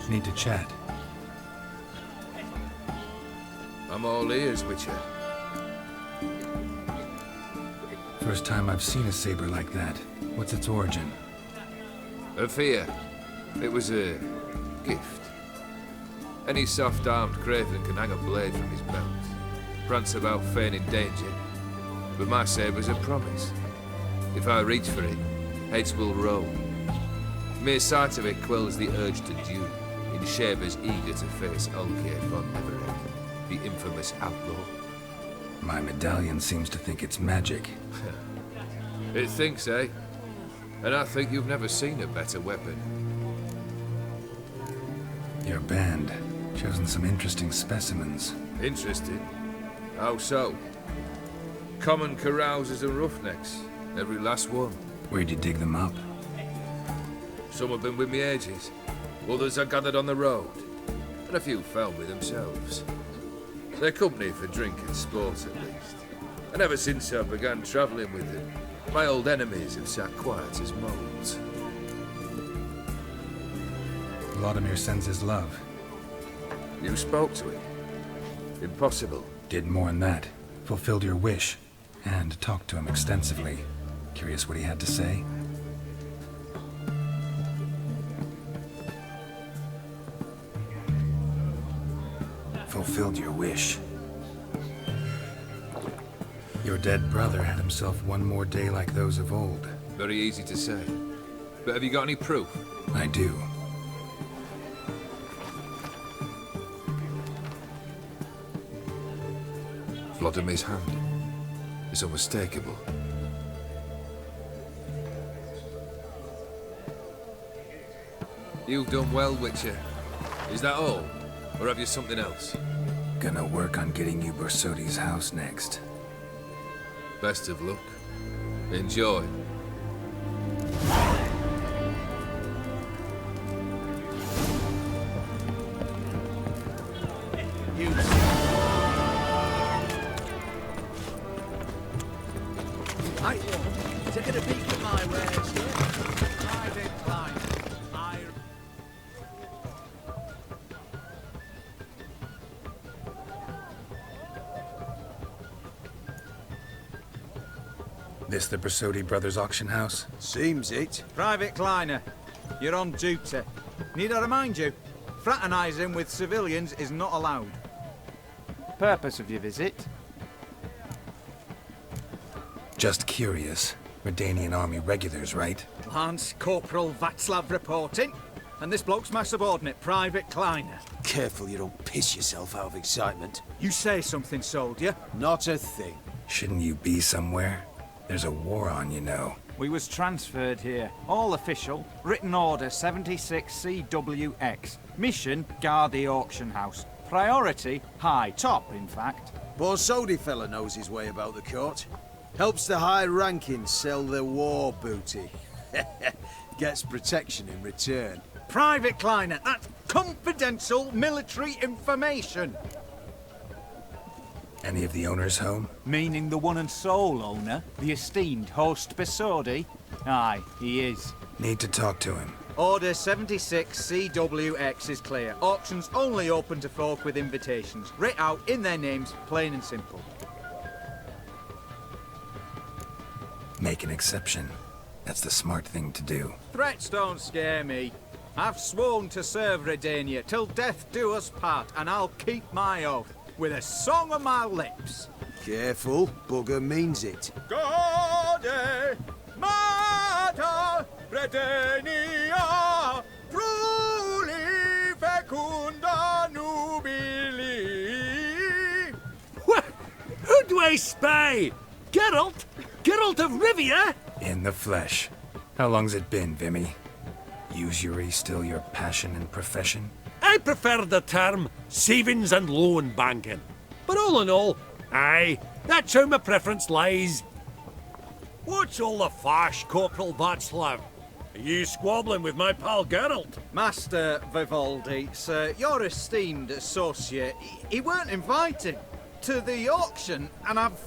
Need to chat. I'm all ears, Witcher. First time I've seen a saber like that. What's its origin? A fear. It was a gift. Any soft-armed craven can hang a blade from his belt, prance about feigning danger. But my saber's a promise. If I reach for it, heads will roll. Mere sight of it quells the urge to duel, in shavers eager to face Ulkir von Everett, the infamous outlaw. My medallion seems to think it's magic. It thinks, eh? And I think you've never seen a better weapon. Your band. Chosen some interesting specimens. Interested? How so? Common carousers and roughnecks. Every last one. Where'd you dig them up? Some have been with me ages. Others I gathered on the road. And a few found me themselves. They're company for drink and sport, at least. And ever since I began travelling with them, my old enemies have sat quiet as moles. Vladimir sends his love. You spoke to him? Impossible. Did more than that. Fulfilled your wish. And talked to him extensively. Curious what he had to say? Fulfilled your wish. Your dead brother had himself one more day like those of old. Very easy to say. But have you got any proof? I do. Vladimir's hand is unmistakable. You've done well, Witcher. Is that all? Or have you something else? Gonna work on getting you Borsodi's house next. Best of luck. Enjoy. Hi, taking a peek at my wares here. Private client. This the Borsodi Brothers auction house? Seems it. Private Kleiner, you're on duty. Need I remind you, fraternizing with civilians is not allowed. Purpose of your visit? Just curious. Redanian army regulars, right? Lance Corporal Václav reporting. And this bloke's my subordinate, Private Kleiner. Careful you don't piss yourself out of excitement. You say something, soldier. Not a thing. Shouldn't you be somewhere? There's a war on, you know. We was transferred here. All official. Written order 76 CWX. Mission, guard the auction house. Priority, high. Top, in fact. Borsodi fella knows his way about the court. Helps the high rankings sell their war booty. Gets protection in return. Private Kleiner, that's confidential military information. Any of the owners home? Meaning the one and sole owner, the esteemed host Borsodi? Aye, he is. Need to talk to him. Order 76 CWX is clear. Auctions only open to folk with invitations. Writ out in their names, plain and simple. Make an exception. That's the smart thing to do. Threats don't scare me. I've sworn to serve Redania till death do us part, and I'll keep my oath. With a song on my lips. Careful, bugger means it. Gode Mata Redania Truly fecunda nubili. What? Who do I spy? Geralt? Geralt of Rivia? In the flesh. How long's it been, Vimy? Usury still your passion and profession? I prefer the term savings and loan banking. But all in all, aye, that's how my preference lies. What's all the fash, Corporal Václav? Are you squabbling with my pal Geralt? Master Vivaldi, sir, your esteemed associate, he weren't invited to the auction, and I've...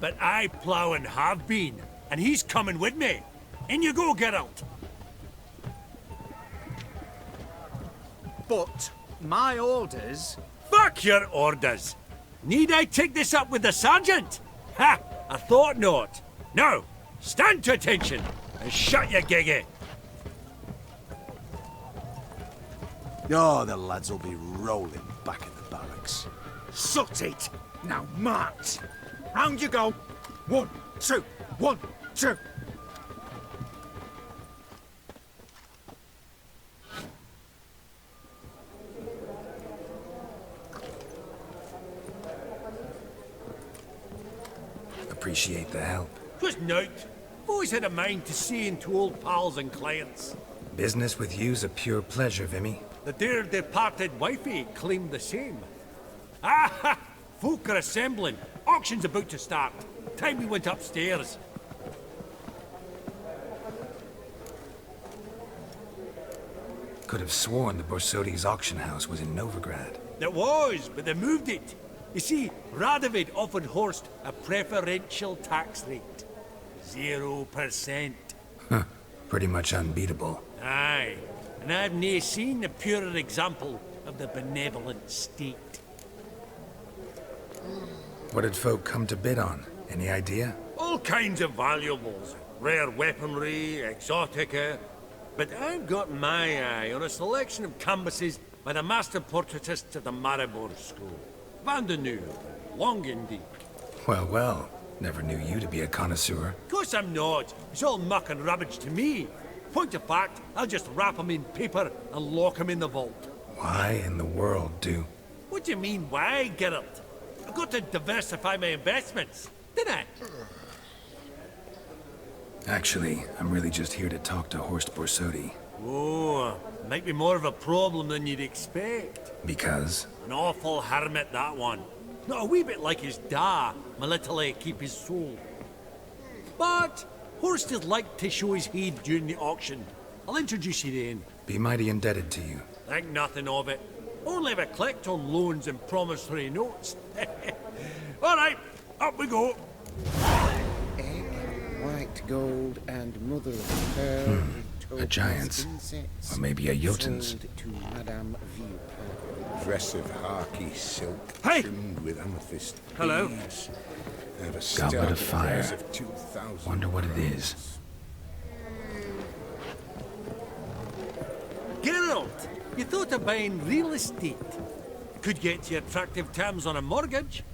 But I plough and have been, and he's coming with me. In you go, Geralt. But my orders... Fuck your orders! Need I take this up with the sergeant? Ha! I thought not. Now, stand to attention and shut your giggy. Oh, the lads will be rolling back in the barracks. Sut it! Now march! Round you go! 1, 2, 1, 2! Appreciate the help. 'Twas nowt. Always had a mind to see into old pals and clients. Business with you's a pure pleasure, Vimy. The dear departed wifey claimed the same. Ah ha! Folk are assembling. Auction's about to start. Time we went upstairs. Could have sworn the Borsodi's auction house was in Novigrad. It was, but they moved it. You see, Radovid offered Horst a preferential tax rate. 0%. Huh. Pretty much unbeatable. Aye, and I've nae seen a purer example of the benevolent state. What did folk come to bid on? Any idea? All kinds of valuables. Rare weaponry, exotica. But I've got my eye on a selection of canvases by the master portraitists of the Maribor School. Van de Nieuw, Longendijk. Well, well. Never knew you to be a connoisseur. Of course I'm not. It's all muck and rubbish to me. Point of fact, I'll just wrap 'em in paper and lock 'em in the vault. Why in the world do? What do you mean, why, Geralt? I've got to diversify my investments, didn't I? Actually, I'm really just here to talk to Horst Borsodi. Oh, might be more of a problem than you'd expect. Because? An awful hermit, that one. Not a wee bit like his da, my little keep his soul. But Horst is like to show his head during the auction. I'll introduce you then. Be mighty indebted to you. Think nothing of it. Only if I collect on loans and promissory notes. All right, up we go. Egg, white gold, and mother of pearl. A giant's. Or maybe a Jotun's. Sold to Madame Vieux. Impressive harky silk Hey! trimmed with amethyst Hello. beads. And a Goblet stout of of fire. wares of 2,000 Wonder what it is. Geralt, you thought of buying real estate. Could get you attractive terms on a mortgage.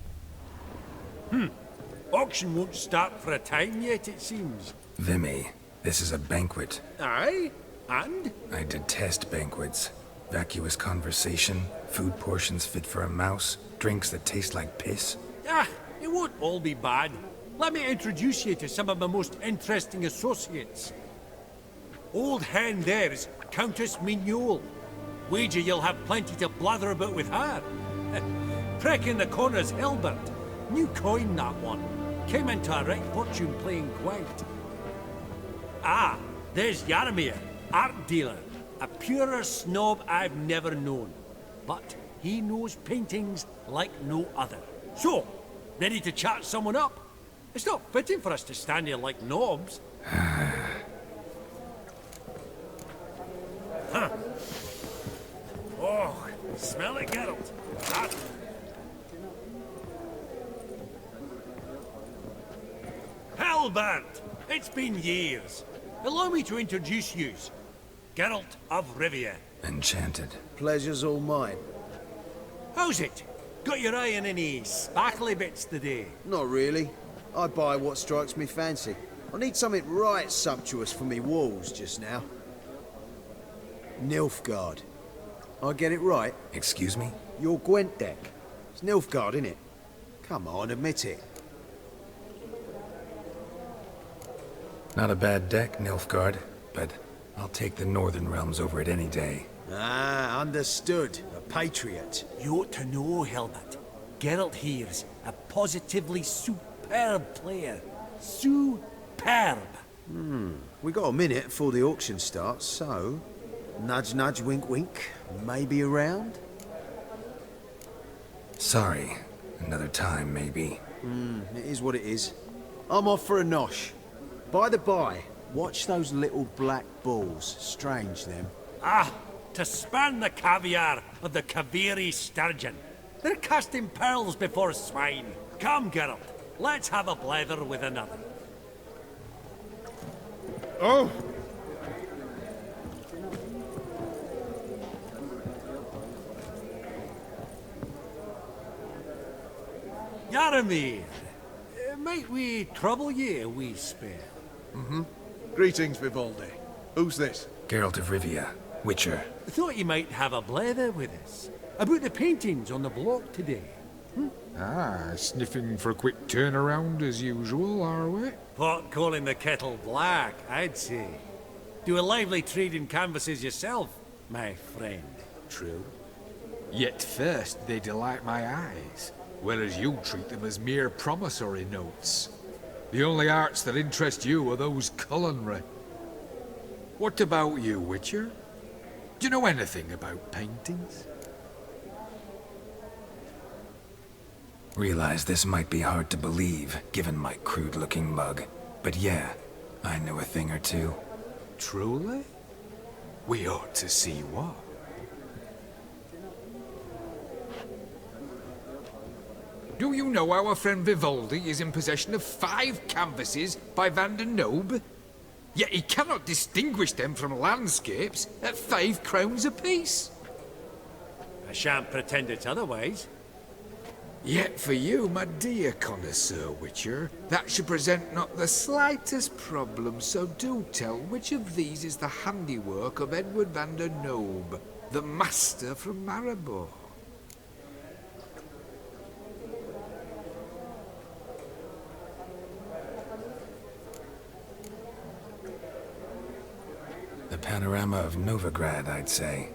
Auction won't start for a time yet, it seems. Vimy, this is a banquet. Aye, and? I detest banquets. Vacuous conversation, food portions fit for a mouse, drinks that taste like piss. Ah, it won't all be bad. Let me introduce you to some of my most interesting associates. Old hen there's Countess Mignol. Wager you'll have plenty to blather about with her. Prick in the corner's Hilbert. New coin, that one. Came into a wrecked fortune playing quite. Ah, there's Jaromir, art dealer. A purer snob I've never known. But he knows paintings like no other. So, ready to chat someone up? It's not fitting for us to stand here like knobs. Huh. Oh, smell it, Geralt. That... Halbert! It's been years. Allow me to introduce yous. Geralt of Rivia. Enchanted. Pleasure's all mine. How's it? Got your eye on any sparkly bits today? Not really. I buy what strikes me fancy. I need something right sumptuous for me walls just now. Nilfgaard. I get it right? Excuse me? Your Gwent deck. It's Nilfgaard, innit? Come on, admit it. Not a bad deck, Nilfgaard, but I'll take the Northern Realms over it any day. Ah, understood. A patriot. You ought to know, Hilbert. Geralt here's a positively superb player. Superb. We got a minute before the auction starts, so... Nudge, nudge, wink, wink. Maybe around? Sorry. Another time, maybe. It is what it is. I'm off for a nosh. By the by, watch those little black balls. Strange, them. Ah, to spurn the caviar of the Kaviri sturgeon. They're casting pearls before swine. Come, Geralt, let's have a blether with another. Oh! Yaramir, might we trouble ye a wee spell? Greetings, Vivaldi. Who's this? Geralt of Rivia, Witcher. Thought you might have a blether with us about the paintings on the block today. Ah, sniffing for a quick turnaround as usual, are we? Pot calling the kettle black, I'd say. Do a lively trade in canvases yourself, my friend. True. Yet first they delight my eyes, whereas you treat them as mere promissory notes. The only arts that interest you are those culinary. What about you, Witcher? Do you know anything about paintings? Realize this might be hard to believe, given my crude-looking mug. But yeah, I know a thing or two. Truly? We ought to see what. Do you know our friend Vivaldi is in possession of 5 canvases by Van der Nobe? Yet he cannot distinguish them from landscapes at 5 crowns apiece. I shan't pretend it's otherwise. Yet for you, my dear connoisseur Witcher, that should present not the slightest problem, so do tell which of these is the handiwork of Edward van der Nobe, the master from Maribor. The panorama of Novigrad, I'd say.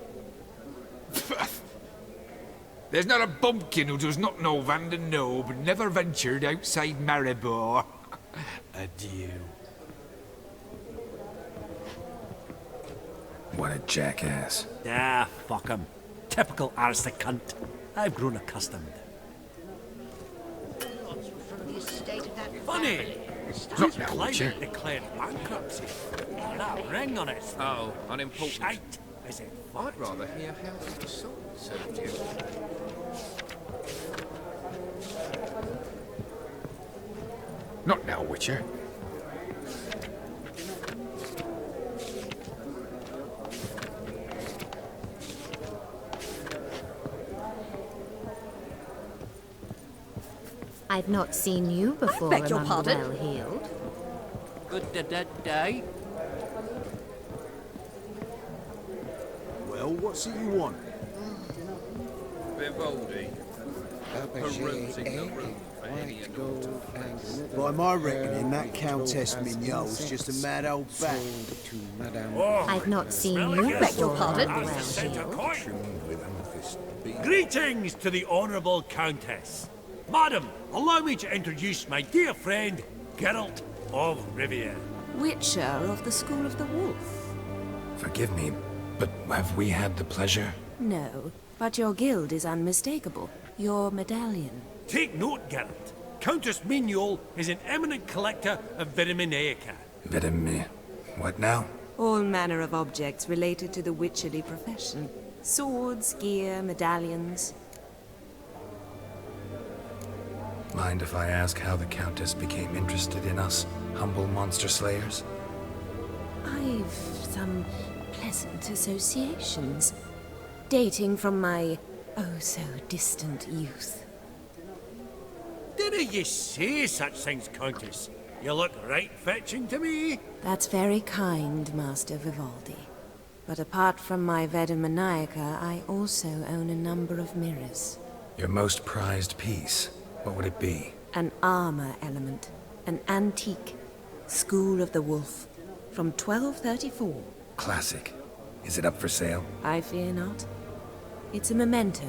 There's not a bumpkin who does not know Van der Nobe never ventured outside Maribor. Adieu. What a jackass. Ah, fuck him. Typical arse cunt. I've grown accustomed. Funny! Not now, Witcher. Client declared bankruptcy. That ring on it. Oh, unimportant. Shite, is it? I'd rather hear how the song served you. Not now, Witcher. I've not seen you before beg your among pardon? the well-heeled. Good day. Well, what's it you want? Vivaldi. Aubergine, egg, white gold, and By my reckoning, that Countess Mignol's just a mad old bat. sold to Madame. I've not seen you Beg your before pardon? among the That's the centre well-heeled. coin. Trimmed with amethyst beads. Greetings to the Honourable Countess. Madam, allow me to introduce my dear friend, Geralt of Rivia. Witcher of the School of the Wolf. Forgive me, but have we had the pleasure? No, but your guild is unmistakable. Your medallion. Take note, Geralt. Countess Mignol is an eminent collector of Vitaminaica. Vitamin... What now? All manner of objects related to the witcherly profession. Swords, gear, medallions. Mind if I ask how the Countess became interested in us, humble monster slayers? I've some pleasant associations, dating from my oh-so-distant youth. Didn't you say such things, Countess? You look right fetching to me. That's very kind, Master Vivaldi. But apart from my Vitaminaica, I also own a number of mirrors. Your most prized piece, what would it be? An armor element, an antique, School of the Wolf, from 1234. Classic. Is it up for sale? I fear not. It's a memento,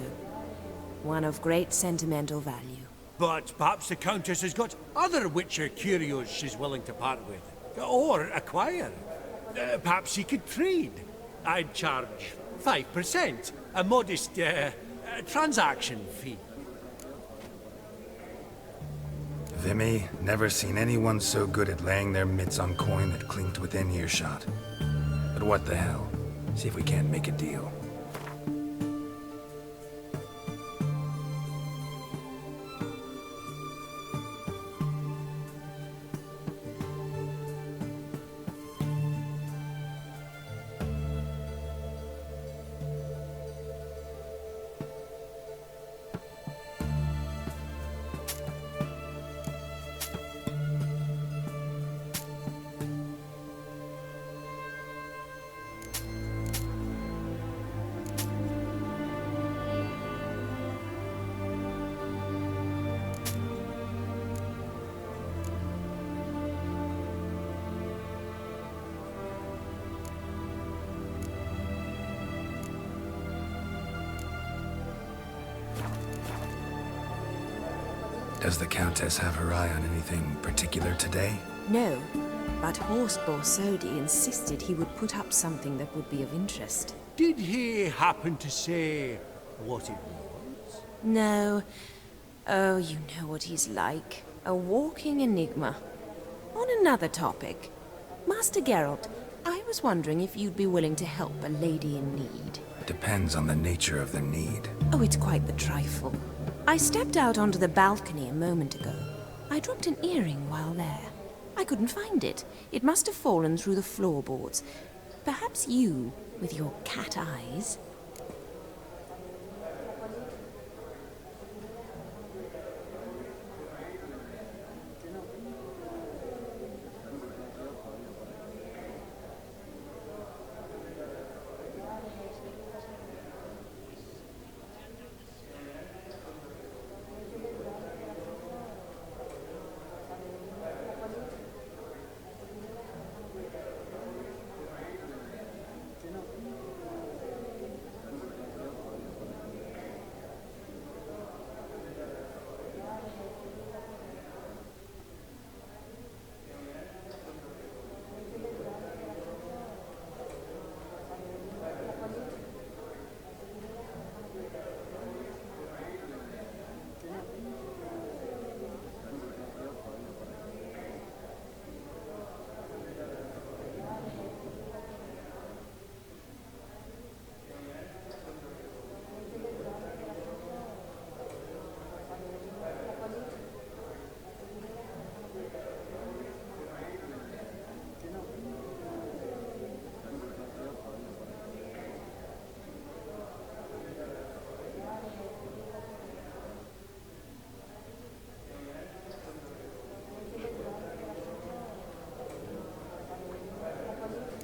one of great sentimental value. But perhaps the Countess has got other Witcher curios she's willing to part with. Or acquire. Perhaps she could trade. I'd charge 5%, a modest transaction fee. Vimy, never seen anyone so good at laying their mitts on coin that clinked within earshot. But what the hell? See if we can't make a deal. Does the Countess have her eye on anything particular today? No, but Horst Borsodi insisted he would put up something that would be of interest. Did he happen to say what it was? No. Oh, you know what he's like. A walking enigma. On another topic, Master Geralt, I was wondering if you'd be willing to help a lady in need. Depends on the nature of the need. Oh, it's quite the trifle. I stepped out onto the balcony a moment ago. I dropped an earring while there. I couldn't find it. It must have fallen through the floorboards. Perhaps you, with your cat eyes...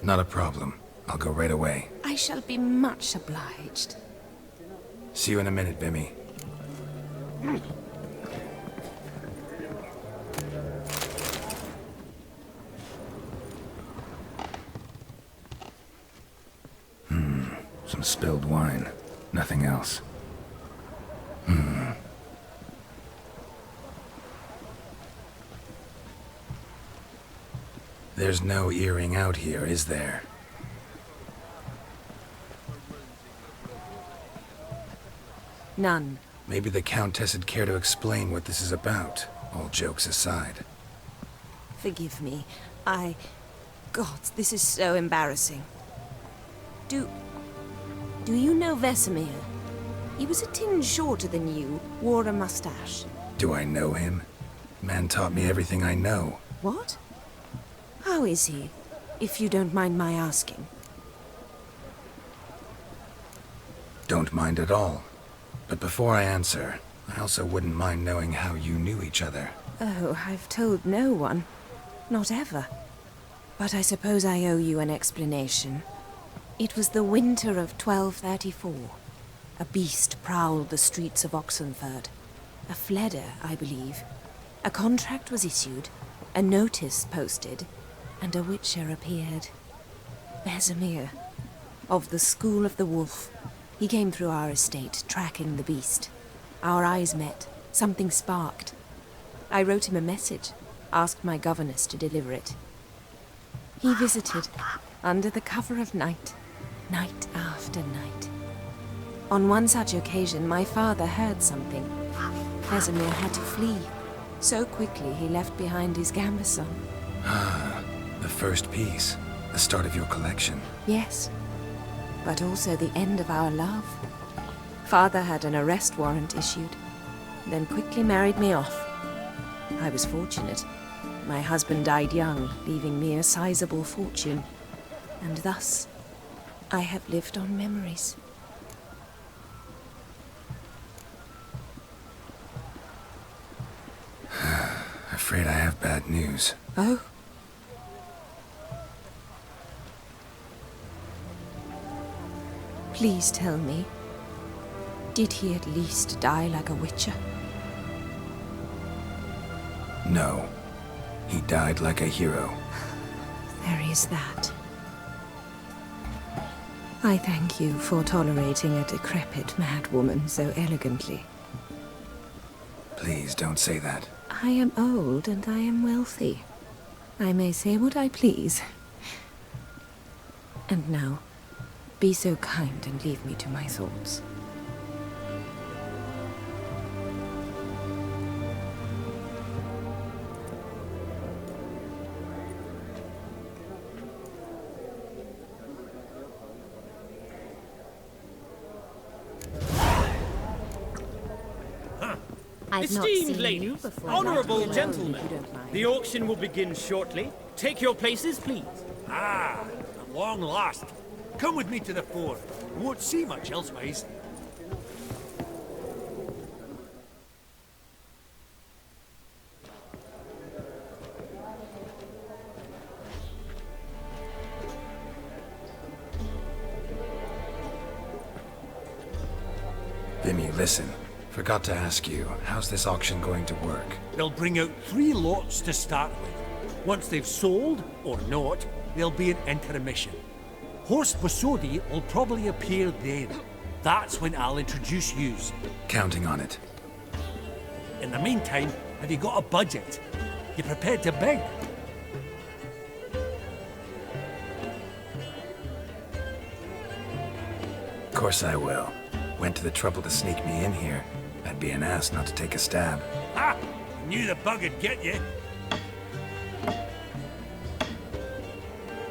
Not a problem. I'll go right away. I shall be much obliged. See you in a minute, Vimy. Some spilled wine. Nothing else. There's no earring out here, is there? None. Maybe the Countess would care to explain what this is about, all jokes aside. Forgive me. God, this is so embarrassing. Do you know Vesemir? He was a tinge shorter than you, wore a mustache. Do I know him? Man taught me everything I know. What? How is he, if you don't mind my asking? Don't mind at all. But before I answer, I also wouldn't mind knowing how you knew each other. Oh, I've told no one. Not ever. But I suppose I owe you an explanation. It was the winter of 1234. A beast prowled the streets of Oxenford. A fledder, I believe. A contract was issued, a notice posted, and a witcher appeared. Vesemir, of the School of the Wolf. He came through our estate, tracking the beast. Our eyes met. Something sparked. I wrote him a message, asked my governess to deliver it. He visited, under the cover of night, night after night. On one such occasion, my father heard something. Vesemir had to flee. So quickly he left behind his gambeson. Ah, the first piece. The start of your collection. Yes, but also the end of our love. Father had an arrest warrant issued, then quickly married me off. I was fortunate. My husband died young, leaving me a sizable fortune. And thus, I have lived on memories. Afraid I have bad news. Oh? Please tell me, did he at least die like a witcher? No. He died like a hero. There is that. I thank you for tolerating a decrepit madwoman so elegantly. Please don't say that. I am old and I am wealthy. I may say what I please. And now, be so kind and leave me to my thoughts. I've not Esteemed seen ladies, you before. honourable Not alone, gentlemen, if you don't mind. the auction will begin shortly. Take your places, please. Ah, at long last. Come with me to the fore. You won't see much elsewise. Vinny, listen. Forgot to ask you, how's this auction going to work? They'll bring out 3 lots to start with. Once they've sold, or not, there'll be an intermission. Horst Bosodi will probably appear then. That's when I'll introduce yous. Counting on it. In the meantime, have you got a budget? You prepared to bid? Of course I will. Went to the trouble to sneak me in here. I'd be an ass not to take a stab. Ha! Knew the bug'd get you.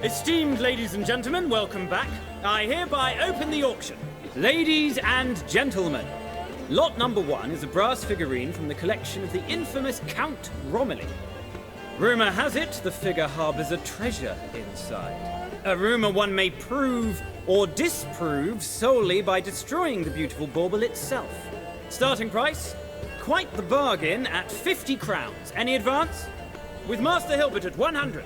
Esteemed ladies and gentlemen, welcome back. I hereby open the auction. Ladies and gentlemen, lot number 1 is a brass figurine from the collection of the infamous Count Romilly. Rumour has it the figure harbours a treasure inside. A rumour one may prove or disprove solely by destroying the beautiful bauble itself. Starting price? Quite the bargain at 50 crowns. Any advance? With Master Hilbert at 100.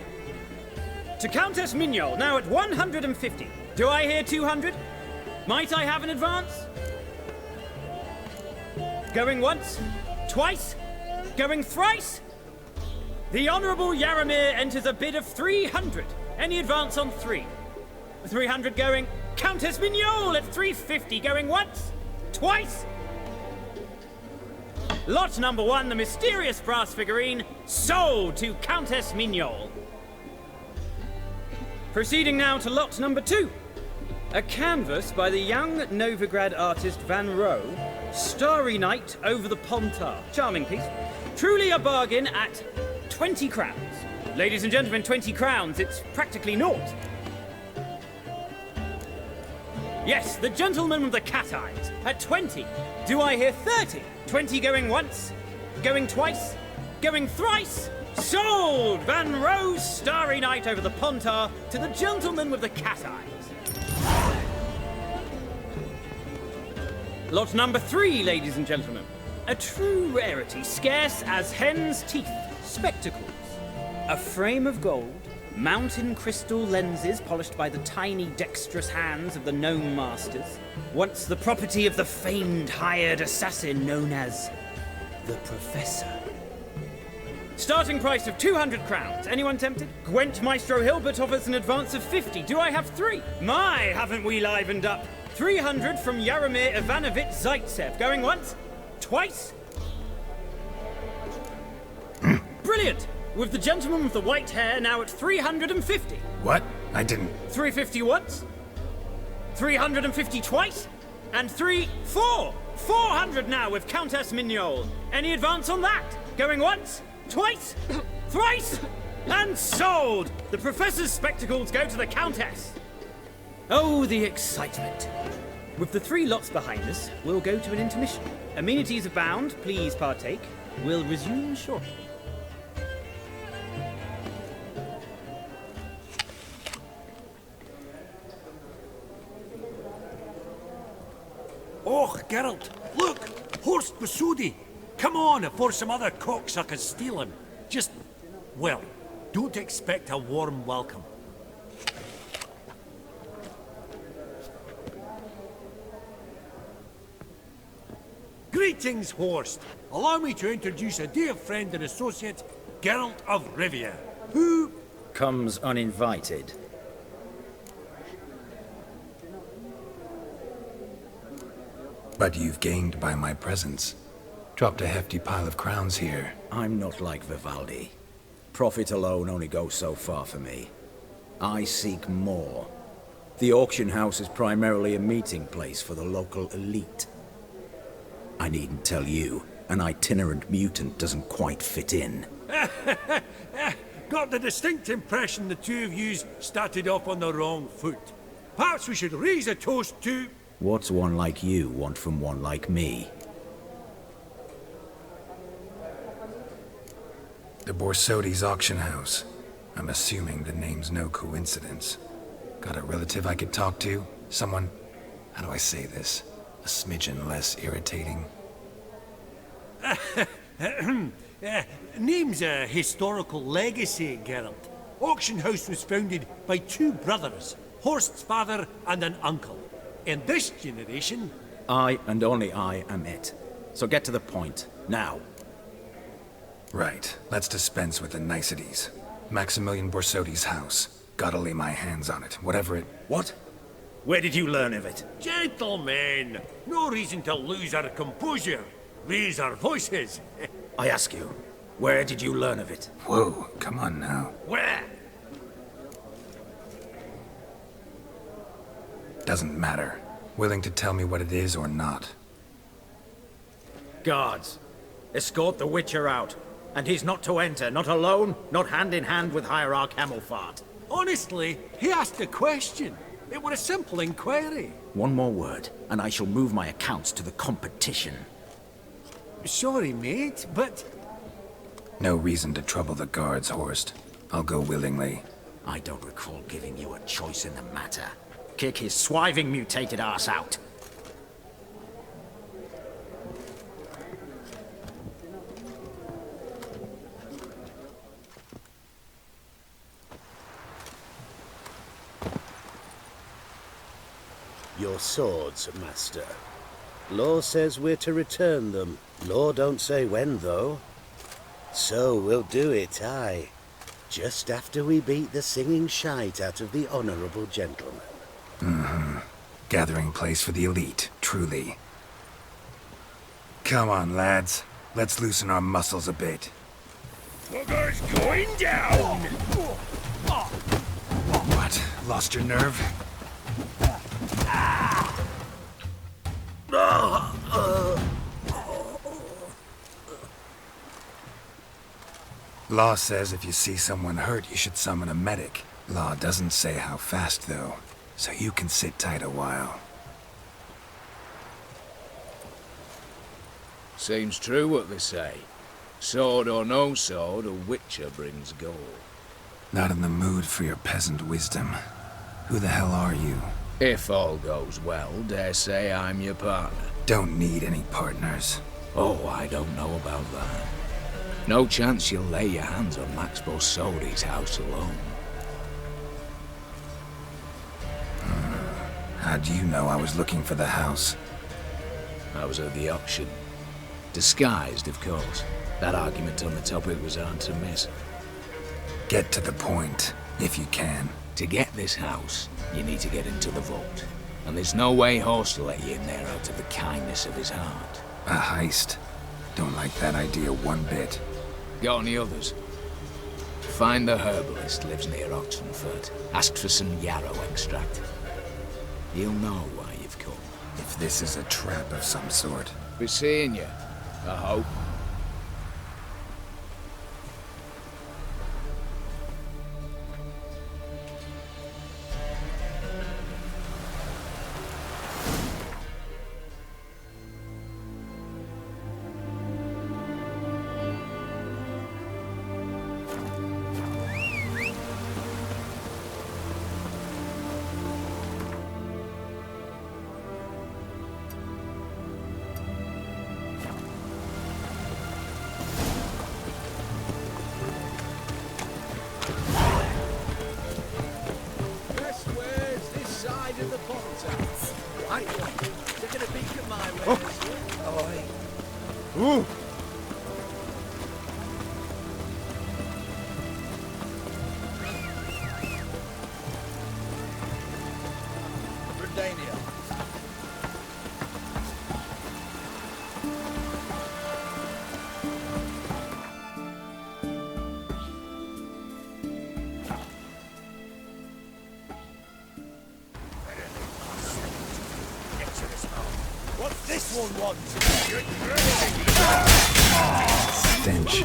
To Countess Mignol, now at 150. Do I hear 200? Might I have an advance? Going once? Twice? Going thrice? The Honourable Yaramir enters a bid of 300. Any advance on 3? 300 going. Countess Mignol at 350. Going once? Twice? Lot number 1, the mysterious brass figurine, sold to Countess Mignol. Proceeding now to lot number 2. A canvas by the young Novigrad artist Van Rohe, Starry Night over the Pontar. Charming piece. Truly a bargain at 20 crowns. Ladies and gentlemen, 20 crowns, it's practically naught. Yes, the gentleman with the cat eyes at 20. Do I hear 30? 20 going once, going twice, going thrice. Sold! Van Rohe's Starry Night over the Pontar to the gentleman with the cat eyes. Lot number 3, ladies and gentlemen. A true rarity, scarce as hen's teeth. Spectacles. A frame of gold, mountain crystal lenses polished by the tiny dexterous hands of the gnome masters. Once the property of the famed hired assassin known as the Professor. Starting price of 200 crowns. Anyone tempted? Gwent Maestro Hilbert offers an advance of 50. Do I have 3? My, haven't we livened up? 300 from Yaramir Ivanovich Zaitsev. Going once? Twice? Brilliant! With the gentleman with the white hair now at 350. What? I didn't... 350 once? 350 twice? And 400 now with Countess Mignol. Any advance on that? Going once? Twice? Thrice? And sold! The Professor's spectacles go to the Countess. Oh, the excitement. With the 3 lots behind us, we'll go to an intermission. Amenities abound, please partake. We'll resume shortly. Oh, Geralt, look! Horst Bosodi! Come on, before some other cocksuckers steal him. Just, well, don't expect a warm welcome. Greetings, Horst. Allow me to introduce a dear friend and associate, Geralt of Rivia, who... comes uninvited. But you've gained by my presence. Dropped a hefty pile of crowns here. I'm not like Vivaldi. Profit alone only goes so far for me. I seek more. The auction house is primarily a meeting place for the local elite. I needn't tell you, an itinerant mutant doesn't quite fit in. Got the distinct impression the two of yous started off on the wrong foot. Perhaps we should raise a toast to... What's one like you want from one like me? The Borsodi's auction house. I'm assuming the name's no coincidence. Got a relative I could talk to? Someone, how do I say this? A smidgen less irritating? Name's a historical legacy, Geralt. Auction house was founded by two brothers, Horst's father and an uncle. In this generation... I and only I am it. So get to the point, now. Right, let's dispense with the niceties. Maximilian Borsodi's house. Gotta lay my hands on it, whatever it... What? Where did you learn of it? Gentlemen, no reason to lose our composure. Raise our voices. I ask you, where did you learn of it? Whoa, come on now. Where? Doesn't matter. Willing to tell me what it is or not. Guards, escort the Witcher out. And he's not to enter, not alone, not hand in hand with Hierarch Hamelfart. Honestly, he asked a question. It were a simple inquiry. One more word, and I shall move my accounts to the competition. Sorry, mate, but... No reason to trouble the guards, Horst. I'll go willingly. I don't recall giving you a choice in the matter. Kick his swiving mutated ass out. Your swords, Master. Law says we're to return them. Law don't say when, though. So we'll do it, aye. Just after we beat the singing shite out of the honorable gentleman. Mm-hmm. Gathering place for the elite, truly. Come on, lads. Let's loosen our muscles a bit. Bugger's going down! What? Lost your nerve? Law says if you see someone hurt, you should summon a medic. Law doesn't say how fast, though, so you can sit tight a while. Seems true what they say. Sword or no sword, a Witcher brings gold. Not in the mood for your peasant wisdom. Who the hell are you? If all goes well, dare say I'm your partner. Don't need any partners. Oh, I don't know about that. No chance you'll lay your hands on Max Borsodi's house alone. How do you know I was looking for the house? I was at the auction. Disguised, of course. That argument on the topic was hard to miss. Get to the point, if you can. To get this house, you need to get into the vault. And there's no way Horst will let you in there out of the kindness of his heart. A heist? Don't like that idea one bit. Got any others? Find the herbalist, lives near Oxenfurt. Ask for some yarrow extract. He'll know why you've come. If this is a trap of some sort. Be seeing you, I hope. Ooh! this one wants? Stench.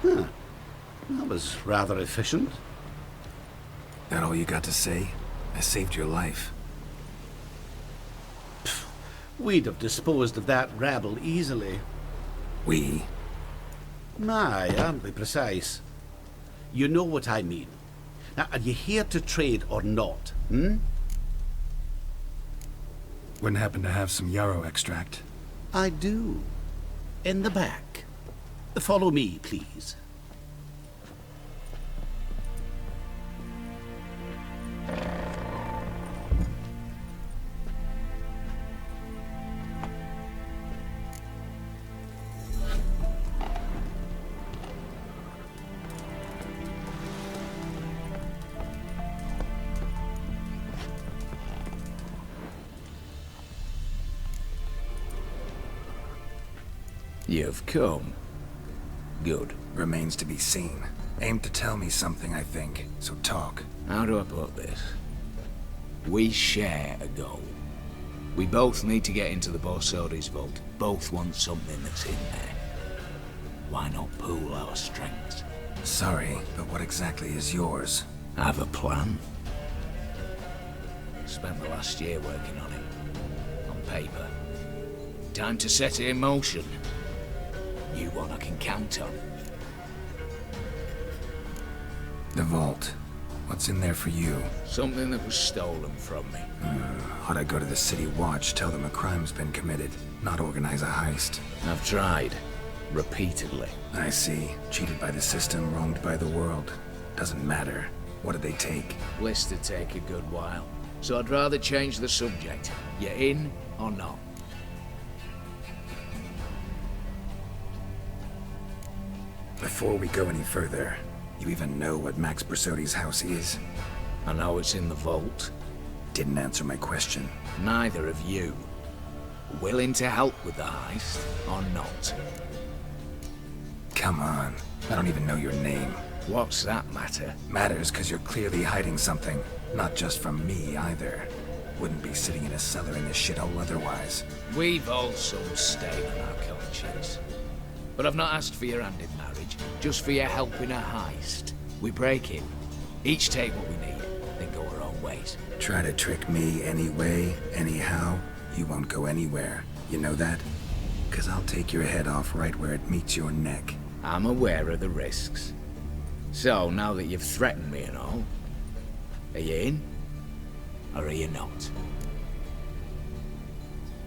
Huh. That was rather efficient. That all you got to say? I saved your life. We'd have disposed of that rabble easily. We? Aye, aren't we precise? You know what I mean. Now, are you here to trade or not, hmm? Wouldn't happen to have some yarrow extract. I do. In the back. Follow me, please. You've come. Good. Remains to be seen. Aim to tell me something, I think. So talk. How do I put this? We share a goal. We both need to get into the Borsodi's vault. Both want something that's in there. Why not pool our strengths? Sorry, but what exactly is yours? I have a plan. Spent the last year working on it. On paper. Time to set it in motion. You one I can count on. The vault. What's in there for you? Something that was stolen from me. Ought I go to the City Watch, tell them a crime's been committed, not organize a heist? I've tried. Repeatedly. I see. Cheated by the system, wronged by the world. Doesn't matter. What did they take? List to take a good while. So I'd rather change the subject. You in or not? Before we go any further, you even know what Max Borsodi's house is? I know it's in the vault. Didn't answer my question. Neither of you. Willing to help with the heist or not? Come on. I don't even know your name. What's that matter? Matters because you're clearly hiding something. Not just from me, either. Wouldn't be sitting in a cellar in this shithole otherwise. We've all some stain on our conscience. But I've not asked for your hand in marriage, just for your help in a heist. We break in, each take what we need, then go our own ways. Try to trick me anyway, anyhow, you won't go anywhere. You know that? 'Cause I'll take your head off right where it meets your neck. I'm aware of the risks. So, now that you've threatened me and all, are you in? Or are you not?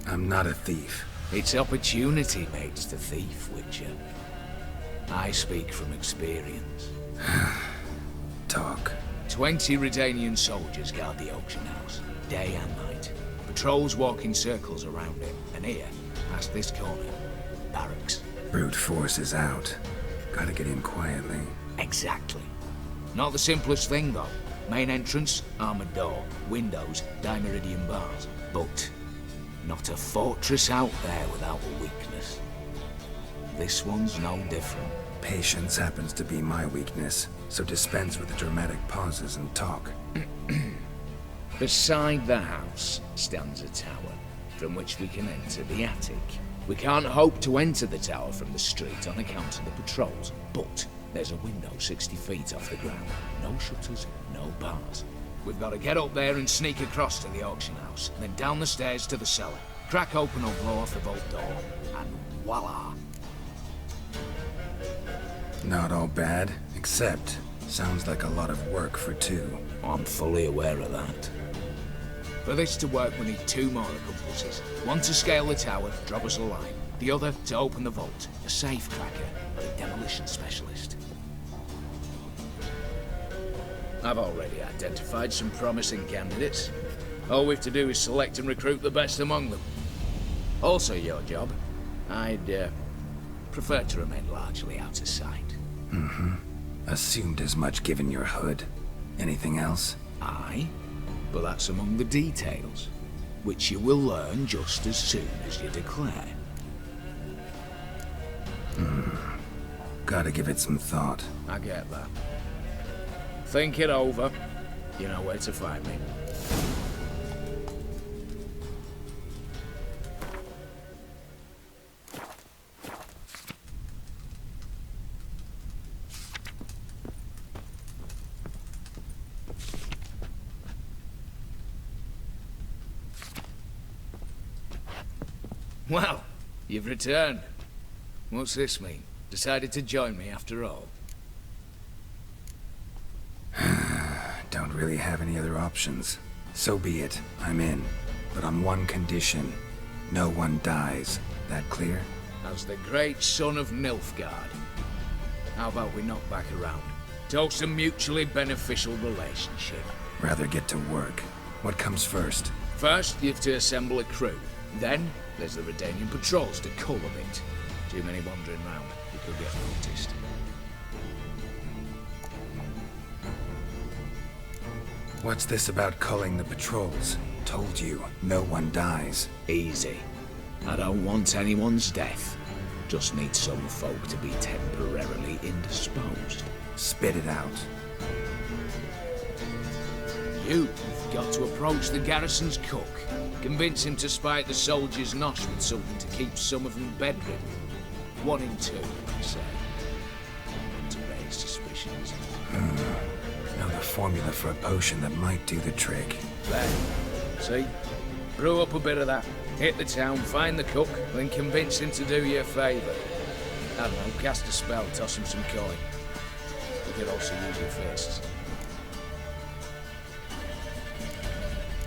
I'm not a thief. It's opportunity makes the thief, Witcher. I speak from experience. Talk. 20 Redanian soldiers guard the auction house, day and night. Patrols walk in circles around it, and here, past this corner, barracks. Brute force is out. Gotta get in quietly. Exactly. Not the simplest thing, though. Main entrance, armored door, windows, dimeridian bars. But not a fortress out there without a weakness. This one's no different. Patience happens to be my weakness, so dispense with the dramatic pauses and talk. Beside the house stands a tower, from which we can enter the attic. We can't hope to enter the tower from the street on account of the patrols, but there's a window 60 feet off the ground. No shutters, no bars. We've got to get up there and sneak across to the auction house, then down the stairs to the cellar, crack open or blow off the vault door, and voila! Not all bad, except sounds like a lot of work for two. I'm fully aware of that. For this to work, we need 2 more accomplices. One to scale the tower, drop us a line. The other to open the vault, a safe cracker, or a demolition specialist. I've already identified some promising candidates. All we've to do is select and recruit the best among them. Also your job. I'd prefer to remain largely out of sight. Assumed as much given your hood. Anything else? Aye, but that's among the details, which you will learn just as soon as you declare. Gotta give it some thought. I get that. Think it over. You know where to find me. Well, you've returned. What's this mean? Decided to join me after all? Don't really have any other options. So be it. I'm in. But on one condition. No one dies. That clear? As the great son of Nilfgaard. How about we knock back around? Toast a mutually beneficial relationship. Rather get to work. What comes first? First, you have to assemble a crew. Then, there's the Redanian patrols to cull a bit. Too many wandering round. You could get noticed. What's this about culling the patrols? Told you, no one dies. Easy. I don't want anyone's death. Just need some folk to be temporarily indisposed. Spit it out. You've got to approach the garrison's cook. Convince him to spike the soldiers' nosh with something to keep some of them bedridden. 1 in 2, say. And to raise suspicions. Now the formula for a potion that might do the trick. There. See? Brew up a bit of that. Hit the town, find the cook, then convince him to do you a favour. I don't know, cast a spell, toss him some coin. You could also use your fists.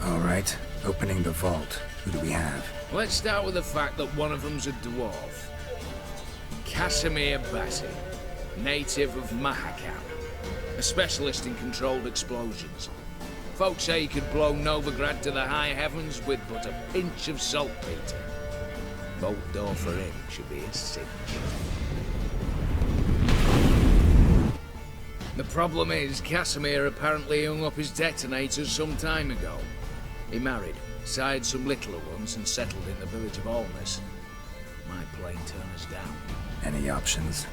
Alright, opening the vault. Who do we have? Let's start with the fact that one of them's a dwarf. Casimir Bassi, native of Mahakam. A specialist in controlled explosions. Folks say he could blow Novigrad to the high heavens with but a pinch of saltpeter. Bolt door for him should be a cinch. The problem is, Casimir apparently hung up his detonators some time ago. He married, sired some littler ones, and settled in the village of Alness. Might plain turn us down. Any options?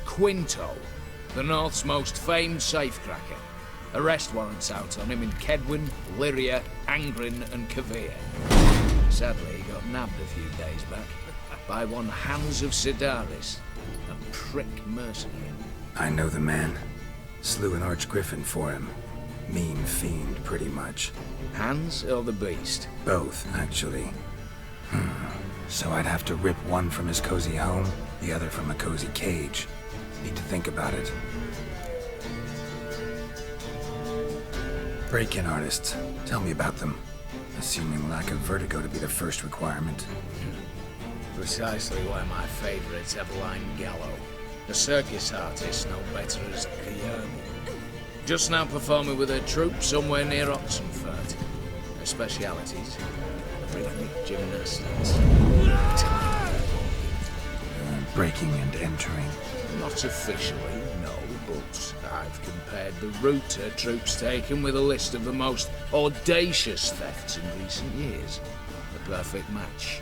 Quinto, the North's most famed safecracker. Arrest warrants out on him in Kedwin, Lyria, Angrin, and Kavir. Sadly, he got nabbed a few days back by one Hans of Sidaris, a prick mercenary. I know the man. Slew an archgriffin for him. Mean fiend, pretty much. Hans or the beast? Both, actually. So I'd have to rip one from his cozy home, the other from a cozy cage. Need to think about it. Break-in artists. Tell me about them. Assuming lack of vertigo to be the first requirement. Precisely why my favourite's Eveline Gallo. A circus artist no better as Guillermo. Just now performing with her troupe somewhere near Oxenfurt. Her specialities? Rhythmic gymnastics. Breaking and entering. Not officially, no, but I've compared the route her troops taken with a list of the most audacious thefts in recent years. A perfect match.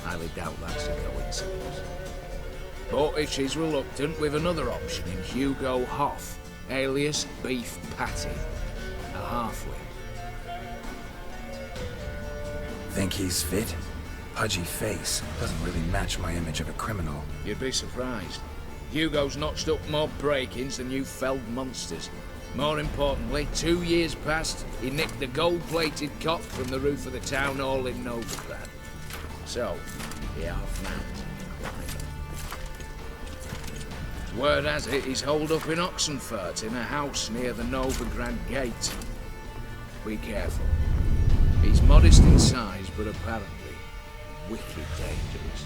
Highly doubt that's a coincidence. But if she's reluctant, we've another option in Hugo Hoff, alias Beef Patty, a halfling. Think he's fit? Pudgy face. Doesn't really match my image of a criminal. You'd be surprised. Hugo's notched up more break-ins than you felled monsters. More importantly, 2 years past, he nicked the gold-plated cot from the roof of the town hall in Novigrad. So, he half-napped. Word has it he's holed up in Oxenfurt in a house near the Novigrad gate. Be careful. He's modest in size, but apparently wicked dangerous.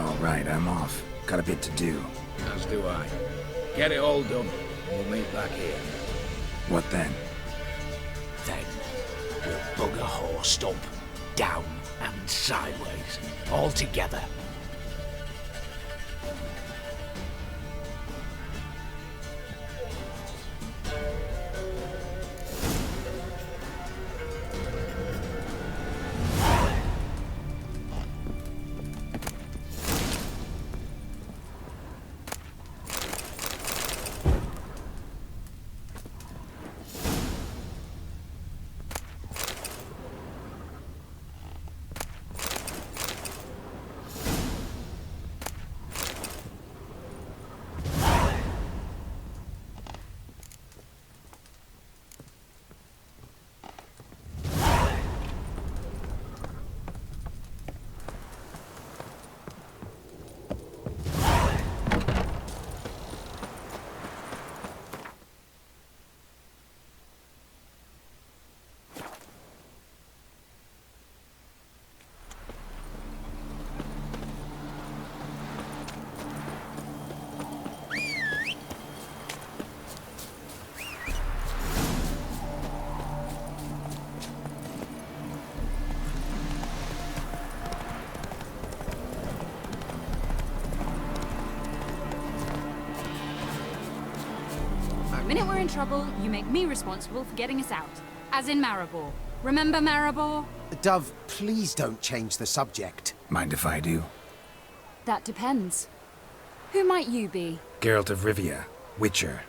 All right, I'm off. Got a bit to do. As do I. Get it all done, and we'll meet back here. What then? Then, we'll bugger horsed up, down and sideways, all together. The minute we're in trouble, you make me responsible for getting us out. As in Maribor. Remember Maribor? Dove, please don't change the subject. Mind if I do? That depends. Who might you be? Geralt of Rivia, Witcher.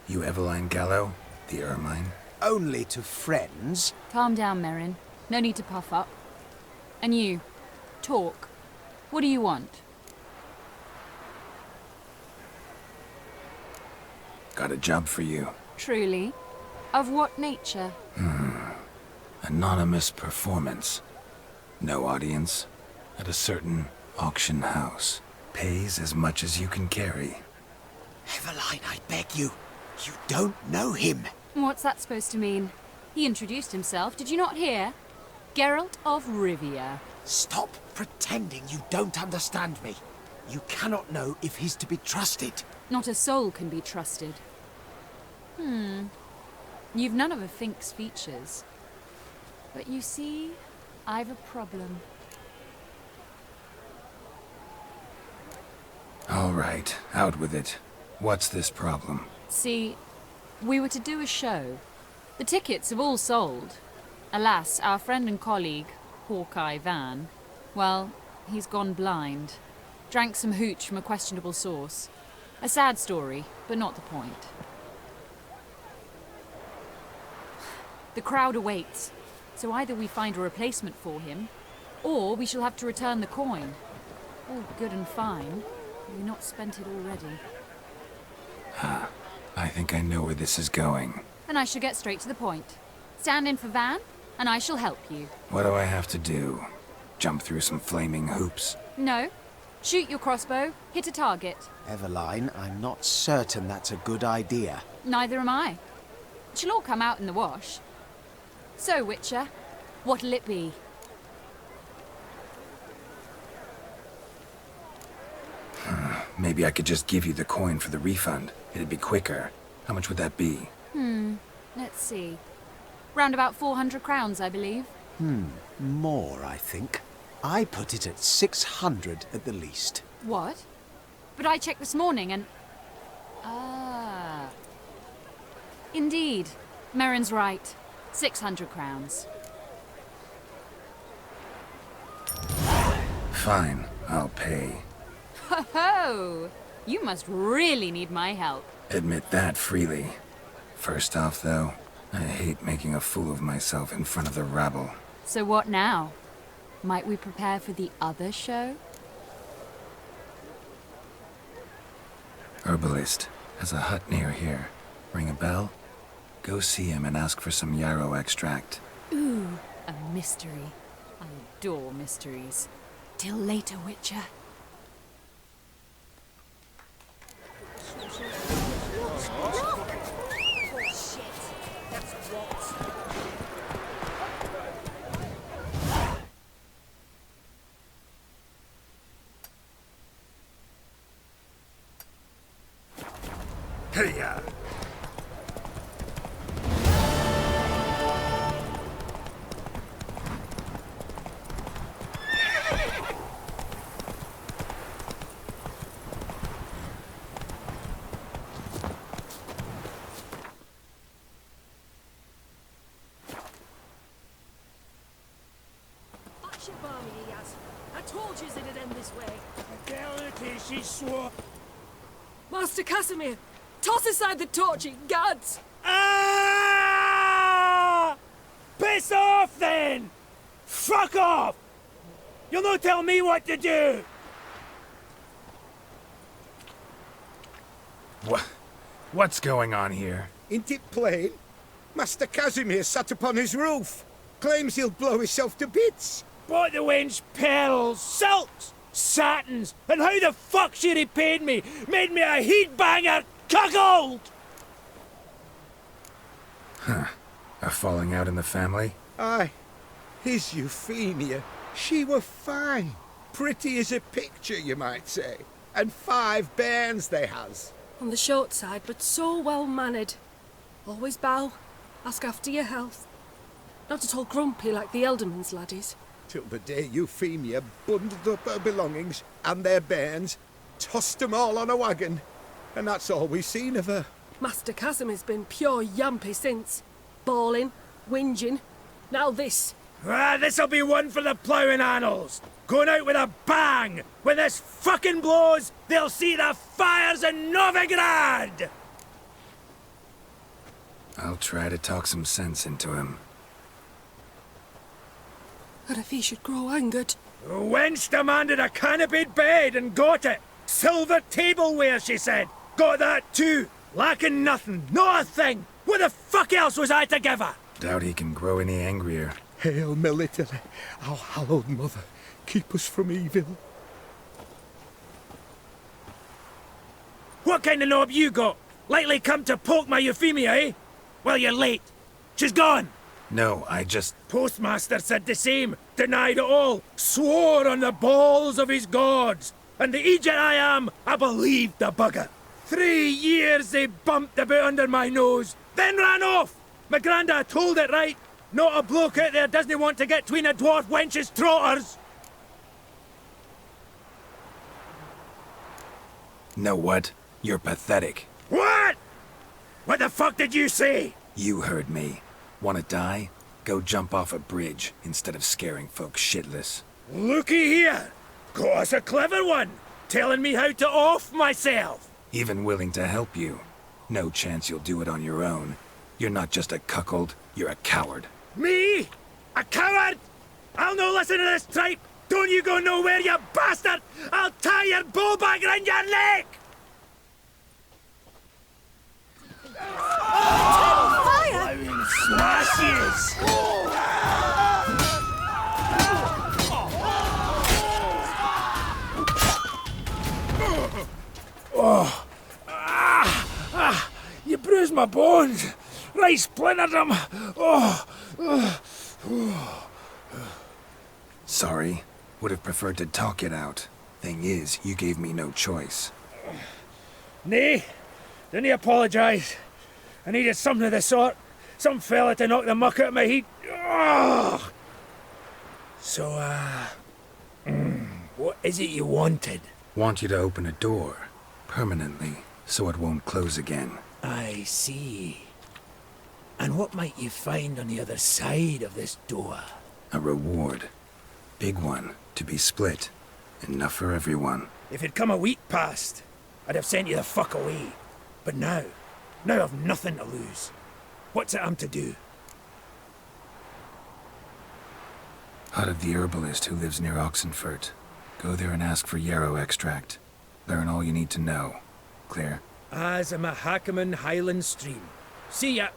You Eveline Gallo, the Ermine? Only to friends. Calm down, Merrin. No need to puff up. And you, talk. What do you want? Got a job for you. Truly? Of what nature? Anonymous performance. No audience. At a certain auction house. Pays as much as you can carry. Eveline, I beg you. You don't know him. What's that supposed to mean? He introduced himself, did you not hear? Geralt of Rivia. Stop pretending you don't understand me. You cannot know if he's to be trusted. Not a soul can be trusted. You've none of a Fink's features. But you see, I've a problem. All right, out with it. What's this problem? See, we were to do a show. The tickets have all sold. Alas, our friend and colleague, Hawkeye Van, well, he's gone blind. Drank some hooch from a questionable source. A sad story, but not the point. The crowd awaits, so either we find a replacement for him, or we shall have to return the coin. All good and fine. We've not spent it already. I think I know where this is going. Then I shall get straight to the point. Stand in for Van, and I shall help you. What do I have to do? Jump through some flaming hoops? No. Shoot your crossbow, hit a target. Eveline, I'm not certain that's a good idea. Neither am I. It shall all come out in the wash. So, Witcher, what'll it be? Maybe I could just give you the coin for the refund. It'd be quicker. How much would that be? Let's see. Round about 400 crowns, I believe. More, I think. I put it at 600 at the least. What? But I checked this morning and... Ah. Indeed. Merrin's right. 600 crowns. Fine, I'll pay. Ho ho! You must really need my help. Admit that freely. First off, though, I hate making a fool of myself in front of the rabble. So what now? Might we prepare for the other show? Herbalist has a hut near here. Ring a bell? Go see him and ask for some yarrow extract. Ooh, a mystery. I adore mysteries. Till later, Witcher. Hey-ya! I told you it'd end this way. Fidelity, she swore. Master Casimir, toss aside the torch, guards! Ah! Piss off, then! Fuck off! You'll not tell me what to do! What's going on here? Ain't it plain? Master Casimir sat upon his roof. Claims he'll blow himself to bits. Bought the wench pearls, silks, satins, and how the fuck she repaid me? Made me a heat-banger cuckold! Huh. A falling out in the family? Aye. His Euphemia, she were fine. Pretty as a picture, you might say. And 5 bairns they has. On the short side, but so well-mannered. Always bow, ask after your health. Not at all grumpy like the Elderman's laddies. Till the day Euphemia bundled up her belongings and their bairns, tossed 'em all on a wagon, and that's all we've seen of her. Master Casimir's been pure yampy since. Bawling, whinging, now this. Ah, this'll be one for the ploughing annals. Going out with a bang. When this fucking blows, they'll see the fires in Novigrad! I'll try to talk some sense into him. And if he should grow angered? The wench demanded a canopied bed and got it. Silver tableware, she said. Got that too. Lacking nothing, not a thing. What the fuck else was I to give her? Doubt he can grow any angrier. Hail Melitele, our hallowed mother, keep us from evil. What kind of knob you got? Likely come to poke my Euphemia, eh? Well, you're late. She's gone. No, I just... Postmaster said the same. Denied it all. Swore on the balls of his gods. And the Egypt I am, I believed the bugger. 3 years they bumped about under my nose, then ran off. My granda told it right. Not a bloke out there doesn't want to get between a dwarf wench's trotters. Know what? You're pathetic. What? What the fuck did you say? You heard me. Wanna die? Go jump off a bridge instead of scaring folks shitless. Looky here. Got us a clever one. Telling me how to off myself. Even willing to help you. No chance you'll do it on your own. You're not just a cuckold, you're a coward. Me? A coward? I'll no listen to this tripe. Don't you go nowhere, you bastard! I'll tie your bowbag round your neck! Fire! Smashes! Oh! You bruised my bones! Right splintered them! Sorry. Would have preferred to talk it out. Thing is, you gave me no choice. Nay, didn't apologise. I needed something of the sort. Some fella to knock the muck out of my heat. Oh! So, what is it you wanted? Want you to open a door. Permanently, so it won't close again. I see. And what might you find on the other side of this door? A reward. Big one, to be split. Enough for everyone. If it'd come a week past, I'd have sent you the fuck away. But now I've nothing to lose. What's it I'm to do? Hut of the herbalist who lives near Oxenfurt. Go there and ask for yarrow extract. Learn all you need to know. Clear? As a Mahakaman Highland Stream. See ya!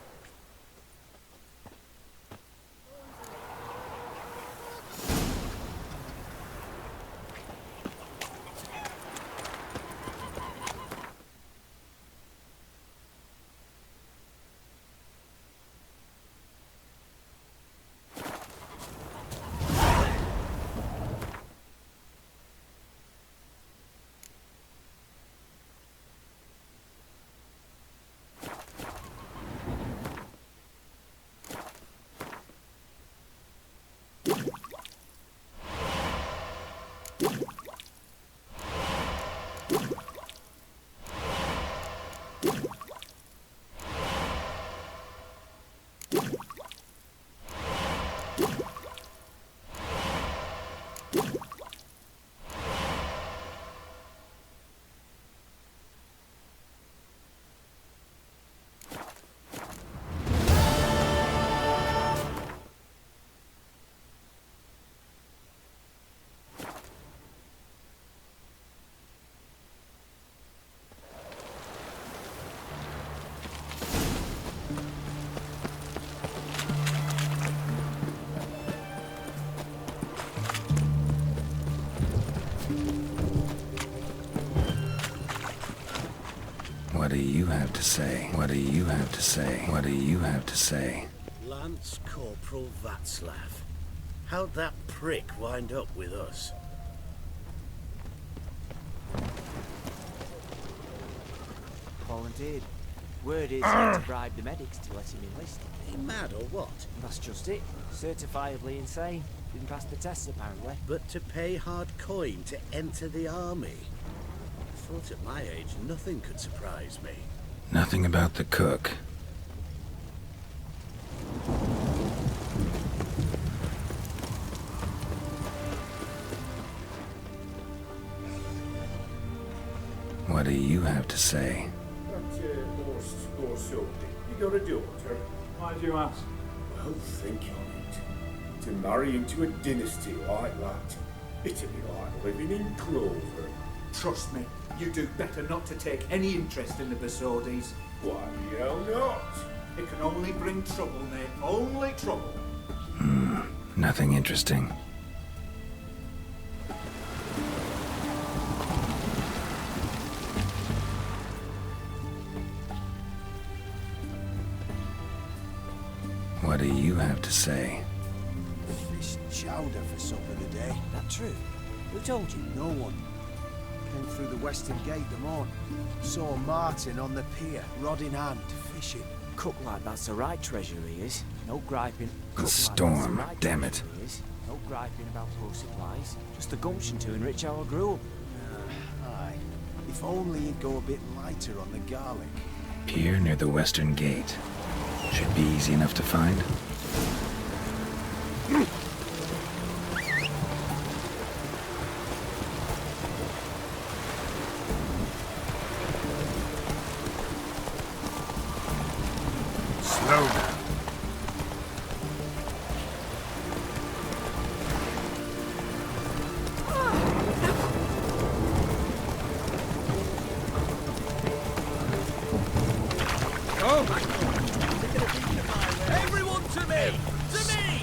What do you have to say? What do you have to say? What do you have to say? Lance Corporal Václav. How'd that prick wind up with us? Volunteered. Word is he had to bribe the medics to let him enlist. He mad or what? That's just it. Certifiably insane. Didn't pass the tests apparently. But to pay hard coin to enter the army? I thought at my age nothing could surprise me. Nothing about the cook. What do you have to say? You got a daughter? Why do you ask? Well, think on it. To marry into a dynasty like that, it'd be like living in clover. Trust me, you do better not to take any interest in the Basodis. Why the hell not? It can only bring trouble, mate. Only trouble. Nothing interesting. What do you have to say? Fish chowder for supper today. That true? Who told you? No one. Came through the western gate the morning. Saw Martin on the pier, rod in hand, fishing. Cook like that's the right treasure he is. No griping. The Cook storm, like that's the right damn it. treasure he is. No griping about poor supplies. Just the gumption to enrich our gruel. Aye. If only he'd go a bit lighter on the garlic. Pier near the western gate. Should be easy enough to find. Slow down. Everyone to me! To me!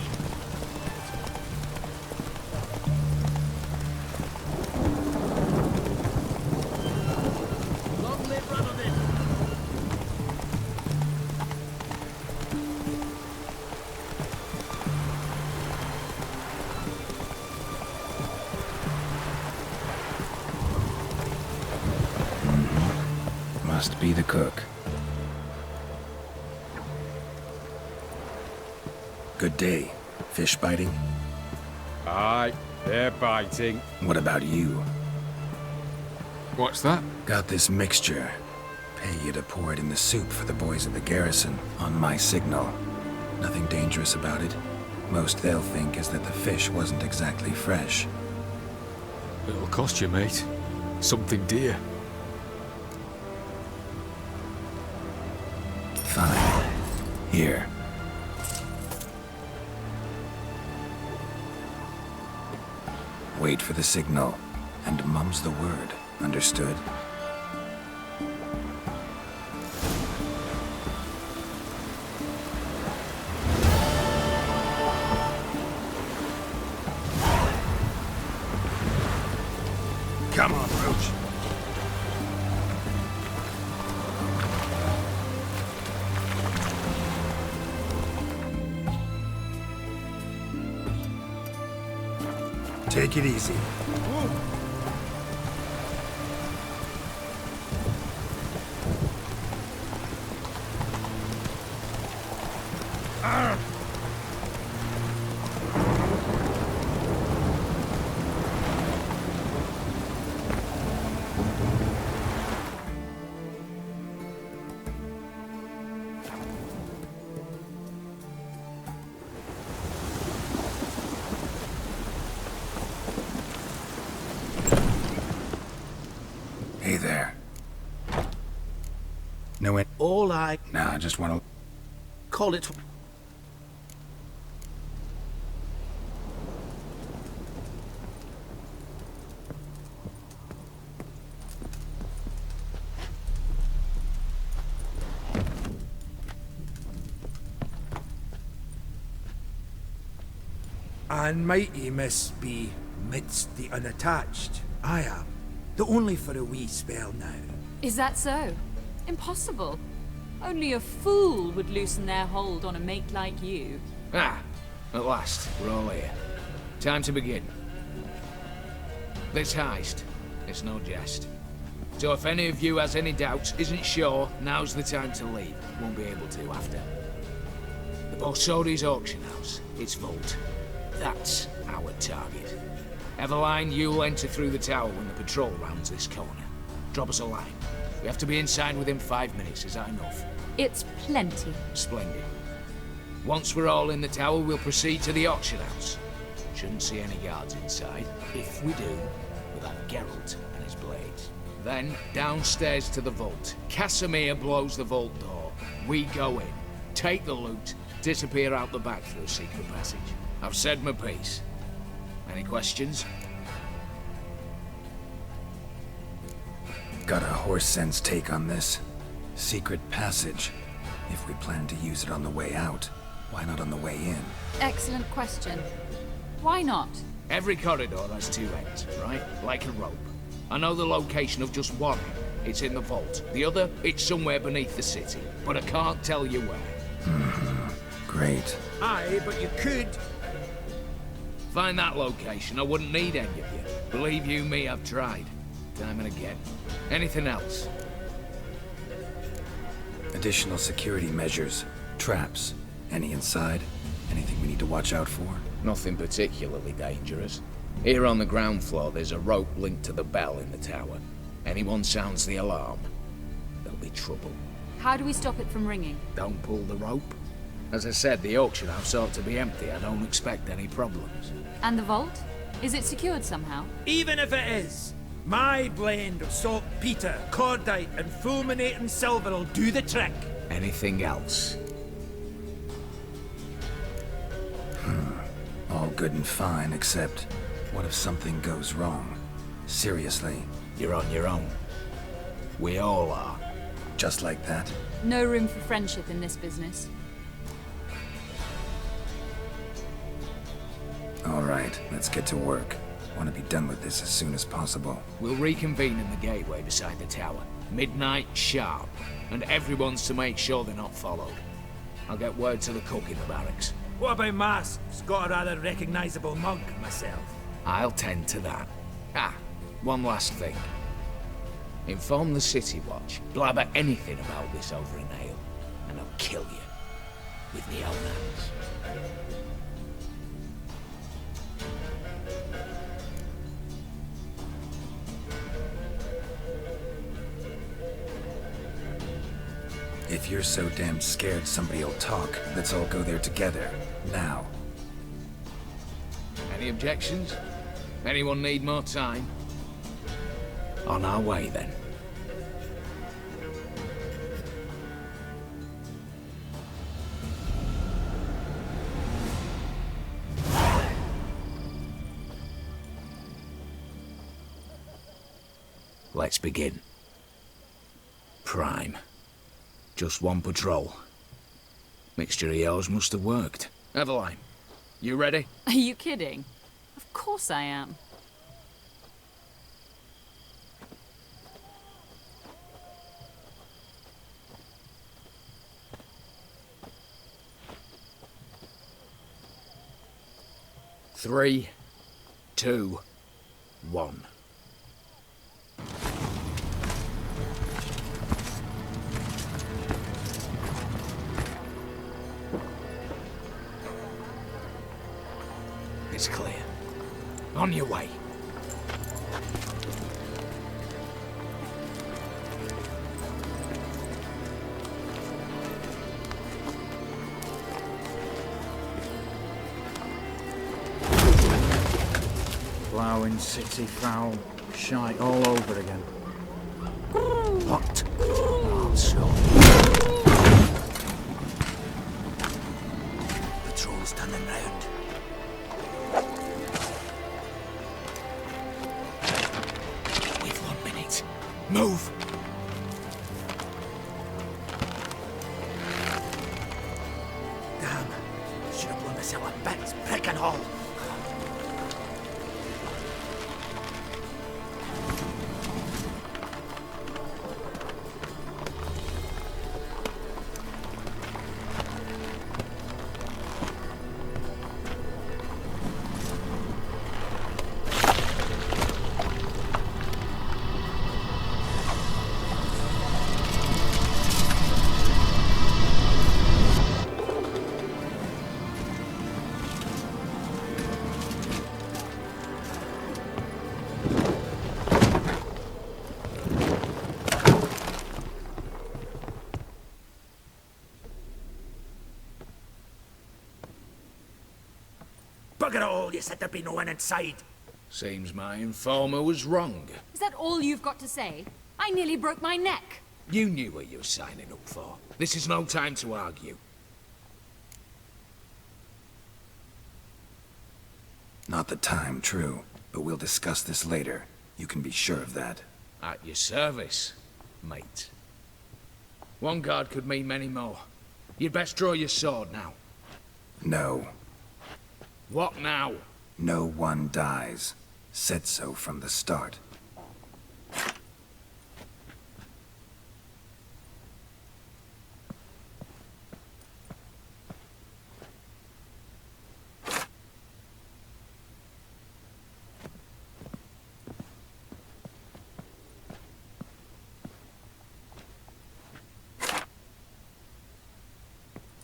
Long live Ranodin! Must be the cook. Good day. Fish biting? Aye, they're biting. What about you? What's that? Got this mixture. Pay you to pour it in the soup for the boys at the garrison, on my signal. Nothing dangerous about it. Most they'll think is that the fish wasn't exactly fresh. It'll cost you, mate. Something dear. Fine. Here. Wait for the signal, and mum's the word. Understood? Come on, Roach. Take it easy. Hey there. No it. All I... Nah, I just want to... Call it... And mighty must be midst the unattached. I am. Though only for a wee spell now. Is that so? Impossible. Only a fool would loosen their hold on a mate like you. Ah, at last, we're all here. Time to begin. This heist, it's no jest. So if any of you has any doubts, isn't sure, now's the time to leave. Won't be able to after. The Borsodi's auction house, its vault. That's our target. Eveline, you'll enter through the tower when the patrol rounds this corner. Drop us a line. We have to be inside within 5 minutes, is that enough? It's plenty. Splendid. Once we're all in the tower, we'll proceed to the auction house. Shouldn't see any guards inside. If we do, we'll have Geralt and his blades. Then, downstairs to the vault. Casimir blows the vault door. We go in, take the loot, disappear out the back through a secret passage. I've said my piece. Any questions? Got a horse sense take on this. Secret passage. If we plan to use it on the way out, why not on the way in? Excellent question. Why not? Every corridor has two ends, right? Like a rope. I know the location of just one. It's in the vault. The other, it's somewhere beneath the city. But I can't tell you where. Great. Aye, but you could. Find that location, I wouldn't need any of you. Believe you me, I've tried. Time and again. Anything else? Additional security measures. Traps. Any inside? Anything we need to watch out for? Nothing particularly dangerous. Here on the ground floor, there's a rope linked to the bell in the tower. Anyone sounds the alarm, there'll be trouble. How do we stop it from ringing? Don't pull the rope. As I said, the auction house ought to be empty. I don't expect any problems. And the vault? Is it secured somehow? Even if it is, my blend of saltpeter, cordite, and fulminating silver will do the trick. Anything else? All good and fine, except what if something goes wrong? Seriously. You're on your own. We all are. Just like that? No room for friendship in this business. All right, let's get to work. Want to be done with this as soon as possible. We'll reconvene in the gateway beside the tower. Midnight sharp. And everyone's to make sure they're not followed. I'll get word to the cook in the barracks. What about masks? Got a rather recognizable mug myself. I'll tend to that. Ah, one last thing. Inform the City Watch. Blabber anything about this over an ale, and I'll kill you. With my own hands. If you're so damn scared somebody'll talk, let's all go there together. Now. Any objections? Anyone need more time? On our way, then. Let's begin. Prime. Just one patrol. Mixture of yours must have worked. Eveline, you ready? Are you kidding? Of course I am. Three, 2, 1. It's clear. On your way. Ploughing city foul. Shite all over again. What? Oh, so. Patrol's turning round. We've 1 minute. Move! Damn. Should have blown the cell in bits, brick and all. Bugger all, you said there'd be no one inside. Seems my informer was wrong. Is that all you've got to say? I nearly broke my neck. You knew what you were signing up for. This is no time to argue. Not the time, true. But we'll discuss this later. You can be sure of that. At your service, mate. One guard could mean many more. You'd best draw your sword now. No. What now? No one dies. Said so from the start.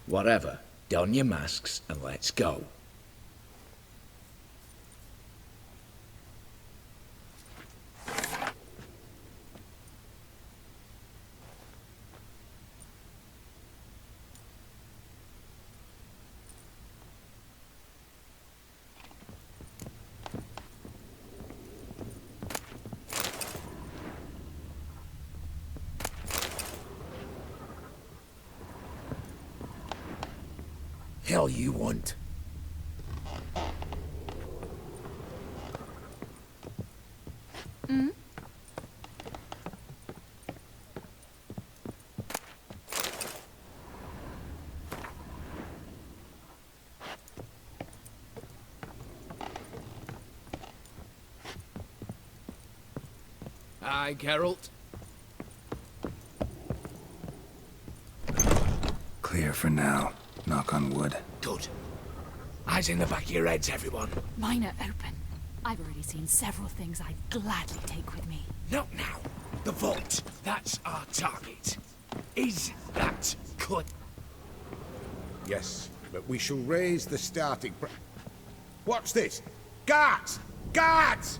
Whatever. Don your masks and let's go. Hell you want. Aye, Geralt. Clear for now. Knock on wood. Good. Eyes in the back of your heads, everyone. Mine are open. I've already seen several things I'd gladly take with me. Not now. The vault. That's our target. Is that cut? Yes, but we shall raise the starting What's this? Guards! Guards!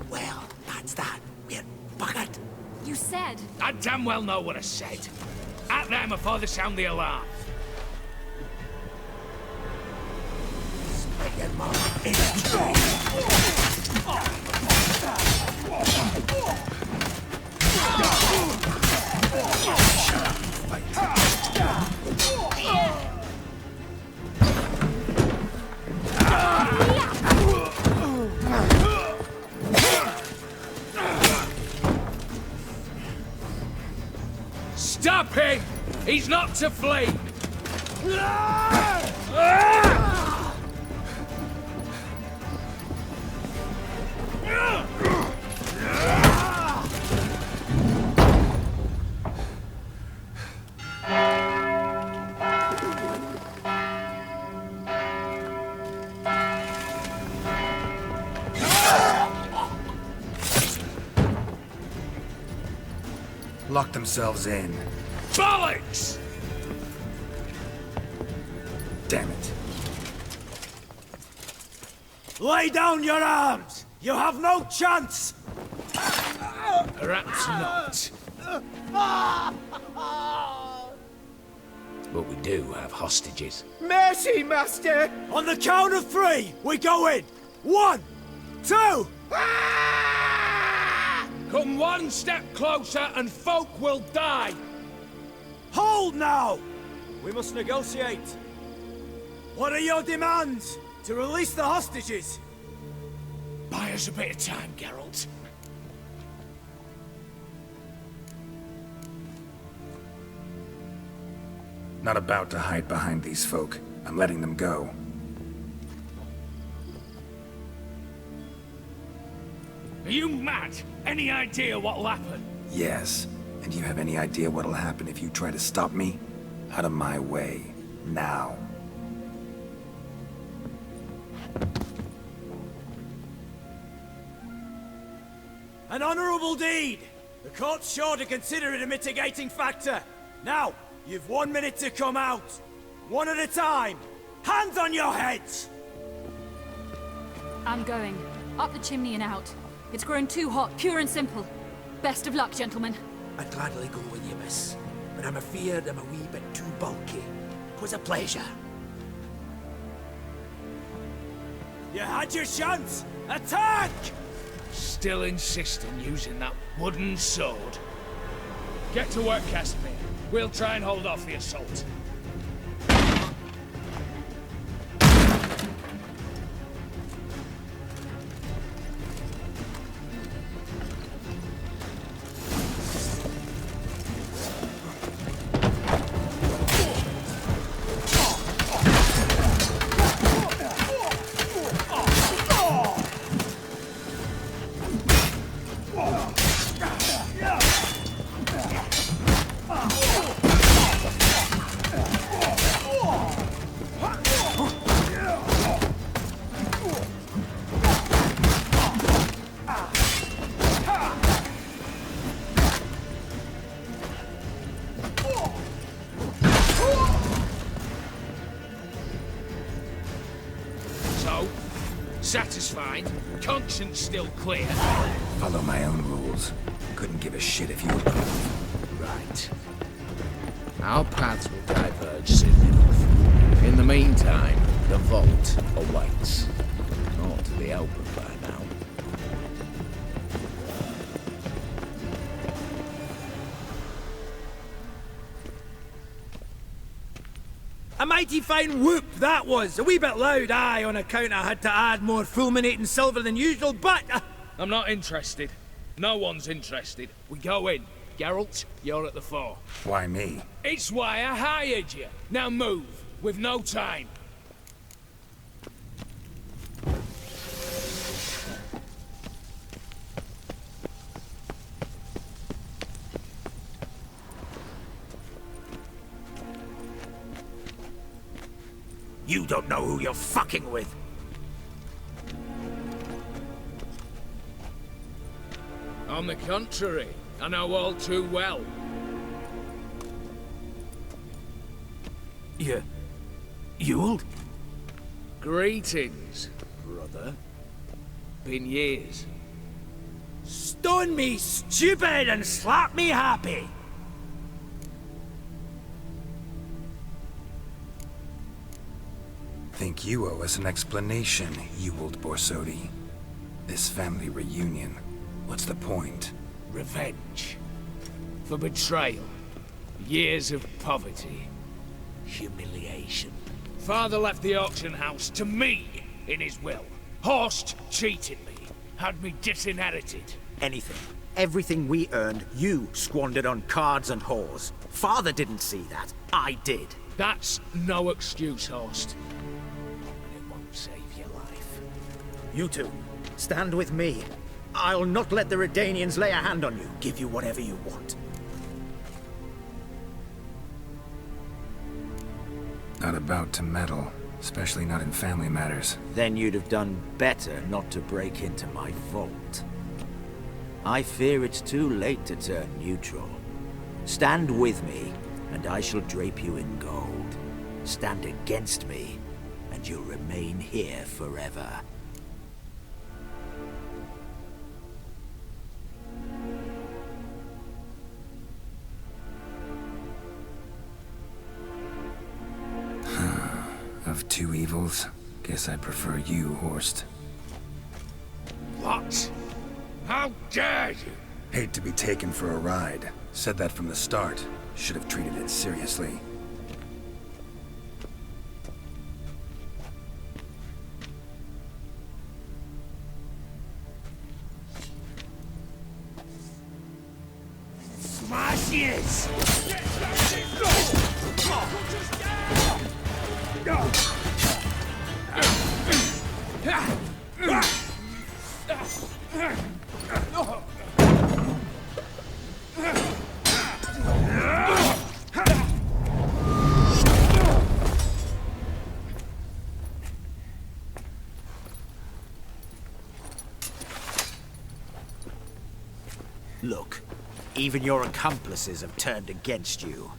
Well, that's that. We're buggered. You said... I damn well know what I said. At them before they sound the alarm. Stop him! He's not to flee! Lock themselves in. Bollocks! Damn it. Lay down your arms! You have no chance! Perhaps not. But we do have hostages. Mercy, Master! On the count of 3, we go in! 1, 2... Come one step closer and folk will die! Hold now! We must negotiate. What are your demands? To release the hostages? Buy us a bit of time, Geralt. Not about to hide behind these folk. I'm letting them go. Are you mad? Any idea what'll happen? Yes. And do you have any idea what'll happen if you try to stop me? Out of my way. Now. An honorable deed! The court's sure to consider it a mitigating factor. Now, you've 1 minute to come out. One at a time. Hands on your heads! I'm going. Up the chimney and out. It's grown too hot, pure and simple. Best of luck, gentlemen. I'd gladly go with you, miss. But I'm afeard I'm a wee bit too bulky. 'Twas a pleasure. You had your chance! Attack! Still insisting using that wooden sword? Get to work, Casimir. We'll try and hold off the assault. Satisfied? Conscience still clear? Follow my own rules. Couldn't give a shit if you approve. Right. Our paths will diverge soon enough. In the meantime, the vault awaits. Ought to be open by now. A mighty fine whoop that was. A wee bit loud, aye, on account I had to add more fulminating silver than usual, but... I'm not interested. No one's interested. We go in. Geralt, you're at the fore. Why me? It's why I hired you. Now move. We've no time. You don't know who you're fucking with. On the contrary, I know all too well. Ewald? Greetings, brother. Been years. Stone me stupid and slap me happy. Think you owe us an explanation, Ewald Borsodi. This family reunion, what's the point? Revenge. For betrayal. Years of poverty. Humiliation. Father left the auction house to me in his will. Horst cheated me. Had me disinherited. Anything. Everything we earned, you squandered on cards and whores. Father didn't see that. I did. That's no excuse, Horst. It won't save your life. You two, stand with me. I'll not let the Redanians lay a hand on you. Give you whatever you want. Not about to meddle, especially not in family matters. Then you'd have done better not to break into my vault. I fear it's too late to turn neutral. Stand with me, and I shall drape you in gold. Stand against me, and you'll remain here forever. Of two evils, guess I prefer you, Horst. What? How dare you? Hate to be taken for a ride. Said that from the start. Should have treated it seriously. Smash yes! Look, even your accomplices have turned against you.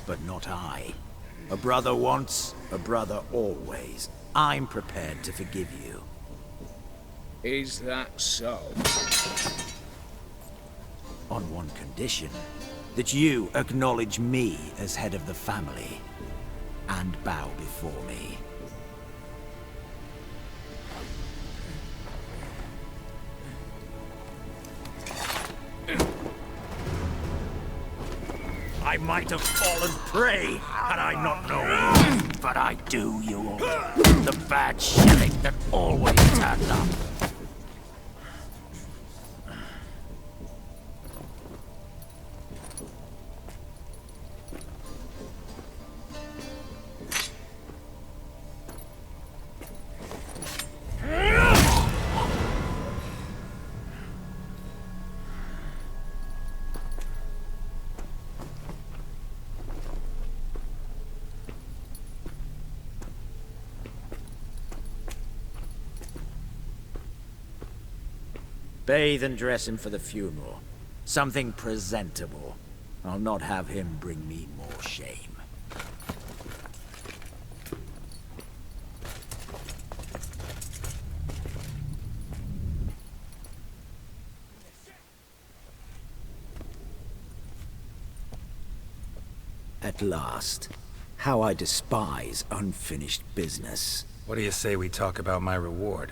But not I. A brother once, a brother always. I'm prepared to forgive you. Is that so? On one condition. That you acknowledge me as head of the family. And bow before me. I might have fallen prey had I not known. But I do, you old. The bad shilling that always turned up. Bathe and dress him for the funeral. Something presentable. I'll not have him bring me more shame. At last. How I despise unfinished business. What do you say we talk about my reward?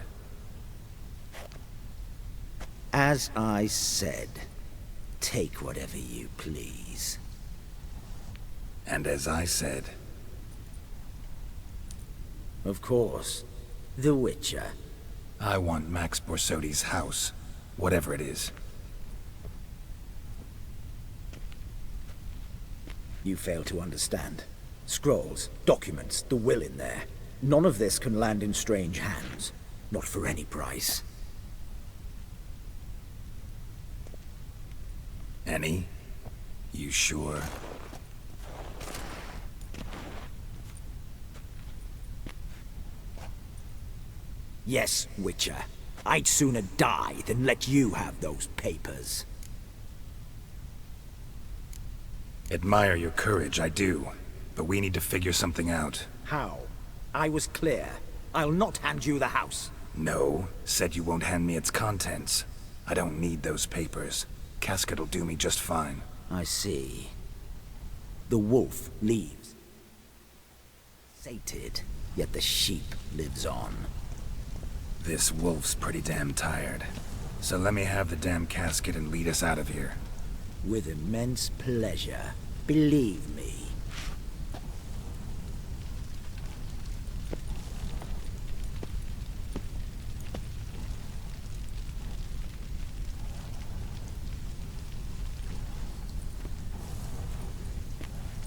As I said, take whatever you please. And as I said... Of course. The Witcher. I want Max Borsodi's house. Whatever it is. You fail to understand. Scrolls, documents, the will in there. None of this can land in strange hands. Not for any price. Any? You sure? Yes, Witcher. I'd sooner die than let you have those papers. Admire your courage, I do. But we need to figure something out. How? I was clear. I'll not hand you the house. No. Said you won't hand me its contents. I don't need those papers. Casket'll do me just fine. I see. The wolf leaves. Sated, yet the sheep lives on. This wolf's pretty damn tired. So let me have the damn casket and lead us out of here. With immense pleasure. Believe me.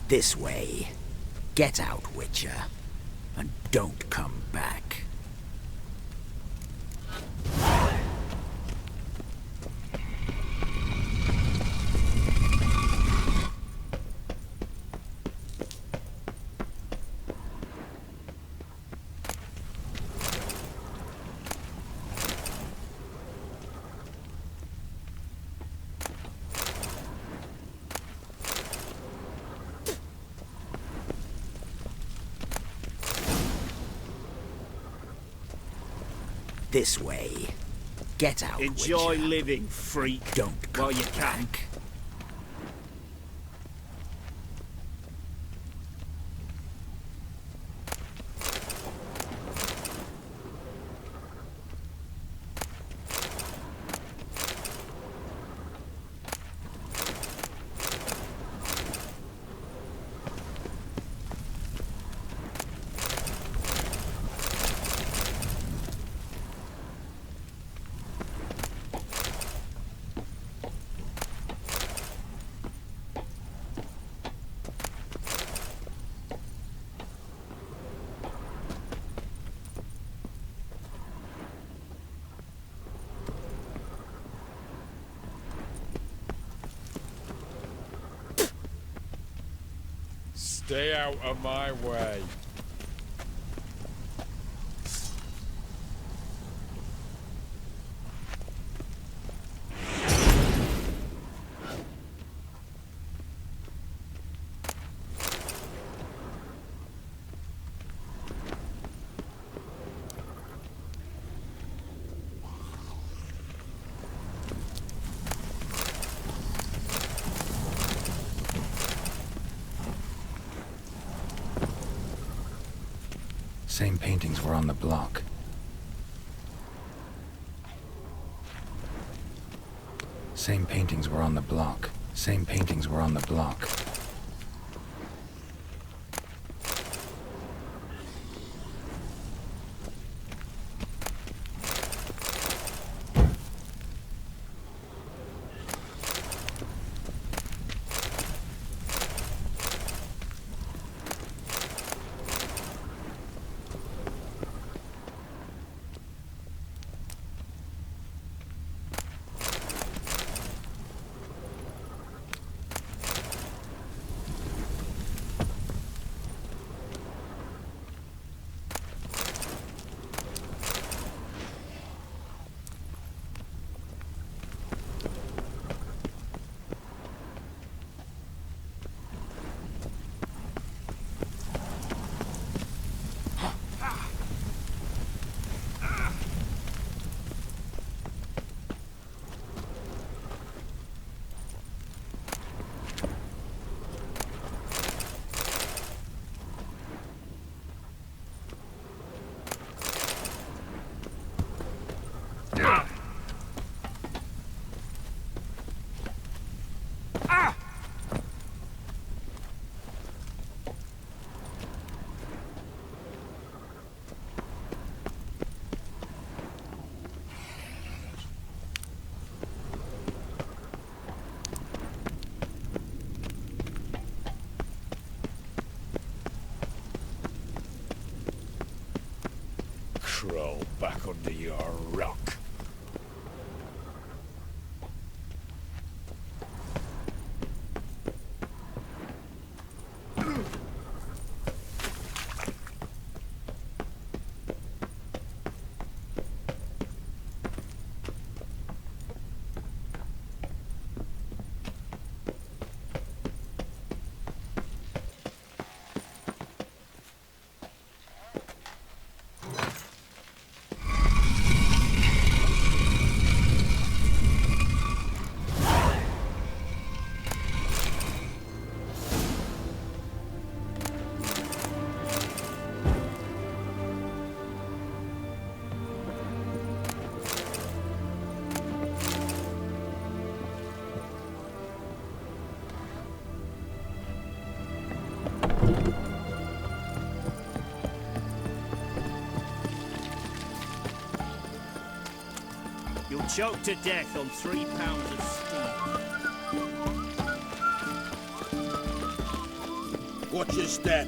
This way. Get out, Witcher. And don't come back. This way. Get out, Enjoy Witcher. living, freak. Don't come while you can. back. Stay out of my way. Same paintings were on the block. Same paintings were on the block. Same paintings were on the block. Crawl back under your rock. You'll choke to death on 3 pounds of steam. Watch your step.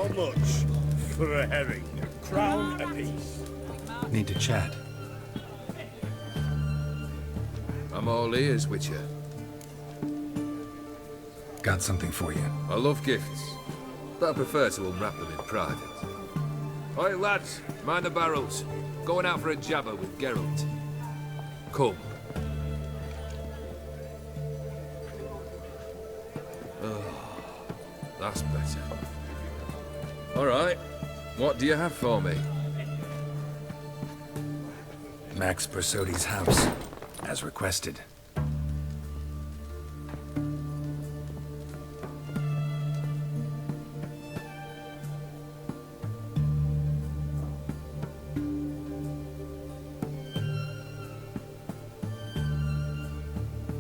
How much for a herring? Crown apiece. Need to chat. I'm all ears, Witcher. Got something for you. I love gifts, but I prefer to unwrap them in private. Oi, lads, mind the barrels. Going out for a jabber with Geralt. Come. Oh, that's better. All right, what do you have for me? Max Bersodi's house, as requested.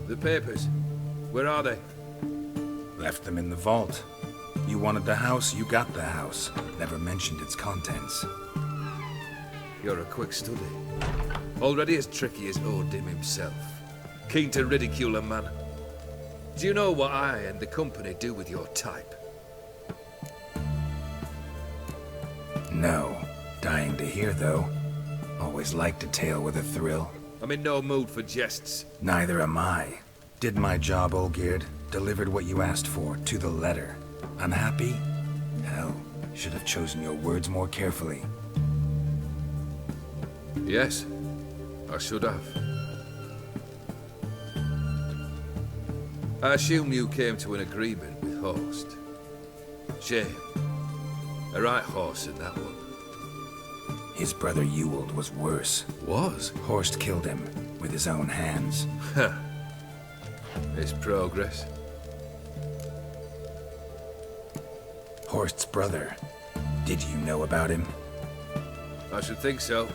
The papers, where are they? Left them in the vault. You wanted the house, you got the house. Never mentioned its contents. You're a quick study. Already as tricky as Odin himself. Keen to ridicule a man. Do you know what I and the company do with your type? No. Dying to hear, though. Always liked a tale with a thrill. I'm in no mood for jests. Neither am I. Did my job, Olgierd. Delivered what you asked for, to the letter. Unhappy? Hell, should have chosen your words more carefully. Yes, I should have. I assume you came to an agreement with Horst. Shame. A right horse in that one. His brother Ewald was worse. Was? Horst killed him with his own hands. Huh. It's progress. Horst's brother. Did you know about him? I should think so.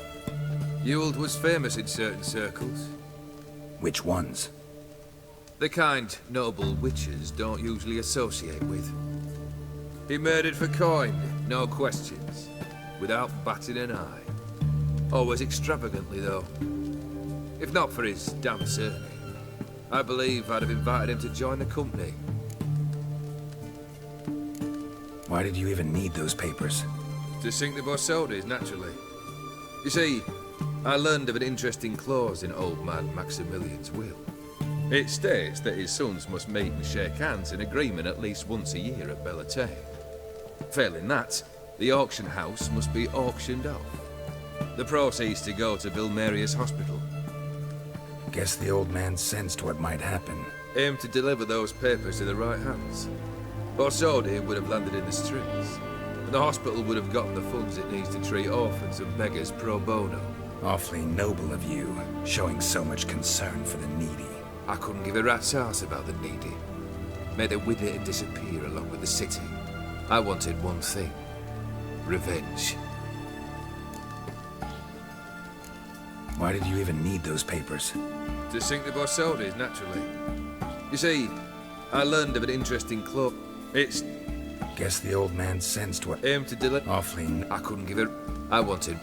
Ewald was famous in certain circles. Which ones? The kind noble witches don't usually associate with. He murdered for coin, no questions. Without batting an eye. Always extravagantly, though. If not for his damn surname, I believe I'd have invited him to join the company. Why did you even need those papers? To sink the Borsodis, naturally. You see, I learned of an interesting clause in old man Maximilian's will. It states that his sons must meet and shake hands in agreement at least once a year at Bellatane. Failing that, the auction house must be auctioned off. The proceeds to go to Vilmeria's hospital. Guess the old man sensed what might happen. Aimed to deliver those papers to the right hands. Borsodi would have landed in the streets, and the hospital would have gotten the funds it needs to treat orphans and beggars pro bono. Awfully noble of you, showing so much concern for the needy. I couldn't give a rat's ass about the needy. Made it wither and disappear along with the city. I wanted one thing. Revenge. Why did you even need those papers? To sink the Borsodis, naturally. You see, I learned of an interesting club. It's... Guess the old man sensed what... Aimed to deliver... Awfully... I couldn't give it... I wanted...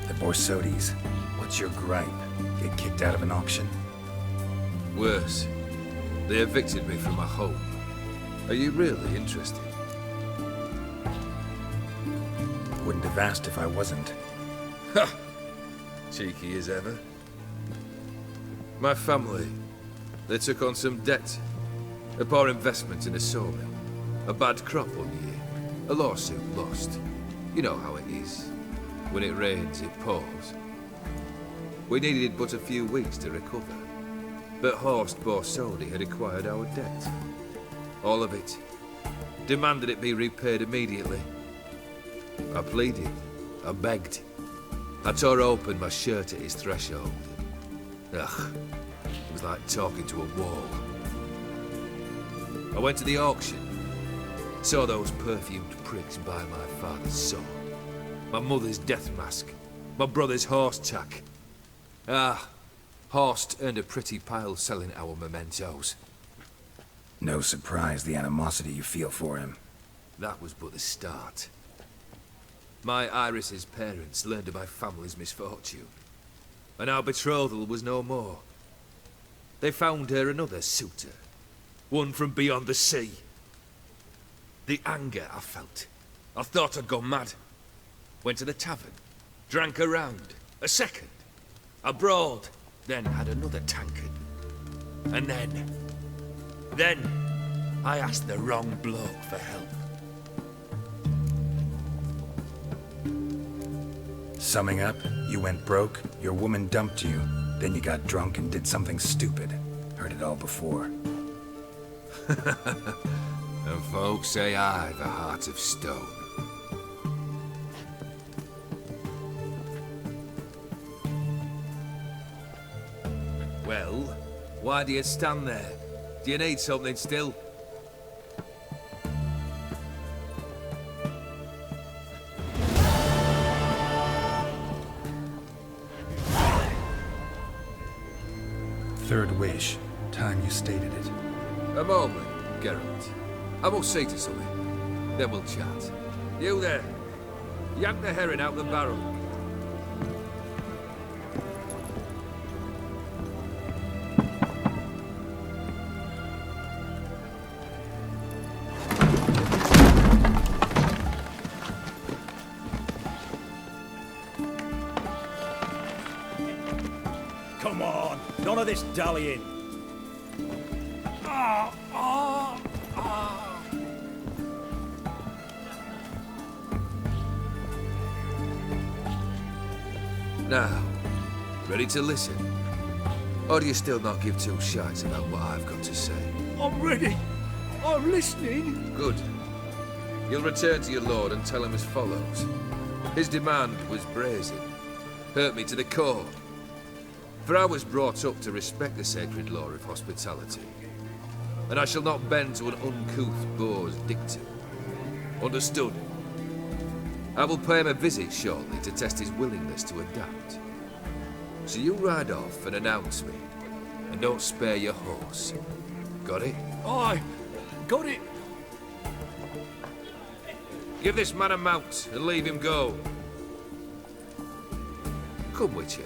The Borsodis. What's your gripe? Get kicked out of an auction? Worse. They evicted me from my home. Are you really interested? Wouldn't have asked if I wasn't. Ha! Cheeky as ever. My family, they took on some debt. A poor investment in a sawmill. A bad crop one year. A lawsuit lost. You know how it is. When it rains, it pours. We needed but a few weeks to recover. But Horst Borsodi had acquired our debt. All of it. Demanded it be repaid immediately. I pleaded. I begged. I tore open my shirt at his threshold. Ugh. It was like talking to a wall. I went to the auction. Saw those perfumed pricks buy my father's sword. My mother's death mask. My brother's horse tack. Ah, Horst earned a pretty pile selling our mementos. No surprise the animosity you feel for him. That was but the start. My Iris's parents learned of my family's misfortune, and our betrothal was no more. They found her another suitor, One from beyond the sea. The anger I felt. I thought I'd gone mad. Went to the tavern. Drank a round. A second. I brawled. Then had another tankard. And then I asked the wrong bloke for help. Summing up, you went broke, your woman dumped you, then you got drunk and did something stupid. Heard it all before. And folks say I've a heart of stone. Well, why do you stand there? Do you need something still? Third wish. Time you stated it. A moment, Geralt. I must see to something. Then we'll chat. You there. Yank the herring out the barrel. Come on, none of this dallying. Now, ready to listen? Or do you still not give two shites about what I've got to say? I'm ready. I'm listening. Good. You'll return to your lord and tell him as follows. His demand was brazen. Hurt me to the core. For I was brought up to respect the sacred law of hospitality. And I shall not bend to an uncouth boor's dictum. Understood? I will pay him a visit shortly to test his willingness to adapt. So you ride off and announce me. And don't spare your horse. Got it? Aye, got it. Give this man a mount and leave him go. Come, Witcher.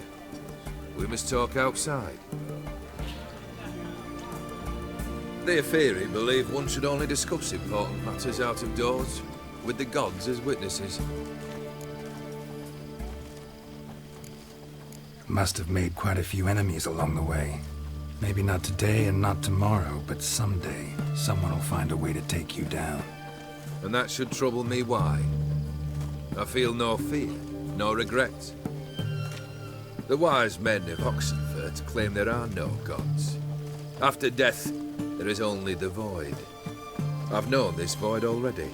We must talk outside. The Aetheri believe one should only discuss important matters out of doors, with the gods as witnesses. Must have made quite a few enemies along the way. Maybe not today and not tomorrow, but someday, someone will find a way to take you down. And that should trouble me why? I feel no fear, no regret. The wise men of Oxenfurt claim there are no gods. After death, there is only the void. I've known this void already.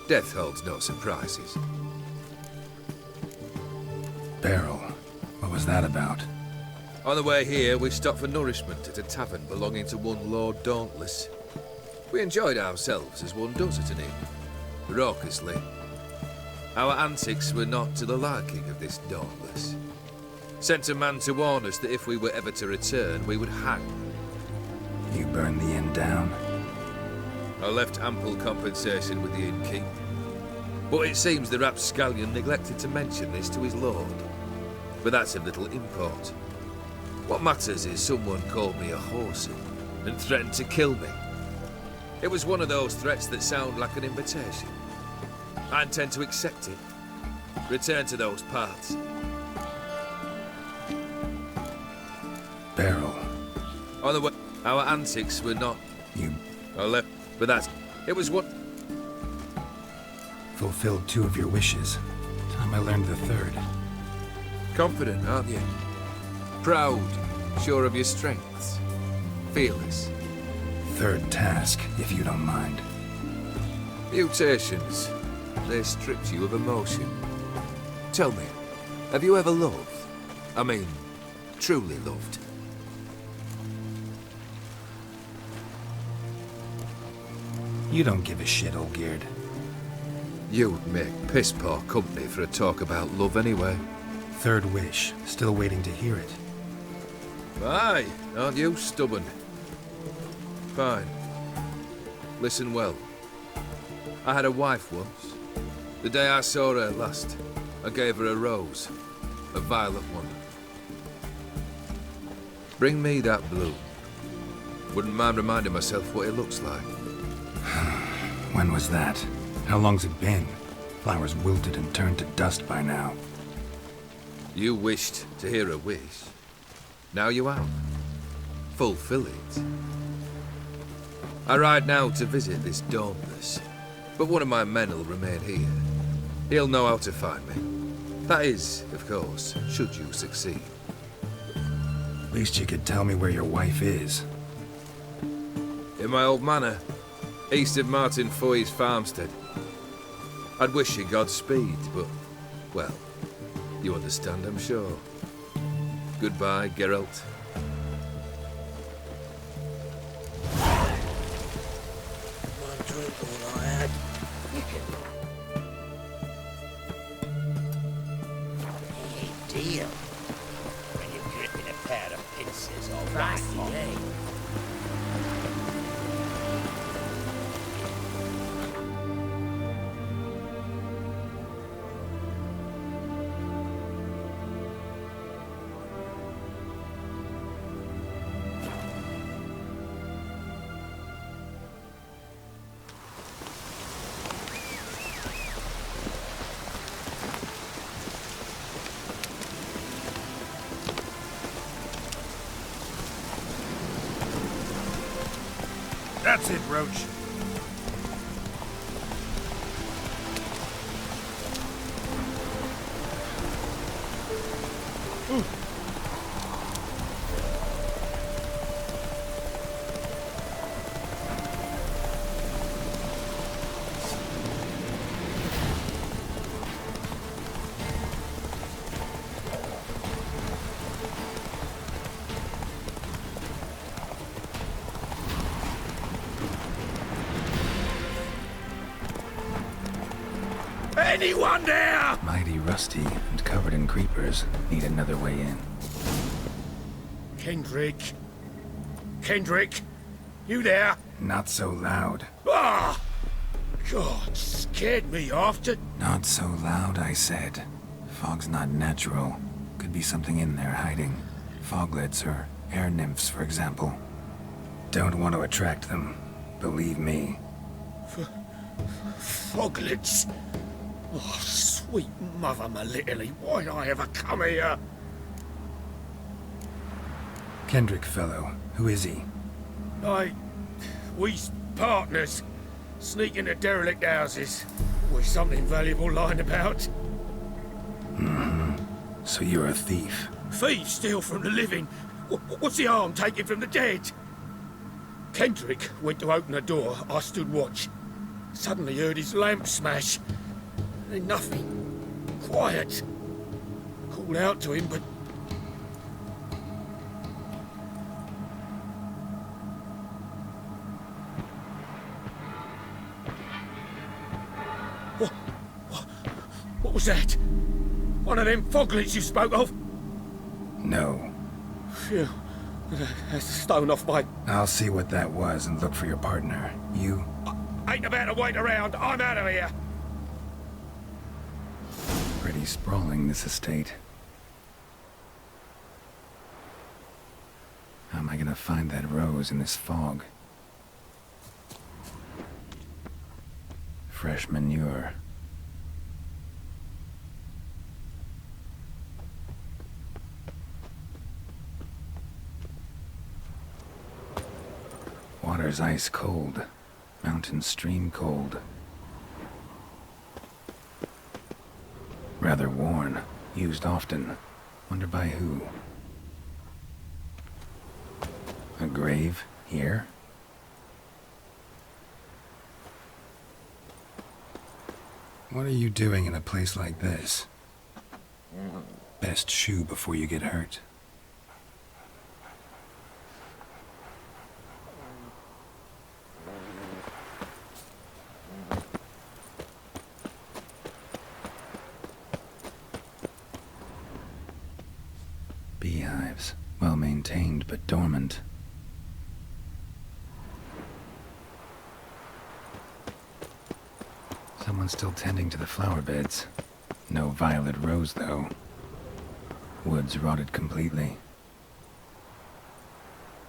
Death holds no surprises. Beryl, what was that about? On the way here, we stopped for nourishment at a tavern belonging to one Lord Dauntless. We enjoyed ourselves as one does at an inn, raucously. Our antics were not to the liking of this Dauntless. Sent a man to warn us that if we were ever to return, we would hang. You burned the inn down? I left ample compensation with the innkeep. But it seems the rapscallion neglected to mention this to his lord. But that's of little import. What matters is someone called me a horsey and threatened to kill me. It was one of those threats that sound like an invitation. I intend to accept it. Return to those parts. Beryl. On the way, our antics were not... You... I left, but that's... It was what... Fulfilled 2 of your wishes. Time I learned the 3rd. Confident, aren't you? Proud, sure of your strengths. Fearless. 3rd task, if you don't mind. Mutations. They stripped you of emotion. Tell me, have you ever loved? I mean, truly loved? You don't give a shit, Olgierd. You'd make piss-poor company for a talk about love anyway. 3rd wish. Still waiting to hear it. Aye, aren't you stubborn? Fine. Listen well. I had a wife once. The day I saw her last, I gave her a rose. A violet one. Bring me that bloom. Wouldn't mind reminding myself what it looks like. When was that? How long's it been? Flowers wilted and turned to dust by now. You wished to hear a wish. Now you have. Fulfill it. I ride now to visit this Dauntless, but one of my men will remain here. He'll know how to find me. That is, of course, should you succeed. At least you could tell me where your wife is. In my old manor, east of Martin Foy's farmstead. I'd wish you Godspeed, but, well, you understand, I'm sure. Goodbye, Geralt. One drink all I had. Hey, deal. When you're gripping a pair of pincers or right. That's it, Roach. Ooh. Anyone there? Mighty rusty and covered in creepers. Need another way in. Kendrick? Kendrick? You there? Not so loud. Ah! God, scared me after. Not so loud, I said. Fog's not natural. Could be something in there hiding. Foglets or air nymphs, for example. Don't want to attract them. Believe me. Foglets? Oh, sweet mother, my little, why'd I ever come here? Kendrick fellow. Who is he? We's partners. Sneak into derelict houses. With something valuable lying about. Mm-hmm. So you're a thief. Thieves steal from the living. What's the harm taking from the dead? Kendrick went to open the door. I stood watch. Suddenly heard his lamp smash. Then nothing. Quiet. Called out to him, but... What was that? One of them foglets you spoke of? No. Phew. That's a stone off my... I'll see what that was and look for your partner. You? Ain't about to wait around. I'm out of here. Pretty sprawling, this estate. How am I gonna find that rose in this fog? Fresh manure. Water's ice cold. Mountain stream cold. Rather worn. Used often. Wonder by who? A grave here? What are you doing in a place like this? Best shoe before you get hurt. Beehives. Well maintained, but dormant. Someone's still tending to the flower beds. No violet rose, though. Woods rotted completely.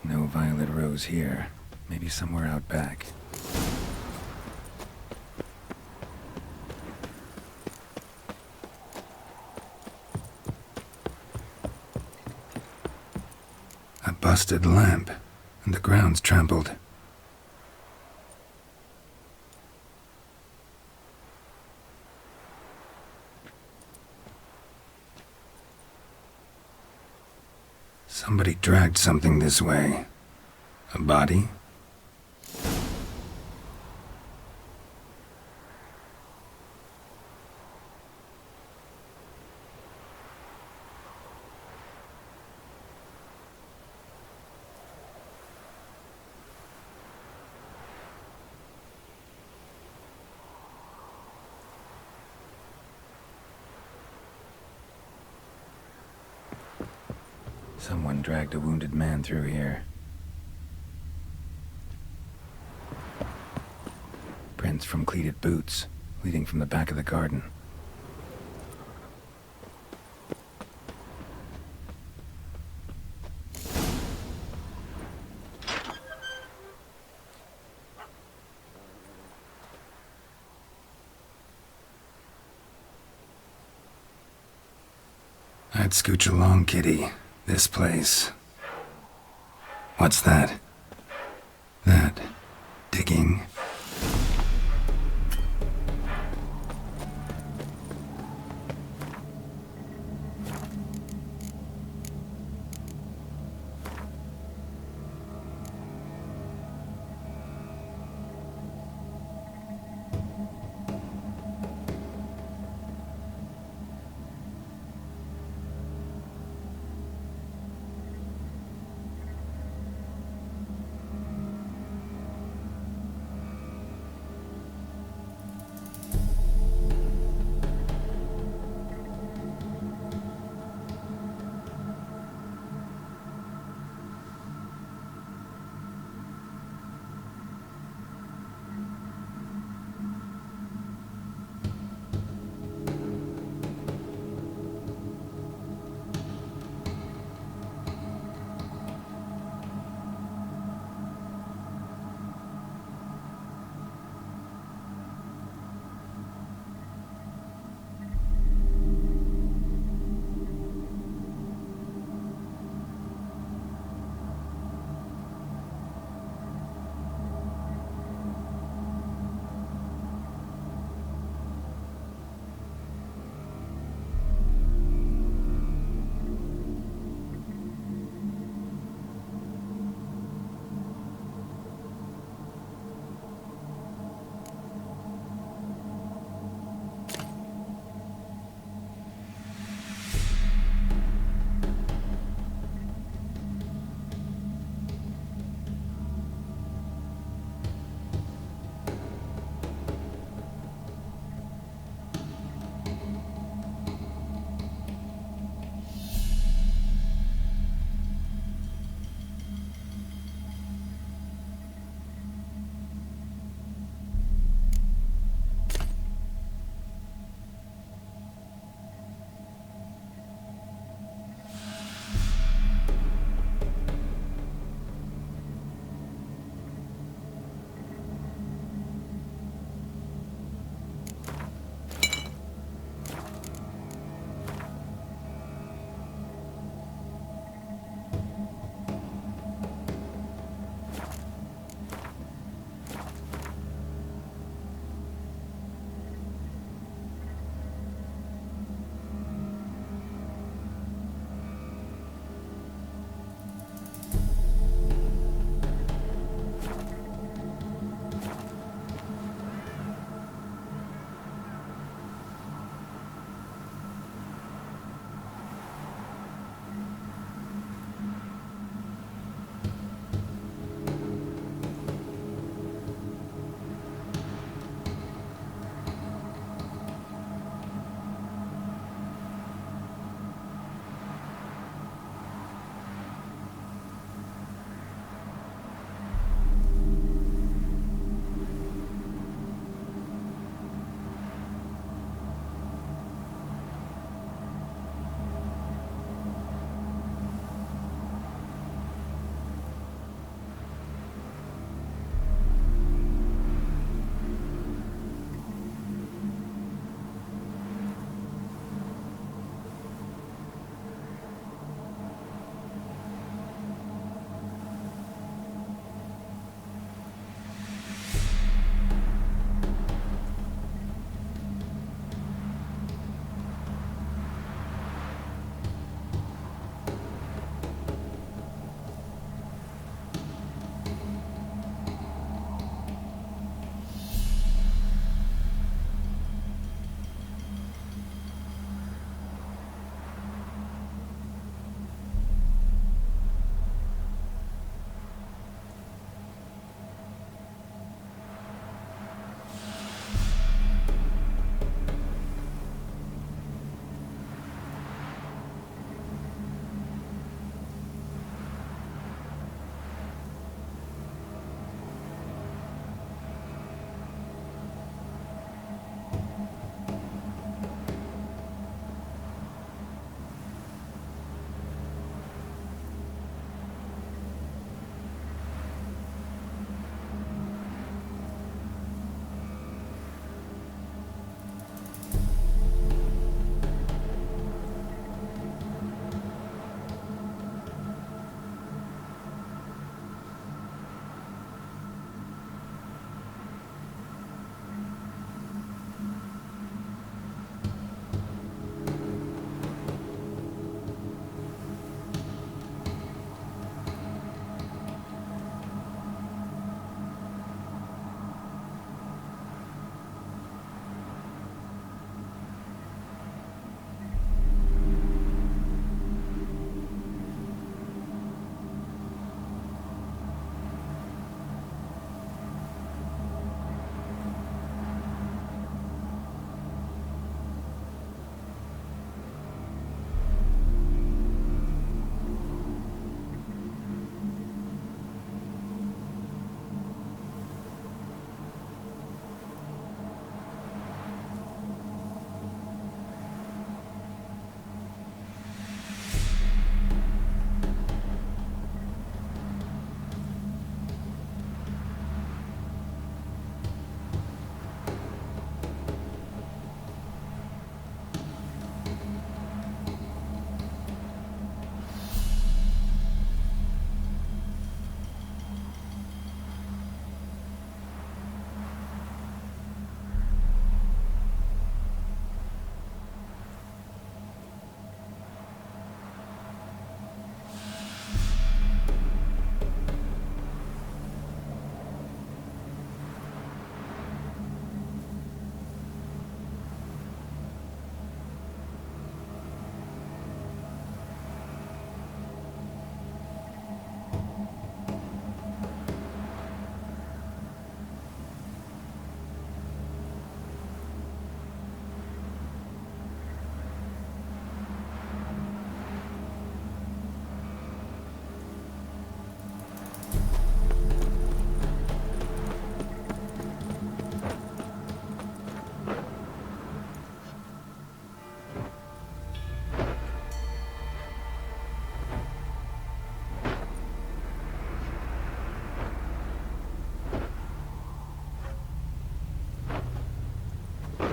No violet rose here. Maybe somewhere out back. A busted lamp, and the ground's trampled. Somebody dragged something this way. A body? Someone dragged a wounded man through here. Prints from cleated boots, leading from the back of the garden. I'd scooch along, kitty. This place. What's that? That digging.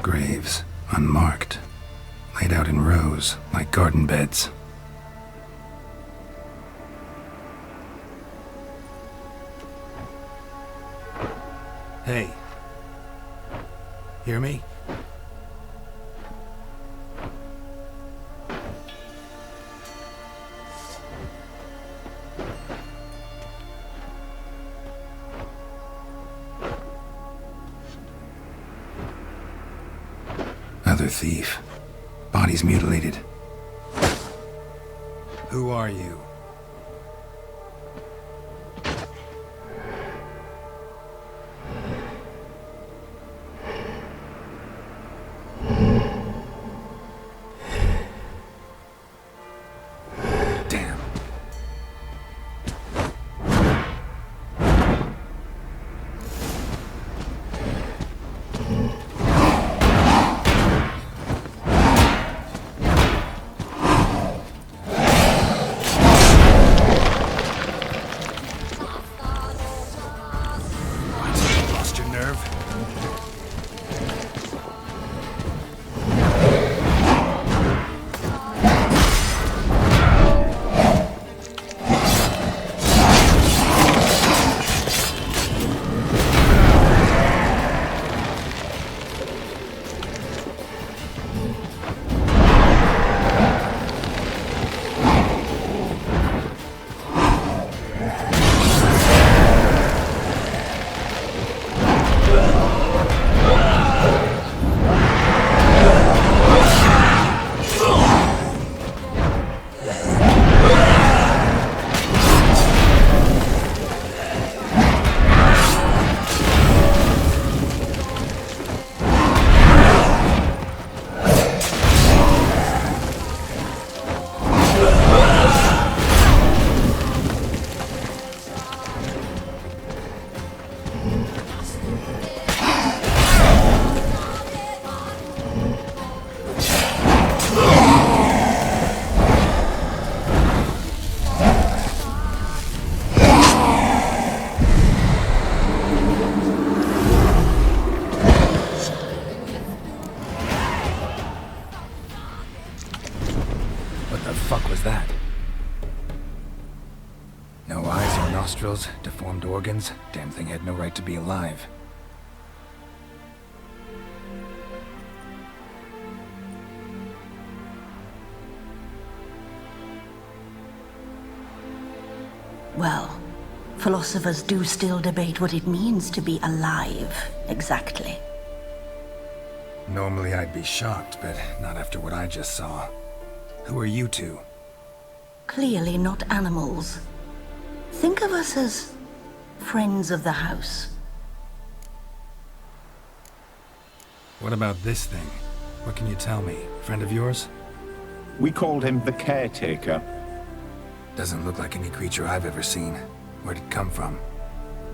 Graves, unmarked, laid out in rows like garden beds. Hey. Hear me? Other thief. Body's mutilated. Who are you? Deformed organs. Damn thing had no right to be alive. Well, philosophers do still debate what it means to be alive, exactly. Normally I'd be shocked, but not after what I just saw. Who are you two? Clearly not animals. Think of us as friends of the house. What about this thing? What can you tell me? Friend of yours? We called him the Caretaker. Doesn't look like any creature I've ever seen. Where'd it come from?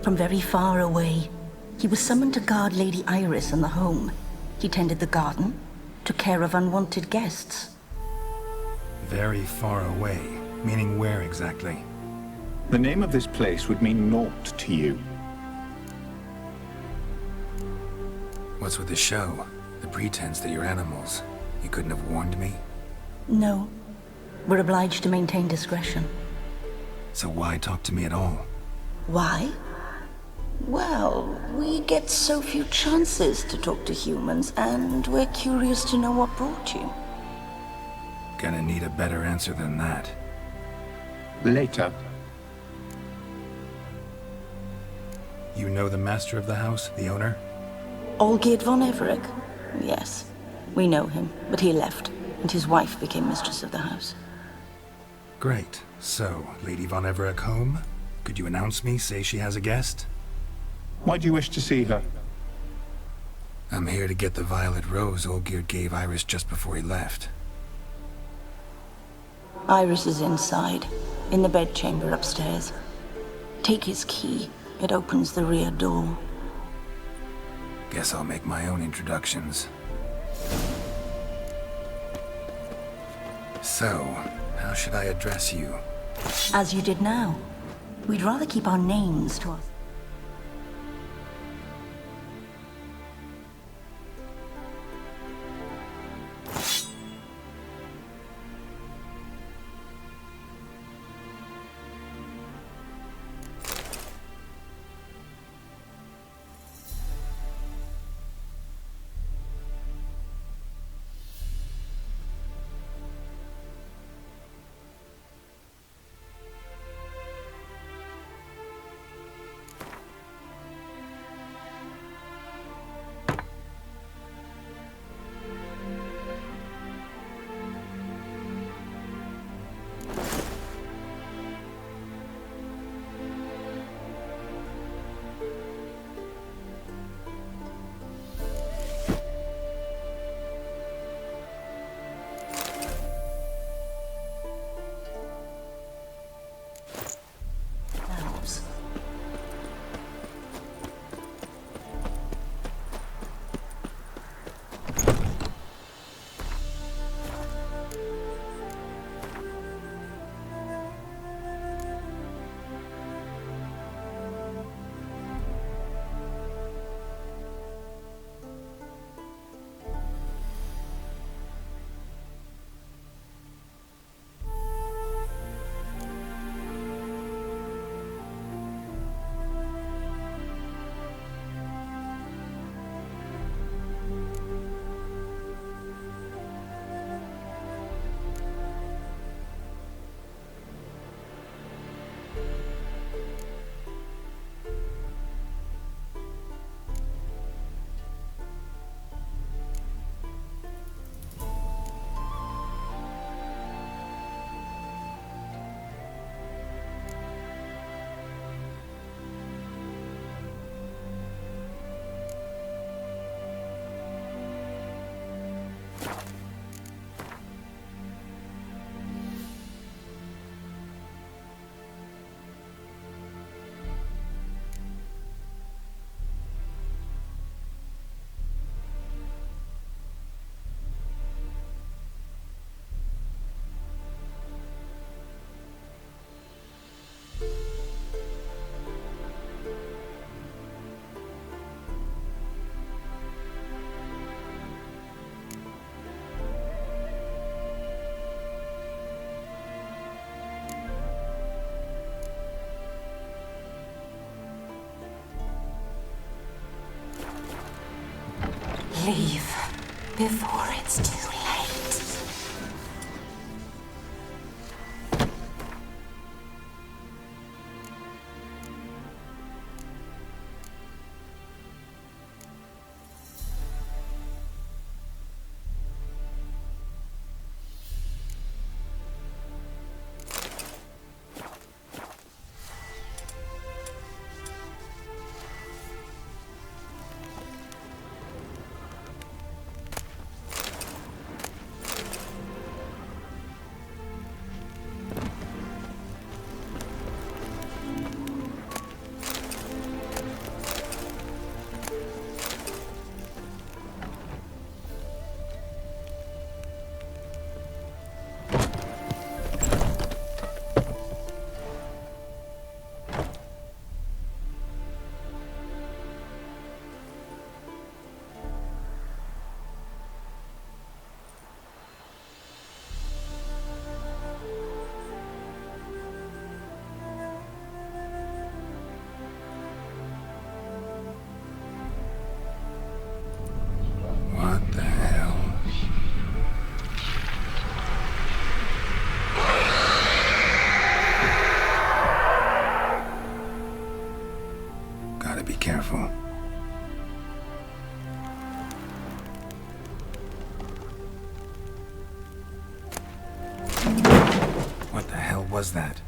From very far away. He was summoned to guard Lady Iris and the home. He tended the garden, took care of unwanted guests. Very far away? Meaning where exactly? The name of this place would mean naught to you. What's with the show? The pretense that you're animals. You couldn't have warned me? No. We're obliged to maintain discretion. So why talk to me at all? Why? Well, we get so few chances to talk to humans, and we're curious to know what brought you. Gonna need a better answer than that. Later. You know the master of the house, the owner? Olgierd von Everec? Yes. We know him, but he left, and his wife became mistress of the house. Great. So, Lady von Everec home? Could you announce me, say she has a guest? Why do you wish to see her? I'm here to get the violet rose Olgierd gave Iris just before he left. Iris is inside, in the bedchamber upstairs. Take his key. It opens the rear door. Guess I'll make my own introductions. So, how should I address you? As you did now. We'd rather keep our names to us. leave before it's too late. Careful. What the hell was that?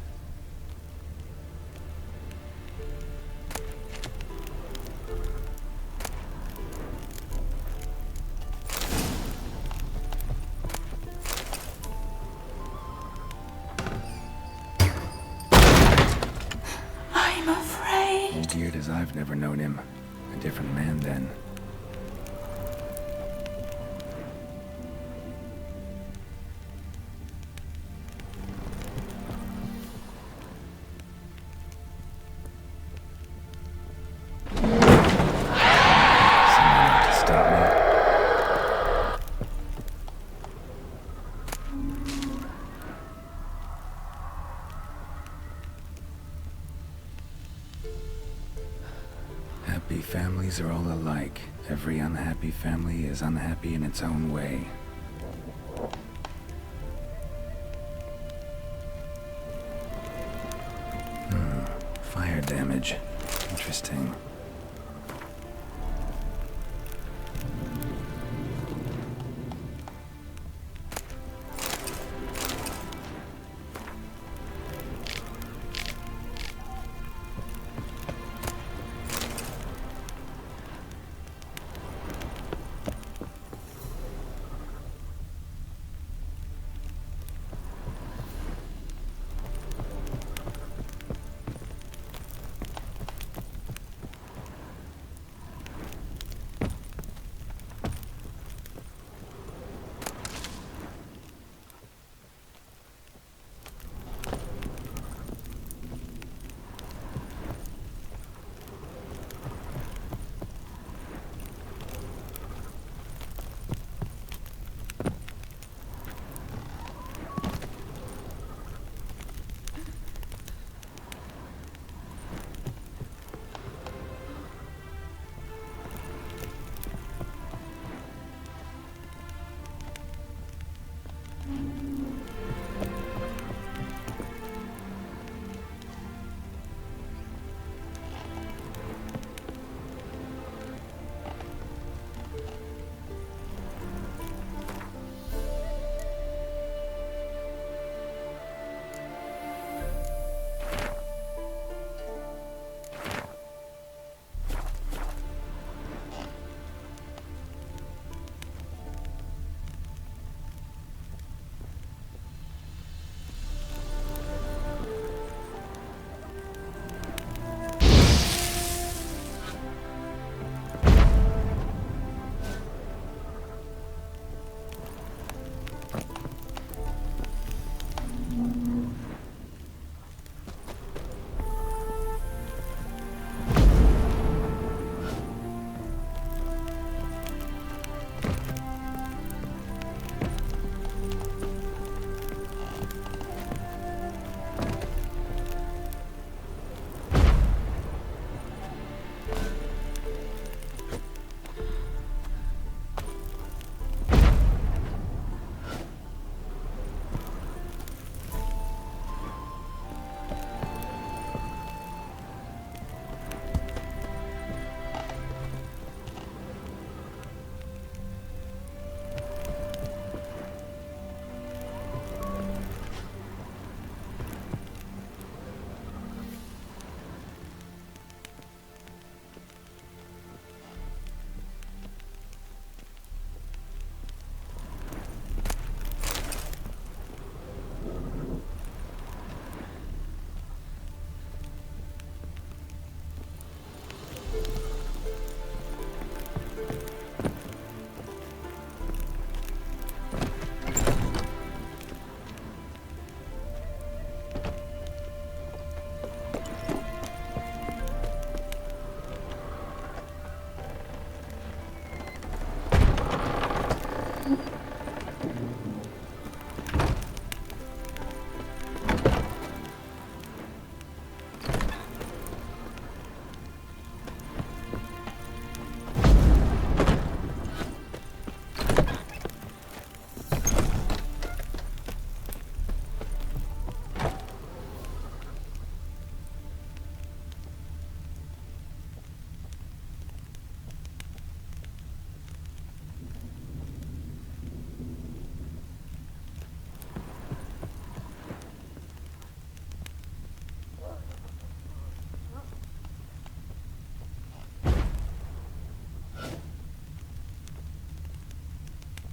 I'm afraid. As weird as I've never known him. A different man then. Happy families are all alike. Every unhappy family is unhappy in its own way. Fire damage. Interesting.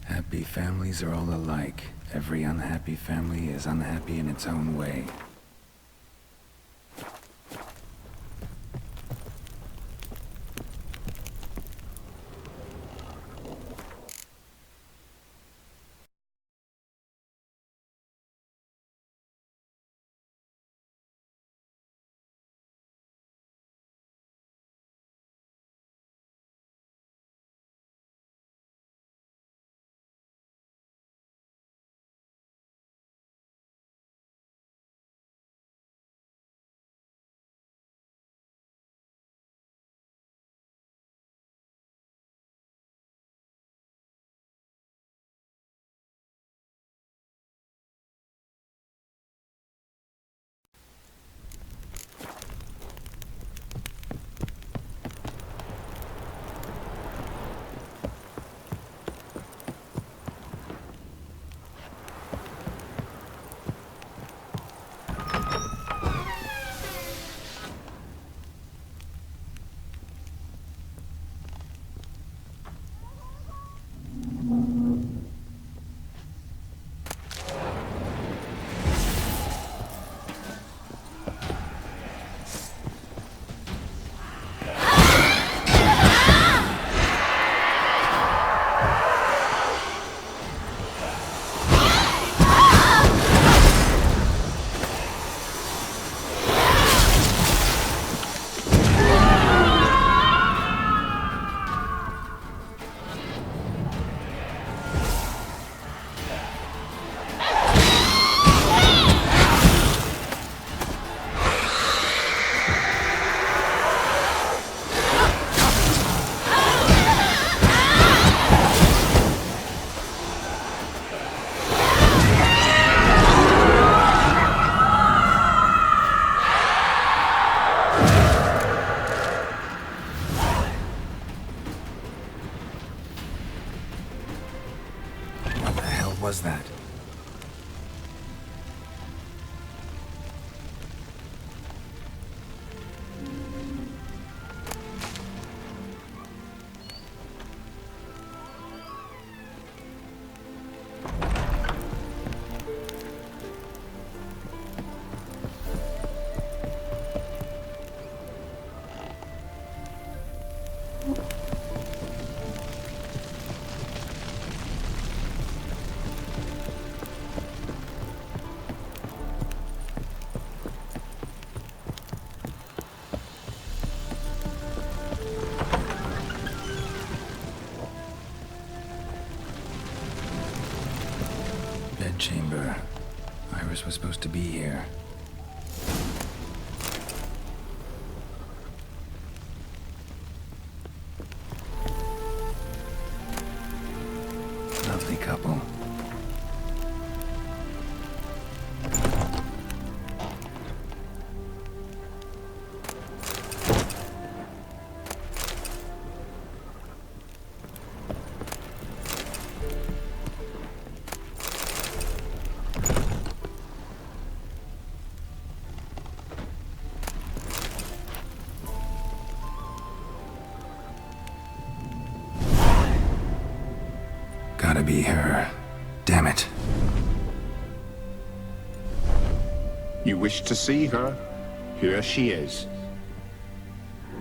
Happy families are all alike. Every unhappy family is unhappy in its own way. Was that? Chamber. Iris was supposed to be here. Lovely couple. Gotta be her. Damn it. You wish to see her? Here she is.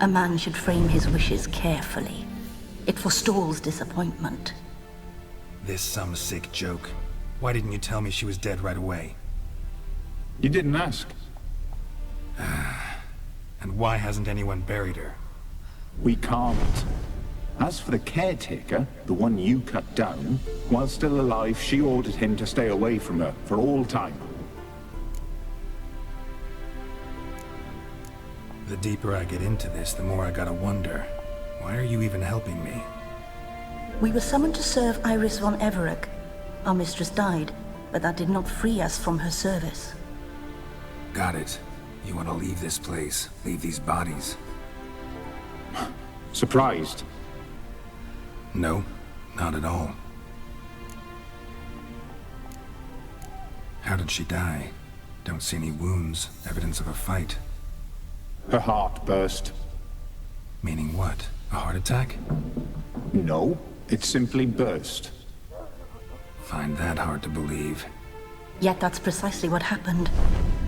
A man should frame his wishes carefully. It forestalls disappointment. This some sick joke. Why didn't you tell me she was dead right away? You didn't ask. And why hasn't anyone buried her? We can't. As for the caretaker, the one you cut down, while still alive, she ordered him to stay away from her for all time. The deeper I get into this, the more I gotta wonder. Why are you even helping me? We were summoned to serve Iris von Everett. Our mistress died, but that did not free us from her service. Got it. You want to leave this place, leave these bodies. Surprised? No, not at all. How did she die? Don't see any wounds, evidence of a fight. Her heart burst. Meaning what? A heart attack? No, it simply burst. Find that hard to believe. Yet that's precisely what happened.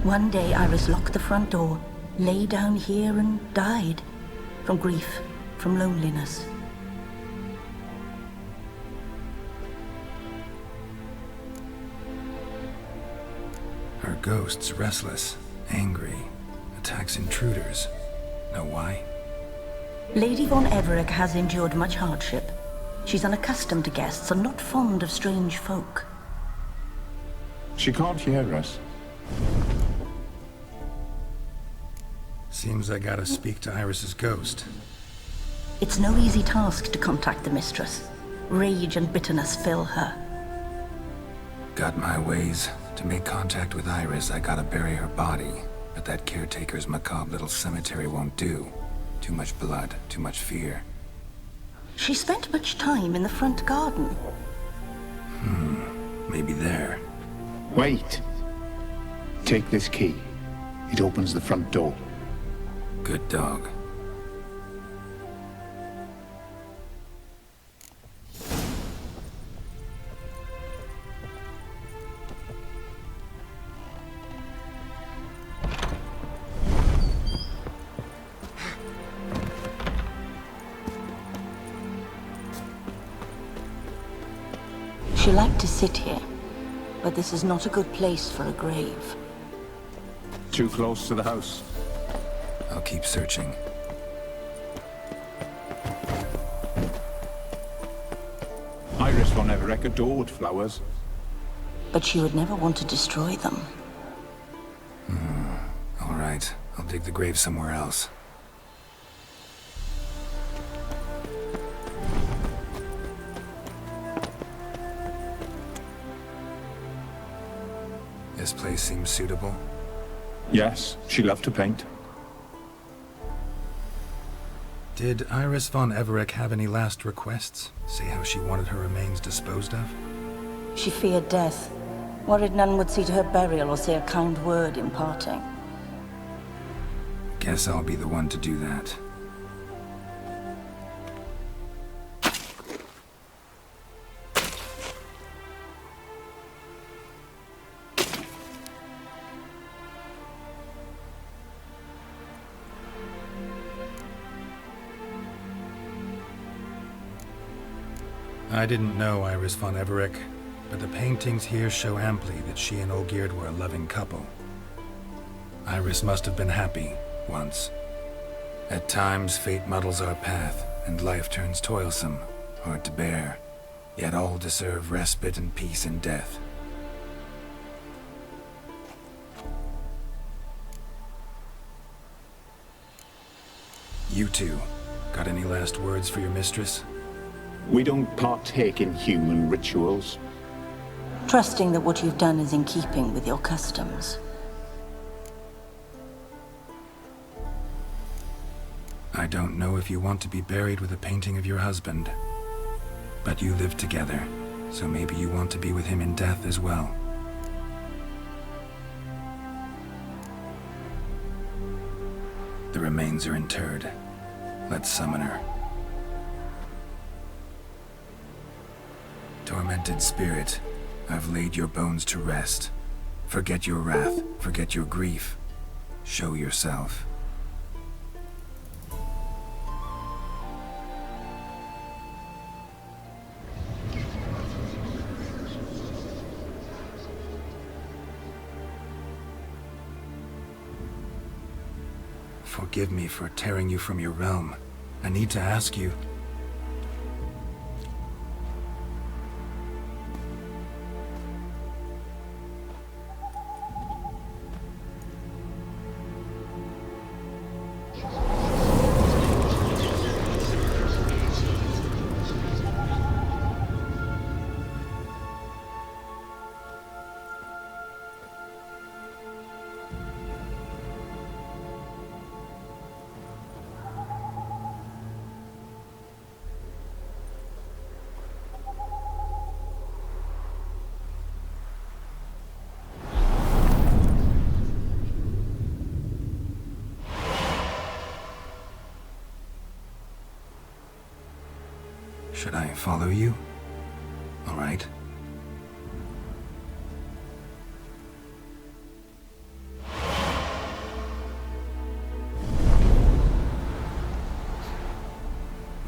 One day Iris locked the front door, lay down here and died. From grief, from loneliness. Her ghost's restless, angry, attacks intruders. Know why? Lady von Everett has endured much hardship. She's unaccustomed to guests and not fond of strange folk. She can't hear us. Seems I gotta speak to Iris's ghost. It's no easy task to contact the mistress. Rage and bitterness fill her. Got my ways. To make contact with Iris, I gotta bury her body. But that caretaker's macabre little cemetery won't do. Too much blood, too much fear. She spent much time in the front garden. Maybe there. Wait. Take this key. It opens the front door. Good dog. She liked to sit here, but this is not a good place for a grave. Too close to the house. I'll keep searching. Iris von Everett adored flowers. But she would never want to destroy them. All right, I'll dig the grave somewhere else. This place seems suitable. Yes, she loved to paint. Did Iris von Everett have any last requests? Say how she wanted her remains disposed of? She feared death, worried none would see to her burial or say a kind word in parting. Guess I'll be the one to do that. I didn't know Iris von Everett, but the paintings here show amply that she and Olgierd were a loving couple. Iris must have been happy, once. At times, fate muddles our path, and life turns toilsome, hard to bear. Yet all deserve respite and peace in death. You two, got any last words for your mistress? We don't partake in human rituals. Trusting that what you've done is in keeping with your customs. I don't know if you want to be buried with a painting of your husband. But you live together, so maybe you want to be with him in death as well. The remains are interred. Let's summon her. Tormented spirit, I've laid your bones to rest. Forget your wrath, forget your grief. Show yourself. Forgive me for tearing you from your realm. I need to ask you, Should I follow you? All right.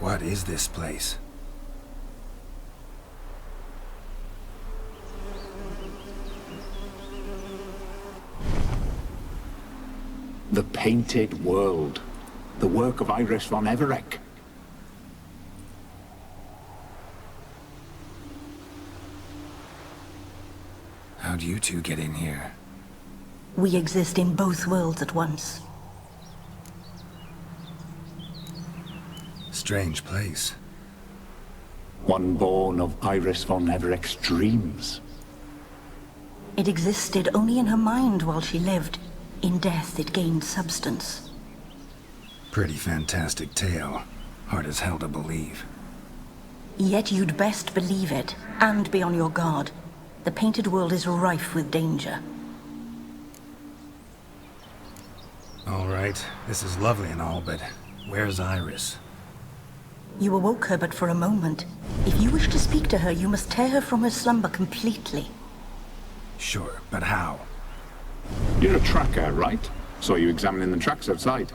What is this place? The Painted World. The work of Iris von Everec. How'd you two get in here? We exist in both worlds at once. Strange place. One born of Iris von Everec's dreams. It existed only in her mind while she lived. In death, it gained substance. Pretty fantastic tale. Hard as hell to believe. Yet you'd best believe it, and be on your guard. The Painted World is rife with danger. All right, this is lovely and all, but where's Iris? You awoke her but for a moment. If you wish to speak to her, you must tear her from her slumber completely. Sure, but how? You're a tracker, right? Saw you examining the tracks outside.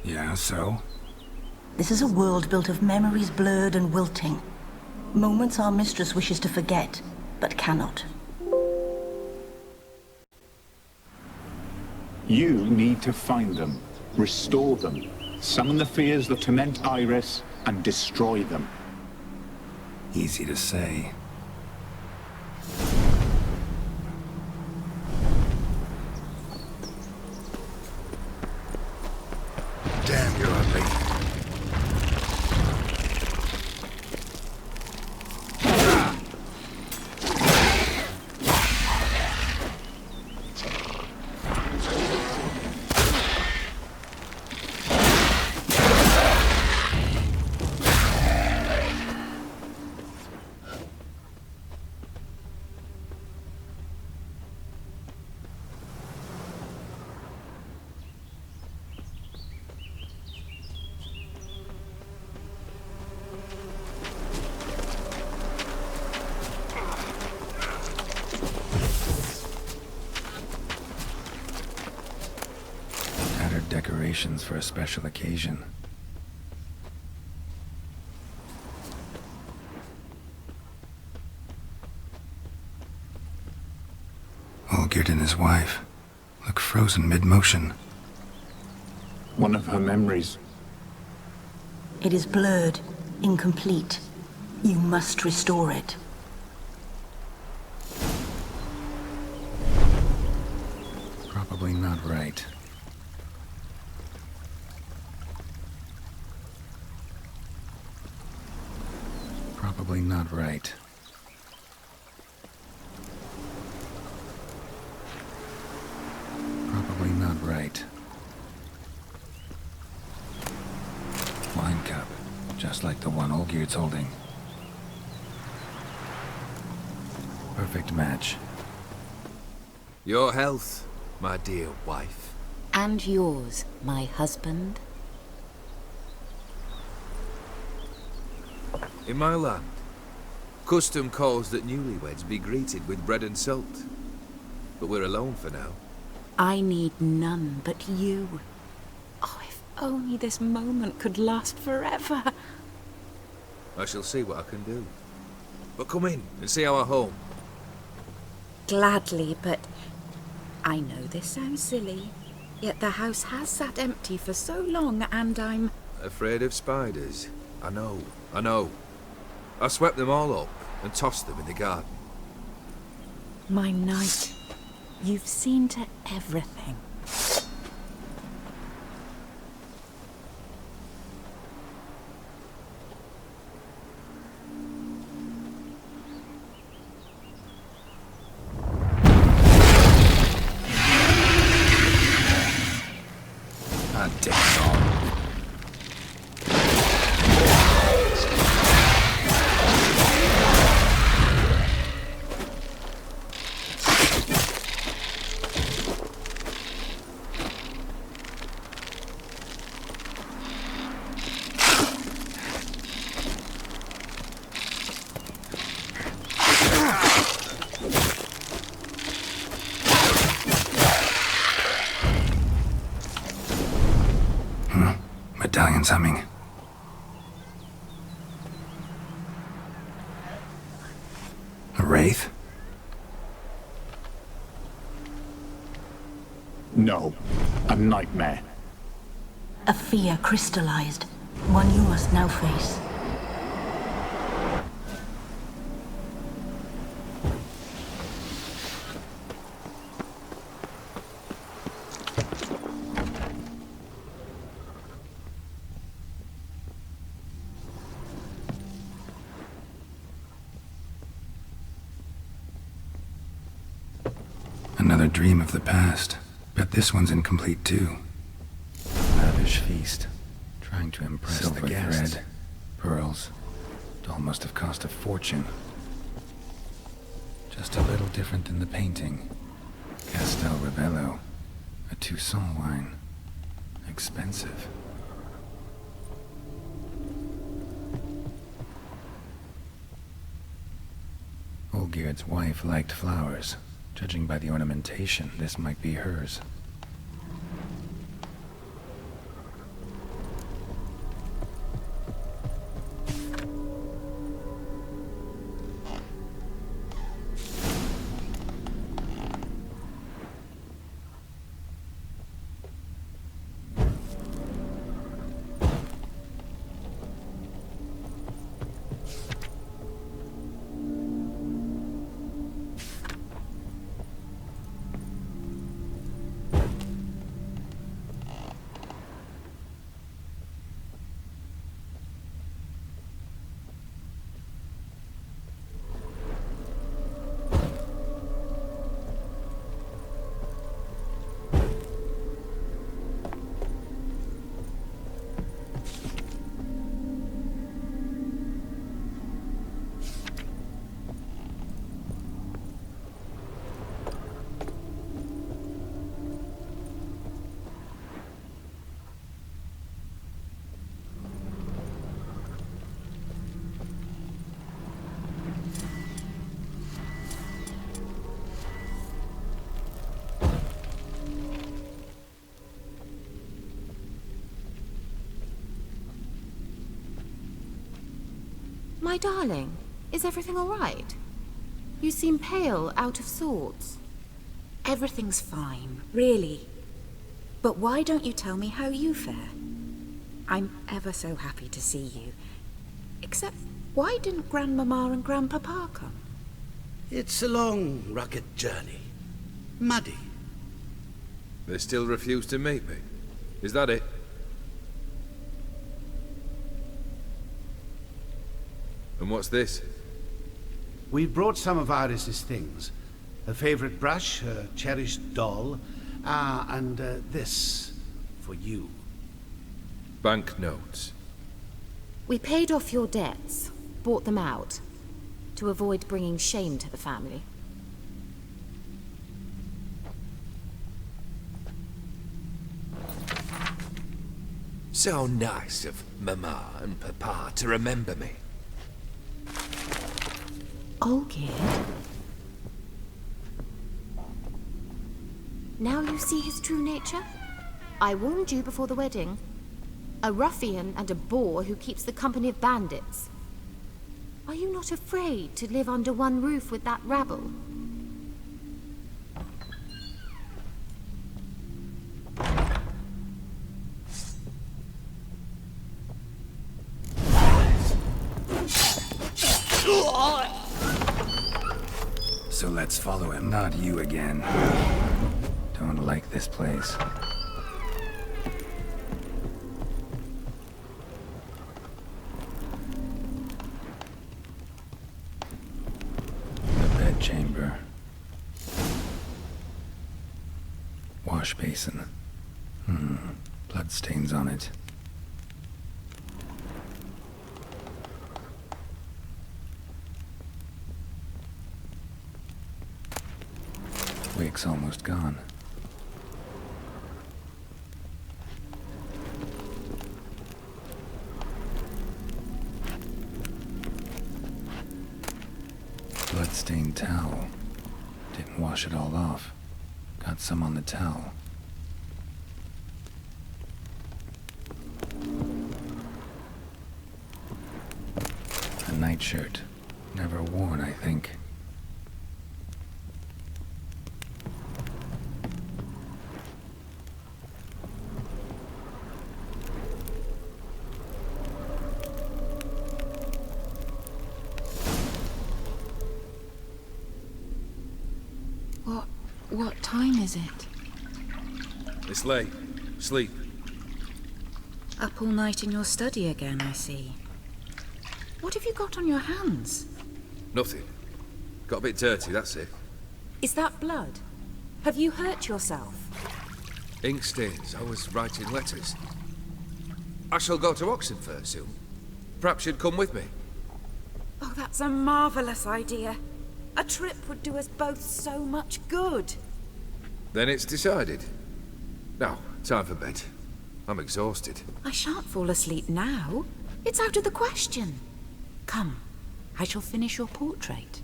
Yeah, so? This is a world built of memories blurred and wilting. Moments our mistress wishes to forget, but cannot. You need to find them, restore them, summon the fears that torment Iris, and destroy them. Easy to say. Damn, you're ugly. Decorations for a special occasion. Olgierd and his wife look frozen mid-motion. One of her memories. It is blurred, incomplete. You must restore it. Probably not right. Probably not right. Probably not right. Wine cup, just like the one Olgierd's holding. Perfect match. Your health, my dear wife. And yours, my husband. In my land, custom calls that newlyweds be greeted with bread and salt. But we're alone for now. I need none but you. Oh, if only this moment could last forever. I shall see what I can do. But come in and see our home. Gladly, but I know this sounds silly, yet the house has sat empty for so long and I'm... Afraid of spiders? I know. I swept them all up and tossed them in the garden. My knight, you've seen to everything. God damn it all. battalion's humming. A wraith? No, a nightmare. A fear crystallized, one you must now face. Another dream of the past. Bet this one's incomplete too. Lavish feast. Trying to impress the guests. Thread, pearls. Doll must have cost a fortune. Just a little different than the painting. Castel Rebello. A Toussaint wine. Expensive. Olgierd's wife liked flowers. Judging by the ornamentation, this might be hers. My darling, is everything all right? You seem pale, out of sorts. Everything's fine, really. But why don't you tell me how you fare? I'm ever so happy to see you. Except, why didn't Grandmama and Grandpapa come? It's a long, rugged journey. Muddy. They still refuse to meet me. Is that it? And what's this? We've brought some of Iris's things. Her favorite brush, her cherished doll, and this for you. Banknotes. We paid off your debts, bought them out, to avoid bringing shame to the family. So nice of Mama and Papa to remember me. Olgierd? Now you see his true nature? I warned you before the wedding. A ruffian and a boor who keeps the company of bandits. Are you not afraid to live under one roof with that rabble? So let's follow him. Not you again. Don't like this place. The bedchamber. Wash basin. Bloodstains on it. Wick's almost gone. Bloodstained towel. Didn't wash it all off. Got some on the towel. nightshirt. Never worn, I think. What time is it? It's late. Sleep. Up all night in your study again, I see. What have you got on your hands? Nothing. Got a bit dirty, that's it. Is that blood? Have you hurt yourself? Ink stains. I was writing letters. I shall go to Oxenfurt soon. Perhaps you'd come with me. Oh, that's a marvellous idea. A trip would do us both so much good. Then it's decided. Now, time for bed. I'm exhausted. I shan't fall asleep now. It's out of the question. Come, I shall finish your portrait.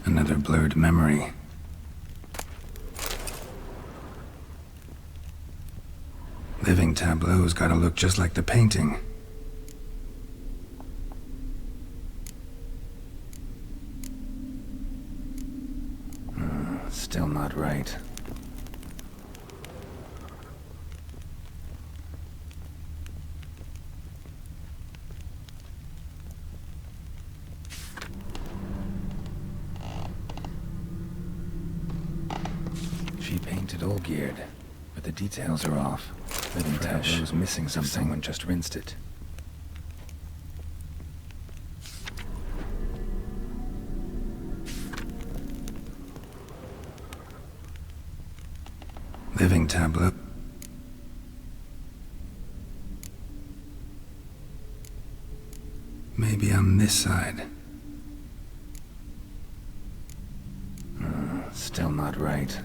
Another blurred memory. Living tableau's gotta look just like the painting. Still not right. She painted all geared, but the details are off. Living tableau's missing something. Someone just rinsed it. Living tableau. Maybe on this side. Still not right.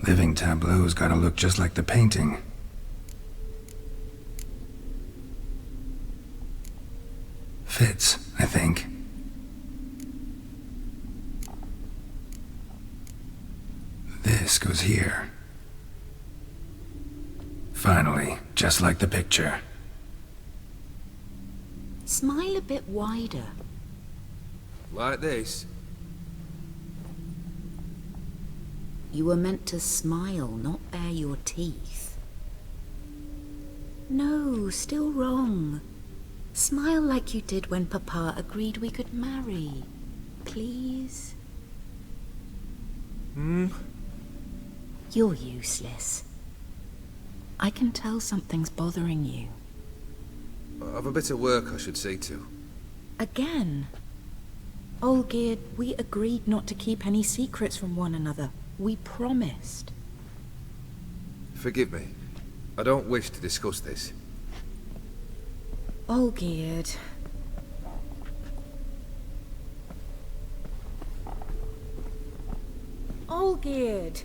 Living tableau's gotta look just like the painting. Fits, I think. This goes here. Finally, just like the picture. Smile a bit wider. Like this? You were meant to smile, not bare your teeth. No, still wrong. Smile like you did when Papa agreed we could marry. Please? You're useless. I can tell something's bothering you. I've a bit of work I should see to. Again? Olgierd, we agreed not to keep any secrets from one another. We promised. Forgive me. I don't wish to discuss this. Olgierd. Olgierd!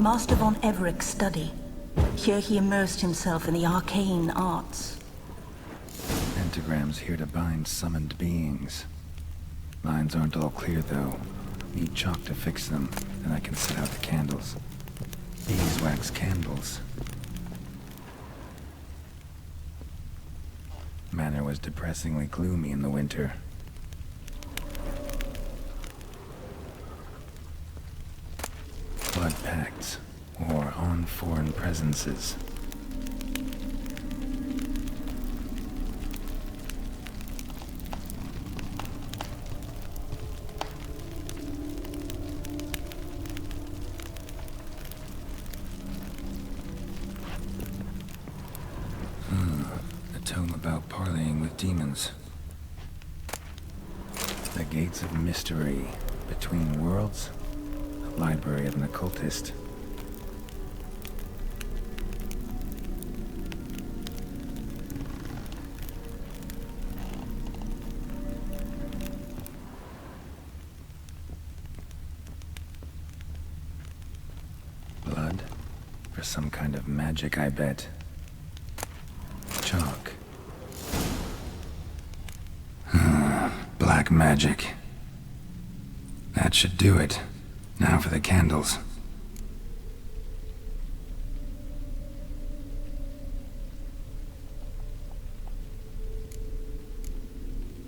Master von Everett's study. Here he immersed himself in the arcane arts. Pentagrams here to bind summoned beings. Lines aren't all clear, though. Need chalk to fix them, then I can set out the candles. Beeswax candles. Manor was depressingly gloomy in the winter. Blood pacts, or on foreign presences. A tome about parleying with demons. The Gates of Mystery, Between Worlds? The Library of an Occultist. Blood? For some kind of magic, I bet. Chalk. Black magic. That should do it. Now for the candles.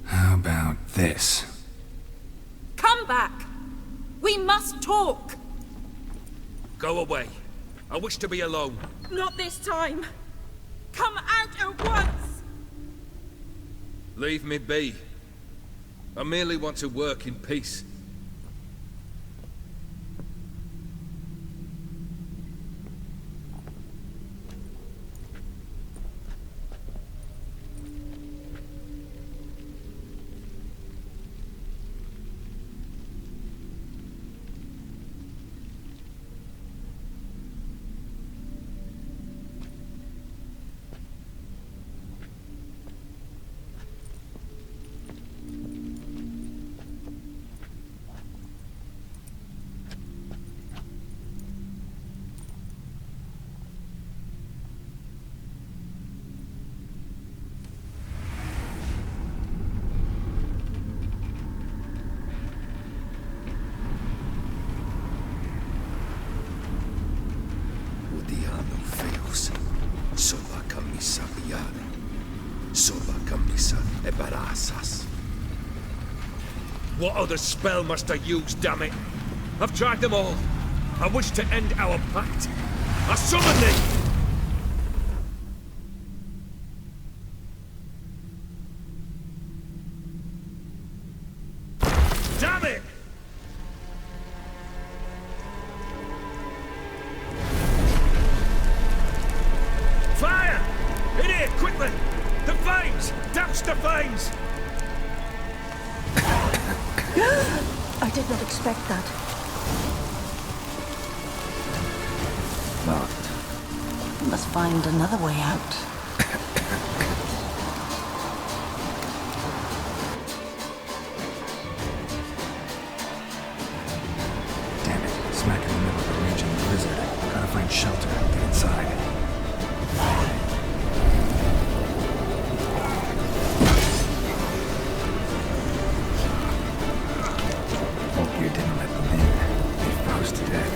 How about this? Come back! We must talk! Go away. I wish to be alone. Not this time! Come out at once! Leave me be. I merely want to work in peace. Sola camisa biale. Sola camisa e barasas. What other spell must I use, damn it? I've tried them all. I wish to end our pact. I summon thee! Damn it! Fire! In here, quickly! The flames! Douse the flames! I did not expect that. Locked. Must find another way out. Damn it. Smack in the middle of a raging blizzard. Gotta find shelter. Get inside. Hope you didn't let them in. They froze to death.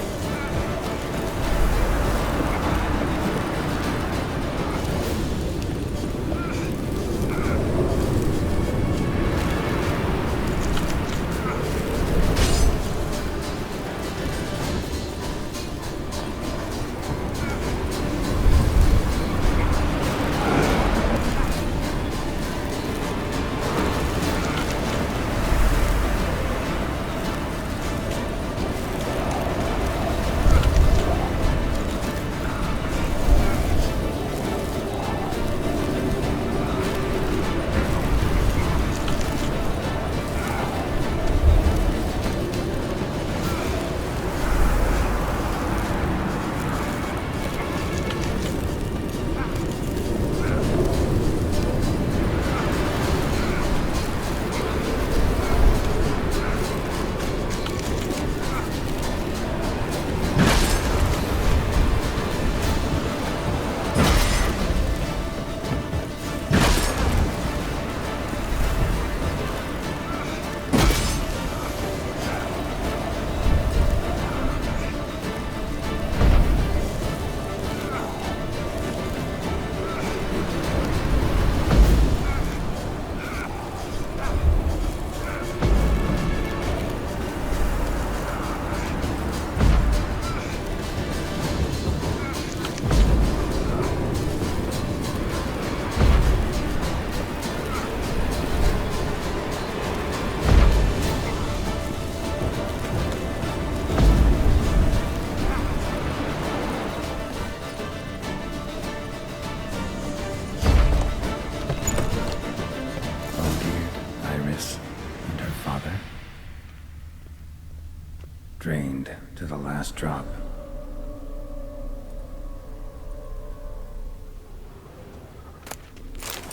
Drained to the last drop.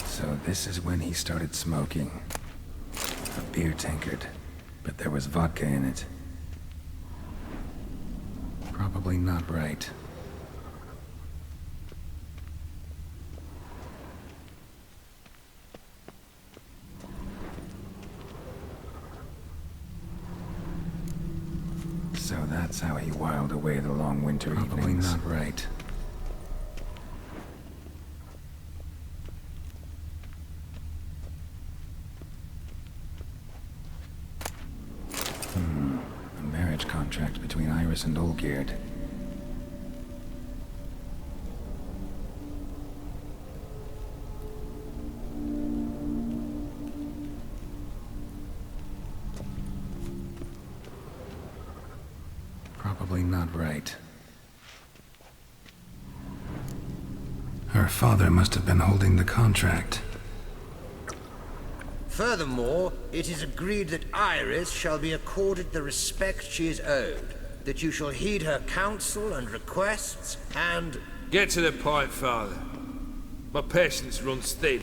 So this is when he started smoking. A beer tankard, but there was vodka in it. Probably not right. So that's how he whiled away the long winter evenings. Probably not right. A marriage contract between Iris and Olgierd. Probably not right. Her father must have been holding the contract. Furthermore, it is agreed that Iris shall be accorded the respect she is owed, that you shall heed her counsel and requests, and... Get to the point, Father. My patience runs thin.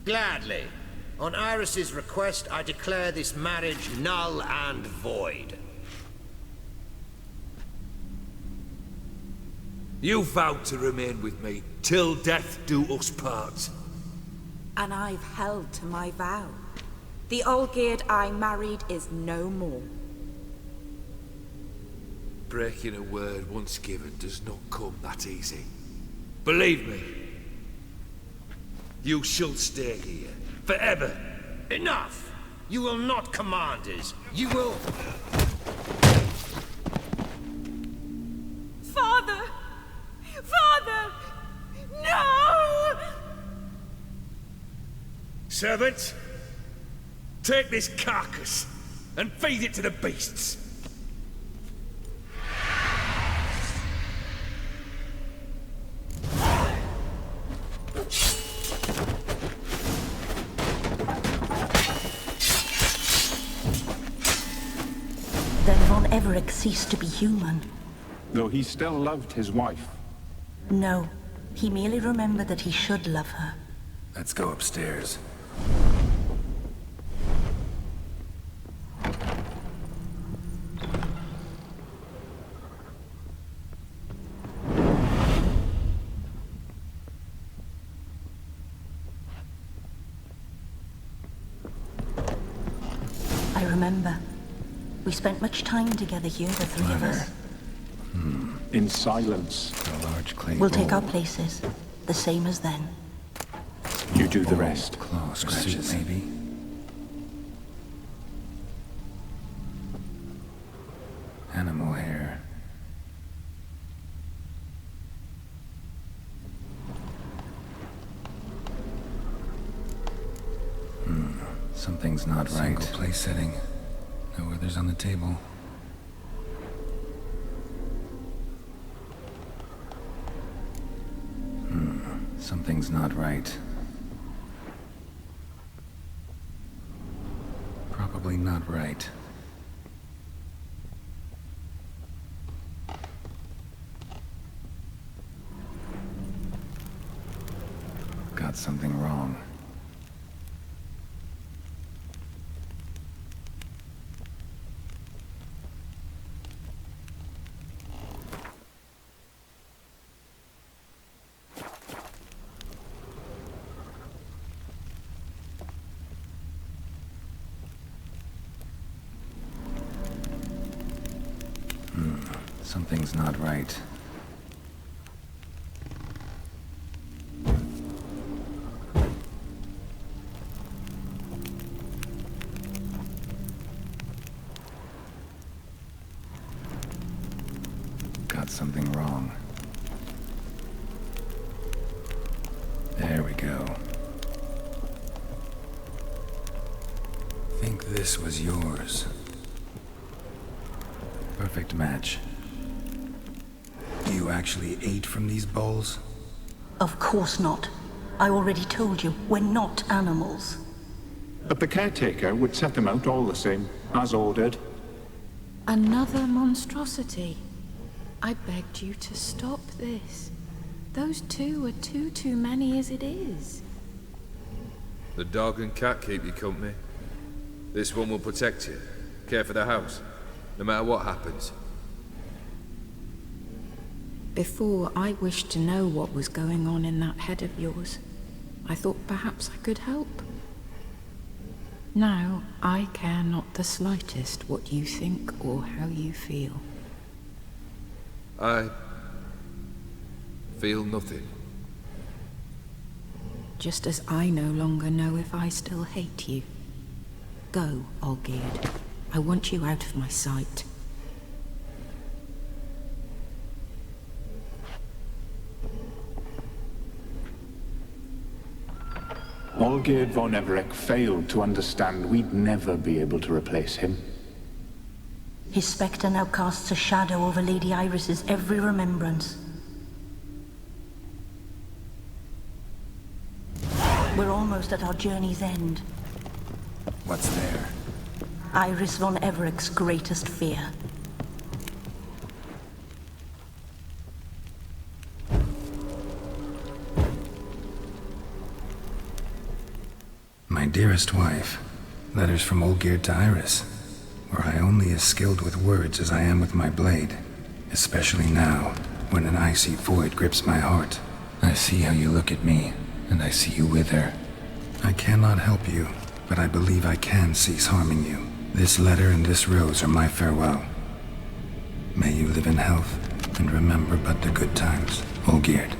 Gladly. On Iris's request, I declare this marriage null and void. You vowed to remain with me till death do us part. And I've held to my vow. The Olgierd I married is no more. Breaking a word once given does not come that easy. Believe me. You shall stay here, forever. Enough! You will not command us. You will... Father! Father! No! Servants, take this carcass and feed it to the beasts. Then Von Everett ceased to be human. Though he still loved his wife. No, he merely remembered that he should love her. Let's go upstairs. I remember. We spent much time together here, the three of us. In silence. A large clay We'll bowl. take our places, the same as then. You do the rest. Claw scratches, maybe. Animal hair. Something's not right. Single place setting. No others on the table. Something's not right. Probably not right. Got something wrong. Something's not right. Got something wrong. There we go. Think this was yours. Perfect match. You actually ate from these bowls? Of course not. I already told you, we're not animals. But the caretaker would set them out all the same, as ordered. Another monstrosity. I begged you to stop this. Those two are too many as it is. The dog and cat keep you company. This one will protect you, care for the house, no matter what happens. Before, I wished to know what was going on in that head of yours. I thought perhaps I could help. Now, I care not the slightest what you think or how you feel. I feel nothing. Just as I no longer know if I still hate you. Go, Olgierd. I want you out of my sight. Olgierd von Everec failed to understand we'd never be able to replace him. His spectre now casts a shadow over Lady Iris's every remembrance. We're almost at our journey's end. What's there? Iris von Everec's greatest fear. My dearest wife, letters from Olgierd to Iris. Were I only as skilled with words as I am with my blade, especially now, when an icy void grips my heart. I see how you look at me, and I see you wither. I cannot help you, but I believe I can cease harming you. This letter and this rose are my farewell. May you live in health, and remember but the good times, Olgierd.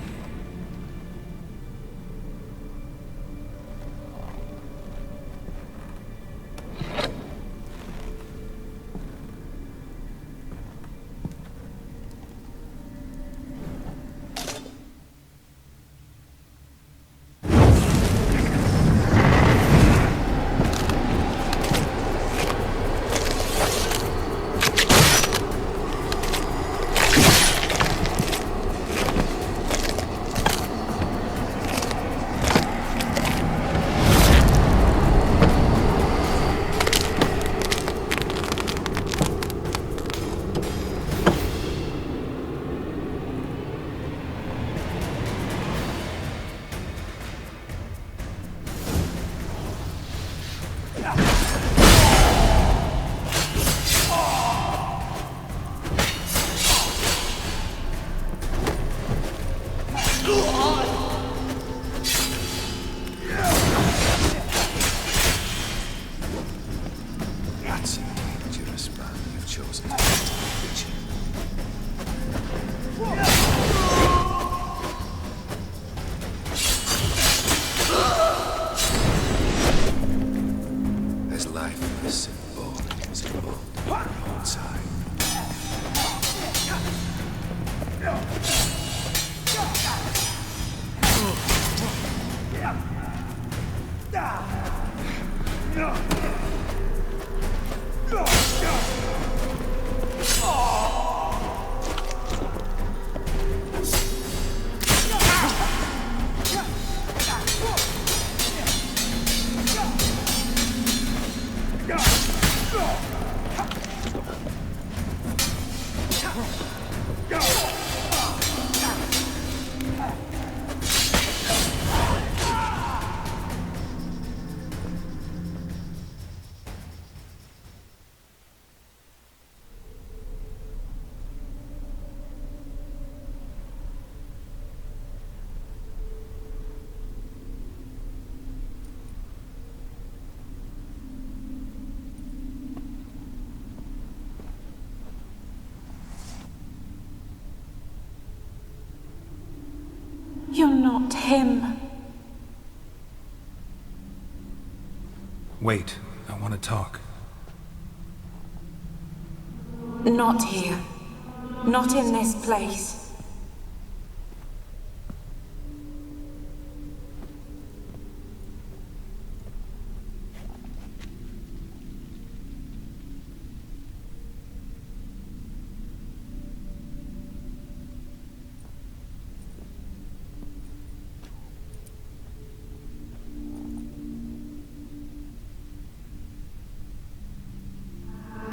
You're not him. Wait, I want to talk. Not here. Not in this place.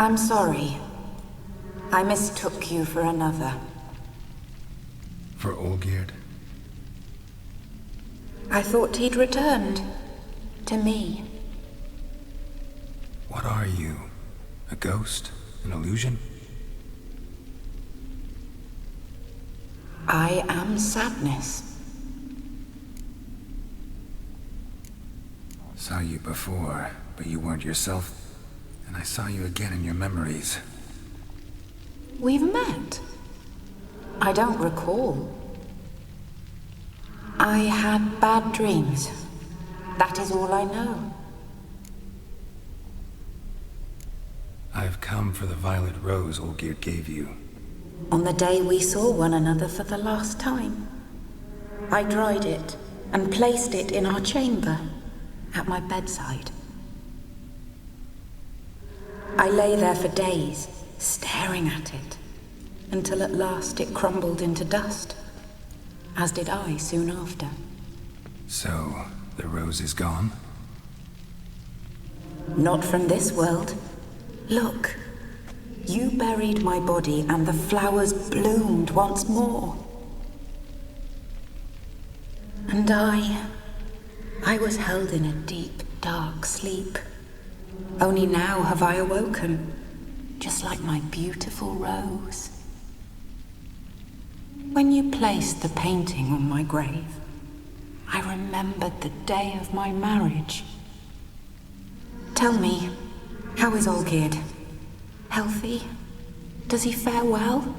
I'm sorry. I mistook you for another. For Olgierd? I thought he'd returned. To me. What are you? A ghost? An illusion? I am sadness. Saw you before, but you weren't yourself. And I saw you again in your memories. We've met? I don't recall. I had bad dreams. That is all I know. I've come for the violet rose Olgierd gave you. On the day we saw one another for the last time, I dried it and placed it in our chamber, at my bedside. I lay there for days, staring at it, until at last it crumbled into dust, as did I soon after. So, the rose is gone? Not from this world. Look, you buried my body and the flowers bloomed once more. And I was held in a deep, dark sleep. Only now have I awoken, just like my beautiful rose. When you placed the painting on my grave, I remembered the day of my marriage. Tell me, how is Olgierd? Healthy? Does he fare well?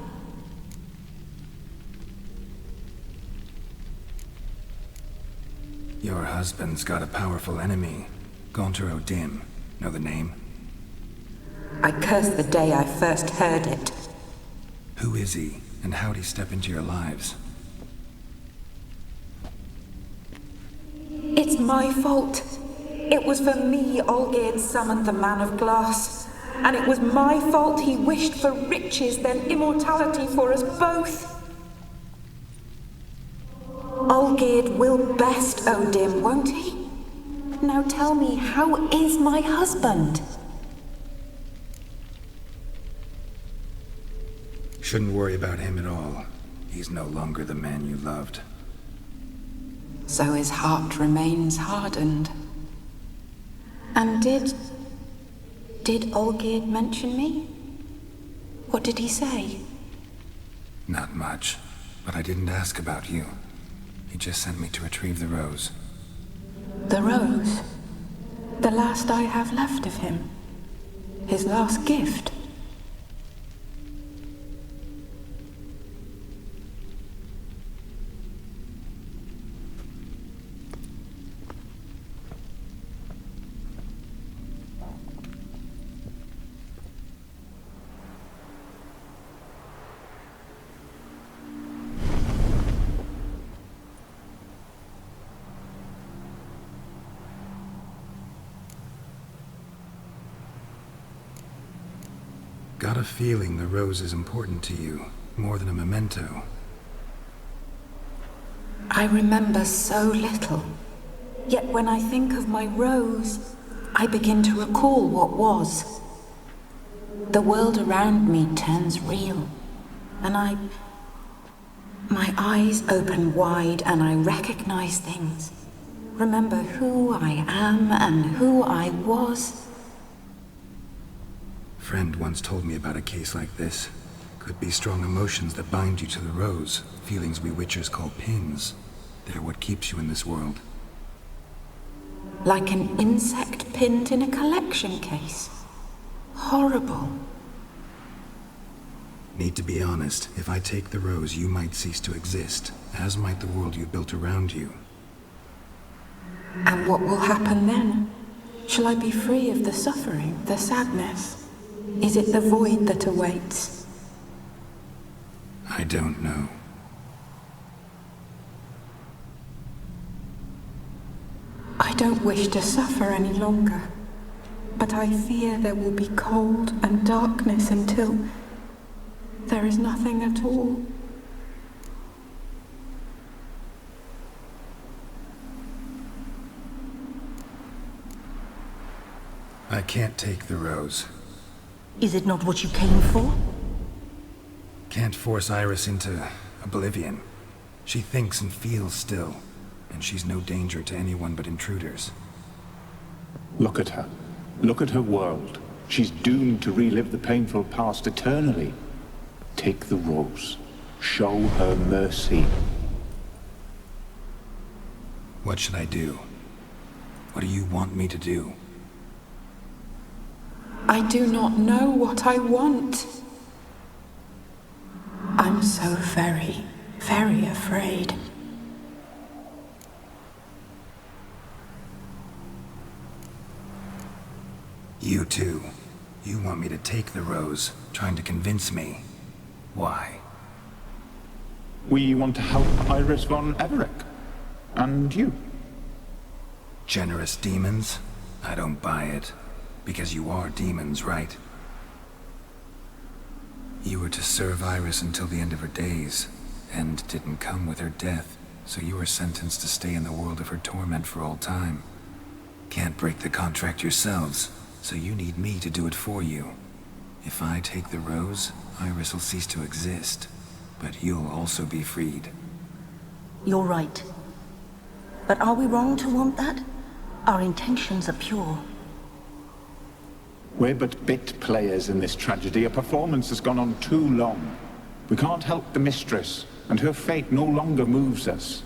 Your husband's got a powerful enemy. Gaunter O'Dim. Know the name? I curse the day I first heard it. Who is he, and how'd he step into your lives? It's my fault. It was for me Olgierd summoned the Man of Glass. And it was my fault he wished for riches, then immortality for us both. Olgierd will best O'Dim, won't he? Now tell me, how is my husband? Shouldn't worry about him at all. He's no longer the man you loved. So his heart remains hardened. And did Olgierd mention me? What did he say? Not much, but I didn't ask about you. He just sent me to retrieve the rose. The rose? The last I have left of him? His last gift? Got a feeling the rose is important to you, more than a memento. I remember so little. Yet when I think of my rose, I begin to recall what was. The world around me turns real, and my eyes open wide and I recognize things. Remember who I am and who I was. Friend once told me about a case like this. Could be strong emotions that bind you to the rose, feelings we witchers call pins. They're what keeps you in this world. Like an insect pinned in a collection case. Horrible. Need to be honest, if I take the rose, you might cease to exist, as might the world you built around you. And what will happen then? Shall I be free of the suffering, the sadness? Is it the void that awaits? I don't know. I don't wish to suffer any longer, but I fear there will be cold and darkness until there is nothing at all. I can't take the rose. Is it not what you came for? Can't force Iris into oblivion. She thinks and feels still, and she's no danger to anyone but intruders. Look at her. Look at her world. She's doomed to relive the painful past eternally. Take the rose. Show her mercy. What should I do? What do you want me to do? I do not know what I want. I'm so very, very afraid. You too. You want me to take the rose, trying to convince me. Why? We want to help Iris von Everett. And you. Generous demons? I don't buy it. Because you are demons, right? You were to serve Iris until the end of her days. End didn't come with her death, so you were sentenced to stay in the world of her torment for all time. Can't break the contract yourselves, so you need me to do it for you. If I take the rose, Iris will cease to exist. But you'll also be freed. You're right. But are we wrong to want that? Our intentions are pure. We're but bit players in this tragedy. A performance has gone on too long. We can't help the mistress, and her fate no longer moves us.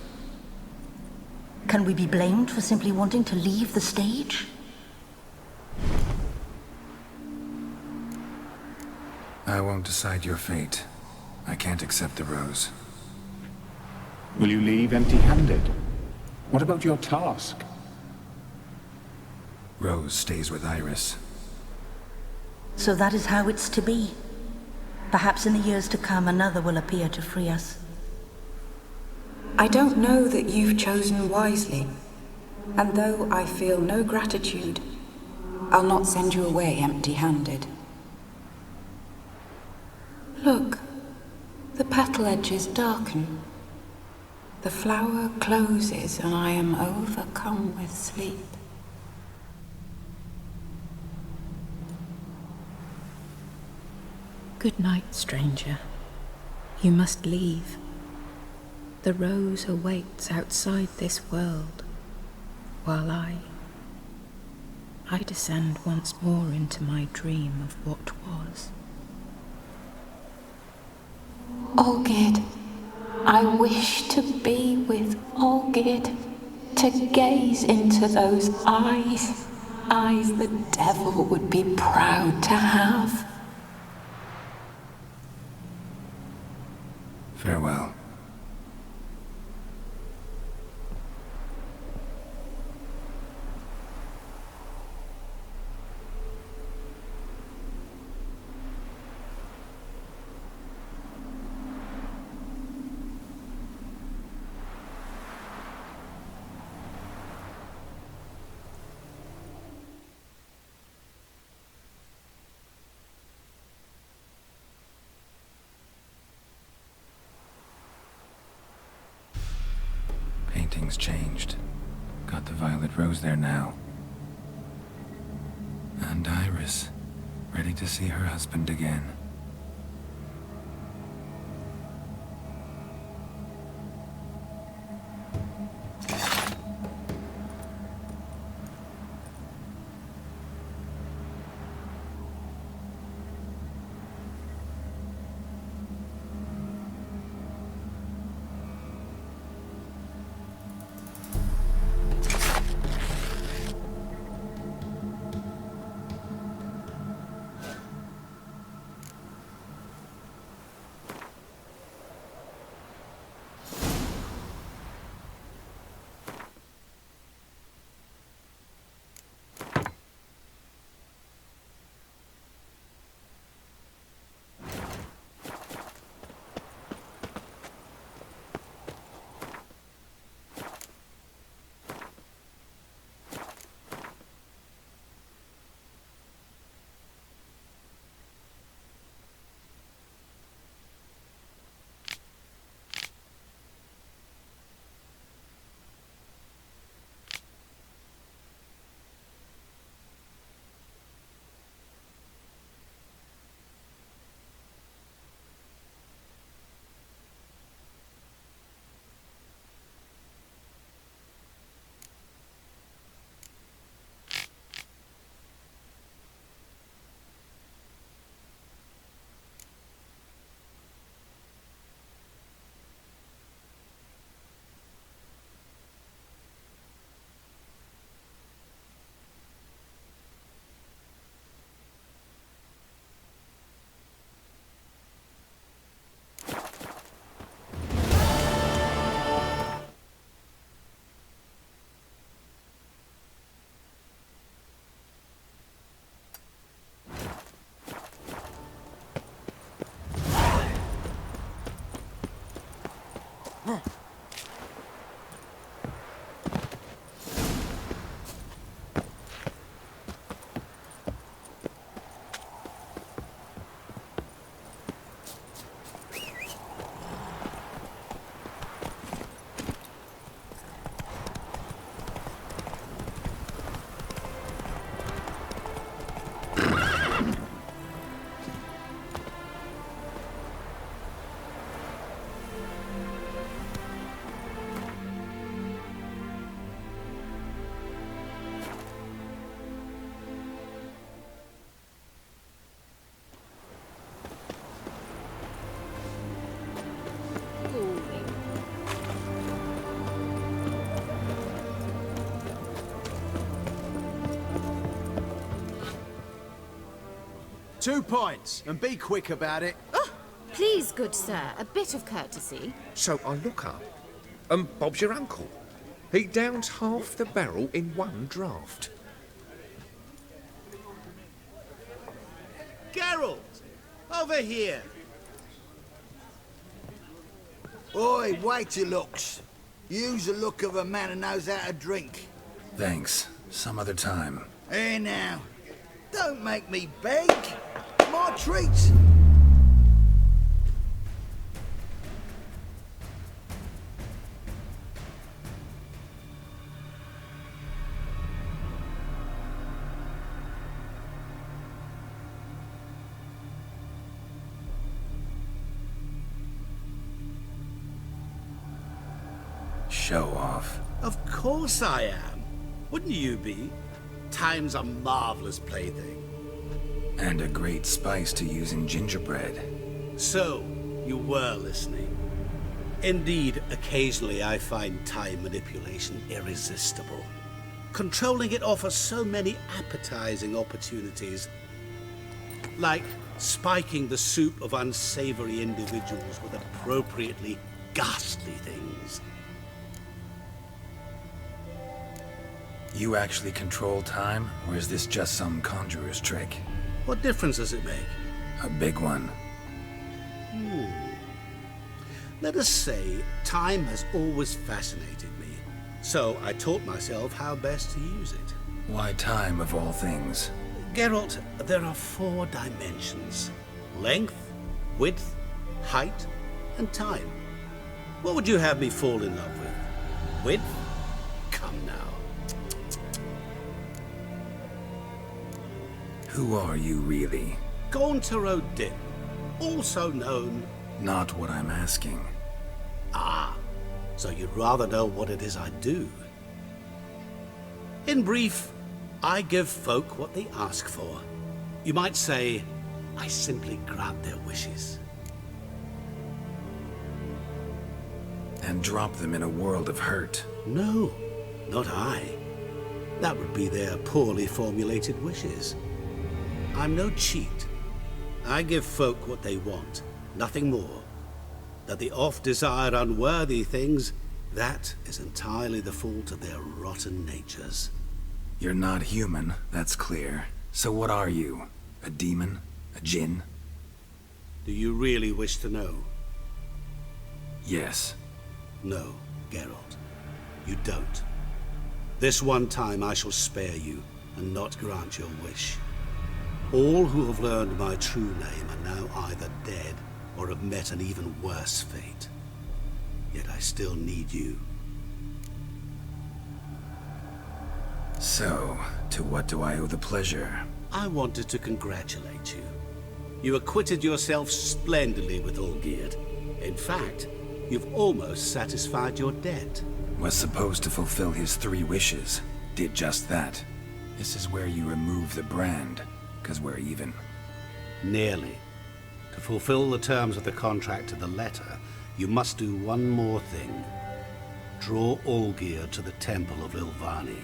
Can we be blamed for simply wanting to leave the stage? I won't decide your fate. I can't accept the rose. Will you leave empty-handed? What about your task? Rose stays with Iris. So that is how it's to be. Perhaps in the years to come, another will appear to free us. I don't know that you've chosen wisely, and though I feel no gratitude, I'll not send you away empty-handed. Look, the petal edges darken. The flower closes and I am overcome with sleep. Good night, stranger. You must leave. The rose awaits outside this world, while I descend once more into my dream of what was. Olgid, I wish to be with Olgid, to gaze into those eyes the devil would be proud to have. Farewell. Painting's changed. Got the violet rose there now. And Iris, ready to see her husband again. 2 points, and be quick about it. Oh, please, good sir, a bit of courtesy. So I look up, and Bob's your uncle. He downs half the barrel in one draught. Geralt! Over here! Oi, wait your looks. Use the look of a man who knows how to drink. Thanks. Some other time. Here now. Don't make me beg. My treat. Show off. Of course I am. Wouldn't you be? Time's a marvelous plaything. And a great spice to use in gingerbread. So, you were listening. Indeed, occasionally I find time manipulation irresistible. Controlling it offers so many appetizing opportunities. Like spiking the soup of unsavory individuals with appropriately ghastly things. You actually control time, or is this just some conjurer's trick? What difference does it make? A big one. Let us say time has always fascinated me, so I taught myself how best to use it. Why time, of all things? Geralt, there are 4 dimensions. Length, width, height, and time. What would you have me fall in love with? Width? Come now. Who are you, really? Gaunter O'Din, also known... Not what I'm asking. Ah, so you'd rather know what it is I do. In brief, I give folk what they ask for. You might say, I simply grant their wishes. And drop them in a world of hurt. No, not I. That would be their poorly formulated wishes. I'm no cheat. I give folk what they want, nothing more. That they oft desire unworthy things, that is entirely the fault of their rotten natures. You're not human, that's clear. So what are you? A demon? A djinn? Do you really wish to know? Yes. No, Geralt. You don't. This one time I shall spare you, and not grant your wish. All who have learned my true name are now either dead or have met an even worse fate. Yet I still need you. So, to what do I owe the pleasure? I wanted to congratulate you. You acquitted yourself splendidly with Olgierd. In fact, you've almost satisfied your debt. Was supposed to fulfill his 3 wishes. Did just that. This is where you remove the brand. 'Cause we're even. Nearly. To fulfill the terms of the contract to the letter, you must do one more thing. Draw Olgierd to the Temple of Ilvani.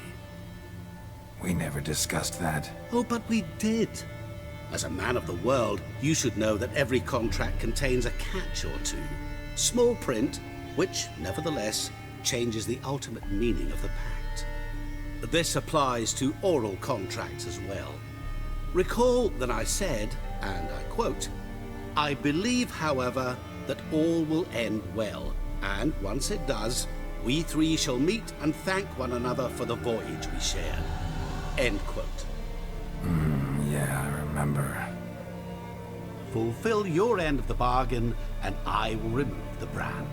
We never discussed that. Oh, but we did. As a man of the world, you should know that every contract contains a catch or two. Small print, which, nevertheless, changes the ultimate meaning of the pact. This applies to oral contracts as well. Recall that I said, and I quote, I believe, however, that all will end well, And once it does, we three shall meet and thank one another for the voyage we shared. End quote. Yeah, I remember. Fulfill your end of the bargain, and I will remove the brand.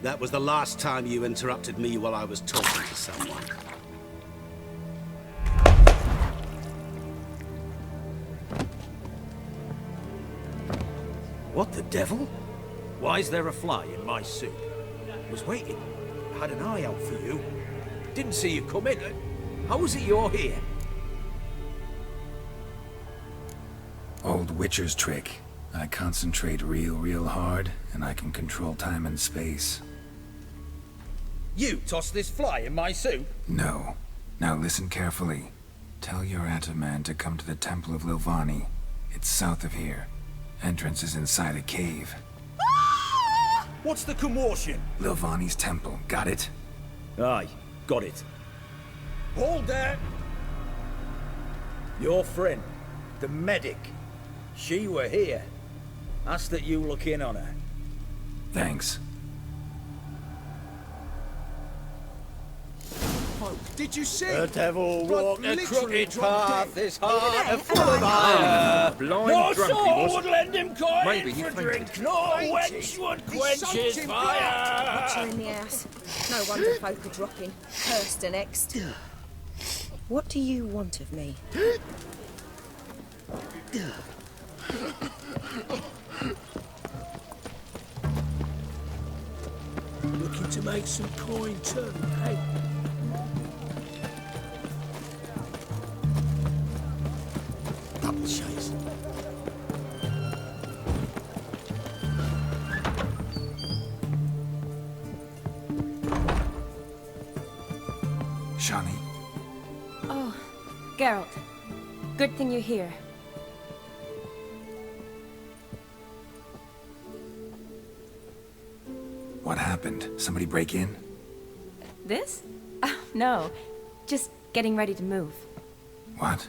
That was the last time you interrupted me while I was talking to someone. What the devil? Why is there a fly in my soup? Was waiting. Had an eye out for you. Didn't see you come in. How is it you're here? Old Witcher's trick. I concentrate real hard, and I can control time and space. You tossed this fly in my soup? No. Now listen carefully. Tell your Ataman to come to the Temple of Lilvani. It's south of here. Entrance is inside a cave. What's the commotion? Lilvani's temple. Got it? Aye, got it. Hold there! Your friend, the medic. She were here. Ask that you look in on her. Thanks. Did you see? The devil walked a literally crooked dropped path, dead. this heart of full of iron. Blind No drunk he soul was. would lend him coin Maybe he for fainted. drink, no wench would quench his fire. Put you in the ass. No wonder folk are dropping. Cursed and exed. What do you want of me? Looking to make some coin too, hey? Double chase. Shani, Oh, Geralt. Good thing you're here. what happened? Somebody break in? This? No. Just getting ready to move. What?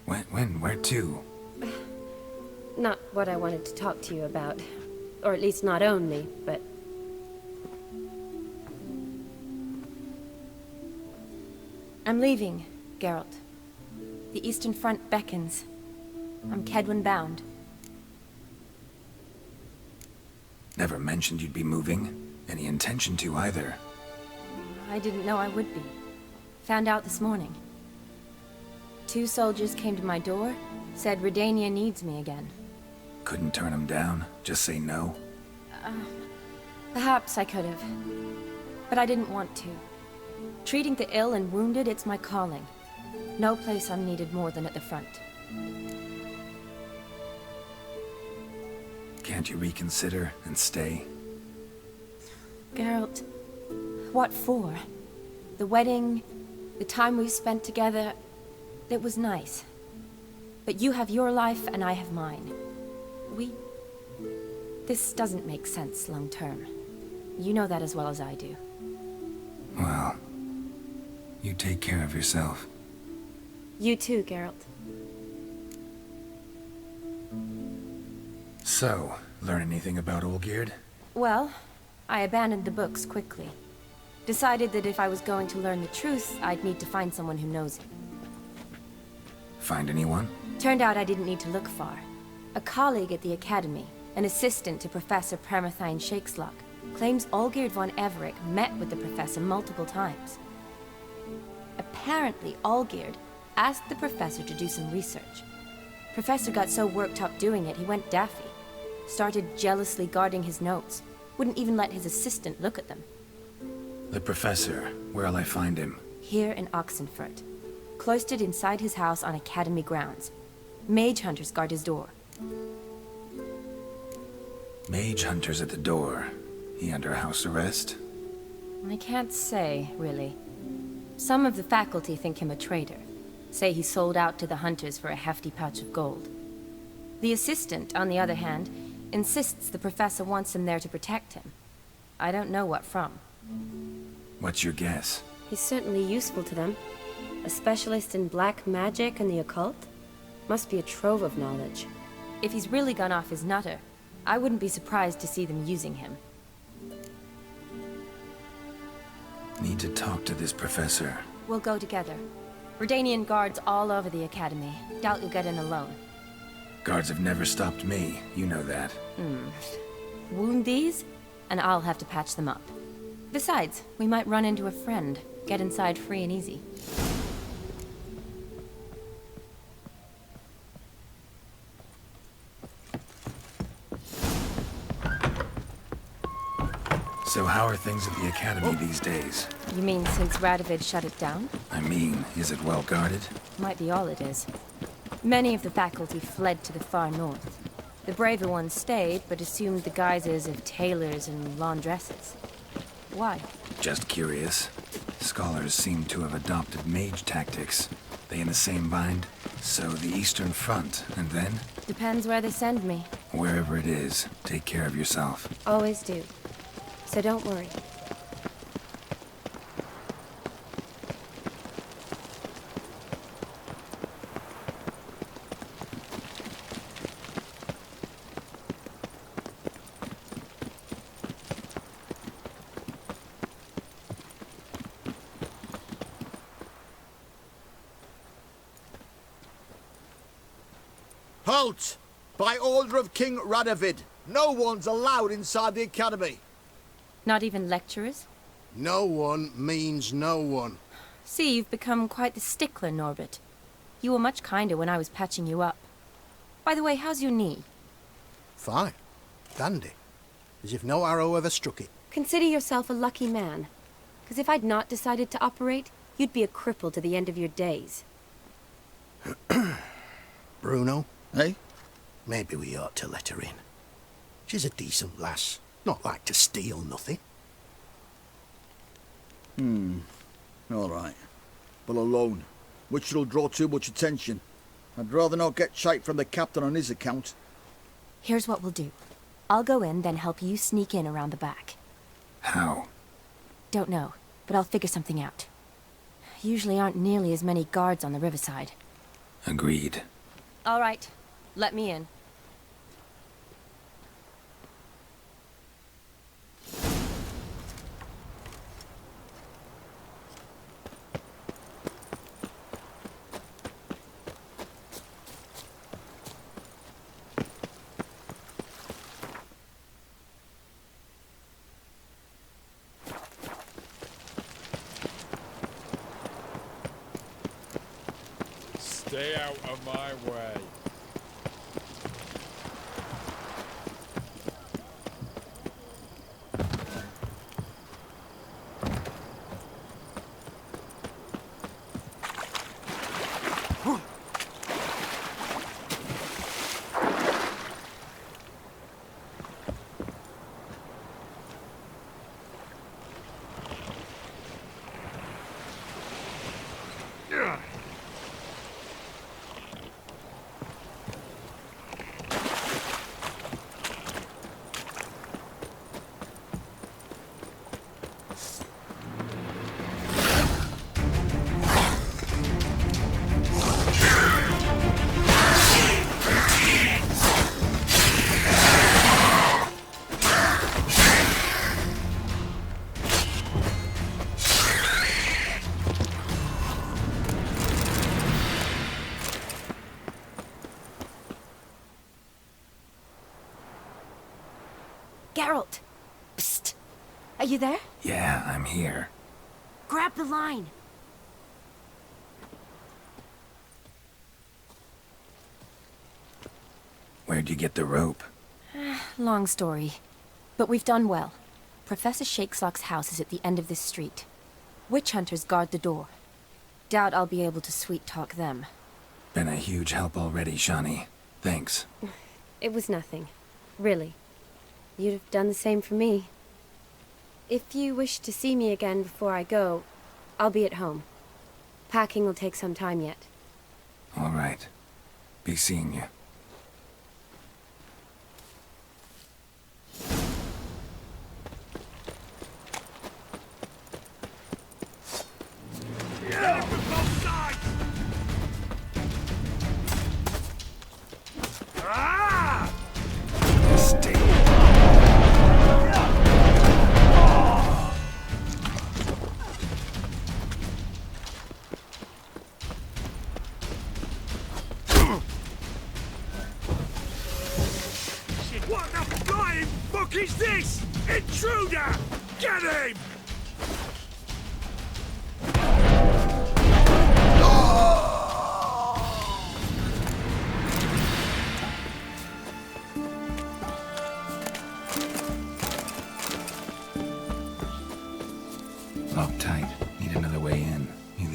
When? Where to? Not what I wanted to talk to you about. Or at least not only, but... I'm leaving, Geralt. The Eastern Front beckons. I'm Kedwin bound. Never mentioned you'd be moving. Any intention to either. I didn't know I would be. Found out this morning. 2 soldiers came to my door, said Redania needs me again. Couldn't turn him down? Just say no? Perhaps I could have. But I didn't want to. Treating the ill and wounded, it's my calling. No place I'm needed more than at the front. Can't you reconsider and stay? Geralt, what for? The wedding, the time we've spent together, it was nice. But you have your life and I have mine. This doesn't make sense long term. You know that as well as I do. Well, you take care of yourself. You too, Geralt. So, learn anything about Olgierd? Well, I abandoned the books quickly. Decided that if I was going to learn the truth, I'd need to find someone who knows it. Find anyone? Turned out I didn't need to look far. A colleague at the Academy, an assistant to Professor Permathine Shakeslock, claims Olgierd von Everec met with the professor multiple times. Apparently, Olgierd asked the professor to do some research. Professor got so worked up doing it, he went daffy. Started jealously guarding his notes. Wouldn't even let his assistant look at them. The professor. Where'll I find him? Here in Oxenfurt. Cloistered inside his house on Academy grounds. Mage hunters guard his door. Mage hunters at the door. He under house arrest? I can't say, really. Some of the faculty think him a traitor. Say he sold out to the hunters for a hefty pouch of gold. The assistant, on the other hand, insists the professor wants him there to protect him. I don't know what from. What's your guess? He's certainly useful to them. A specialist in black magic and the occult? Must be a trove of knowledge. If he's really gone off his nutter, I wouldn't be surprised to see them using him. Need to talk to this professor. We'll go together. Redanian guards all over the academy. Doubt you'll get in alone. Guards have never stopped me, you know that. Wound these, and I'll have to patch them up. Besides, we might run into a friend. Get inside free and easy. So how are things at the academy these days? You mean since Radovid shut it down? I mean, is it well guarded? Might be all it is. Many of the faculty fled to the far north. The braver ones stayed, but assumed the guises of tailors and laundresses. Why? Just curious. Scholars seem to have adopted mage tactics. They in the same bind? So the Eastern Front, and then? Depends where they send me. Wherever it is, take care of yourself. Always do. So don't worry. Halt! By order of King Radovid, no one's allowed inside the academy. Not even lecturers? No one means no one. See, you've become quite the stickler, Norbert. You were much kinder when I was patching you up. By the way, how's your knee? Fine. Dandy. As if no arrow ever struck it. Consider yourself a lucky man. Because if I'd not decided to operate, you'd be a cripple to the end of your days. Bruno, eh? Maybe we ought to let her in. She's a decent lass. Not like to steal nothing. All right. But alone, which will draw too much attention. I'd rather not get shite from the captain on his account. Here's what we'll do. I'll go in, then help you sneak in around the back. How? Don't know, but I'll figure something out. Usually aren't nearly as many guards on the riverside. Agreed. All right. Let me in. Stay out of my way. Geralt! Psst! Are you there? Yeah, I'm here. Grab the line! Where'd you get the rope? Long story. But we've done well. Professor Shakesock's house is at the end of this street. Witch hunters guard the door. Doubt I'll be able to sweet-talk them. Been a huge help already, Shani. Thanks. It was nothing. Really. You'd have done the same for me. If you wish to see me again before I go, I'll be at home. Packing will take some time yet. All right. Be seeing you.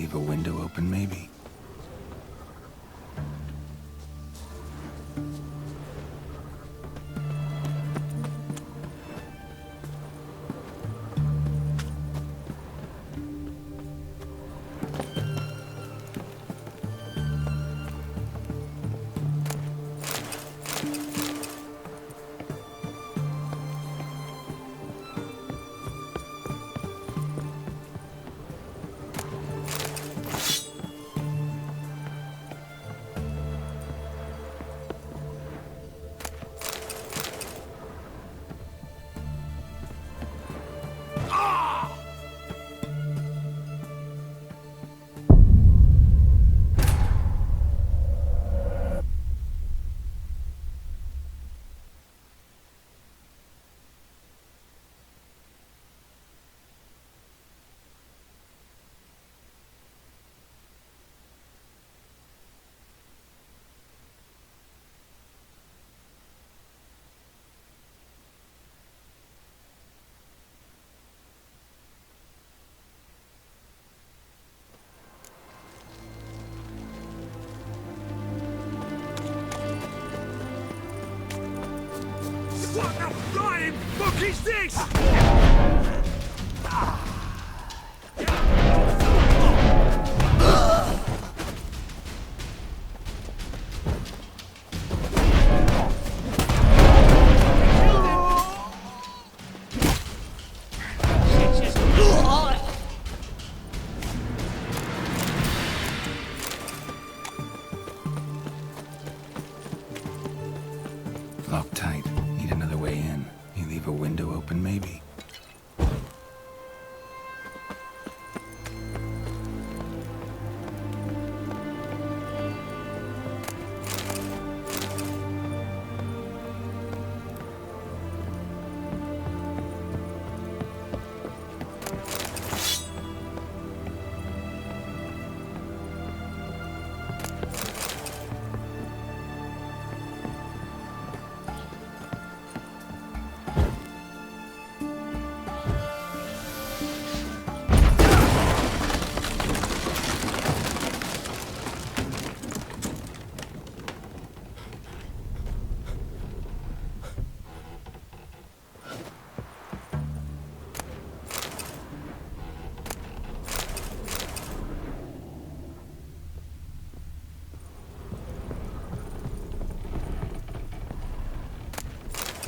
leave a window open, maybe? What the flying fuck is this? Locked tight. Need another way in. You leave a window open, maybe?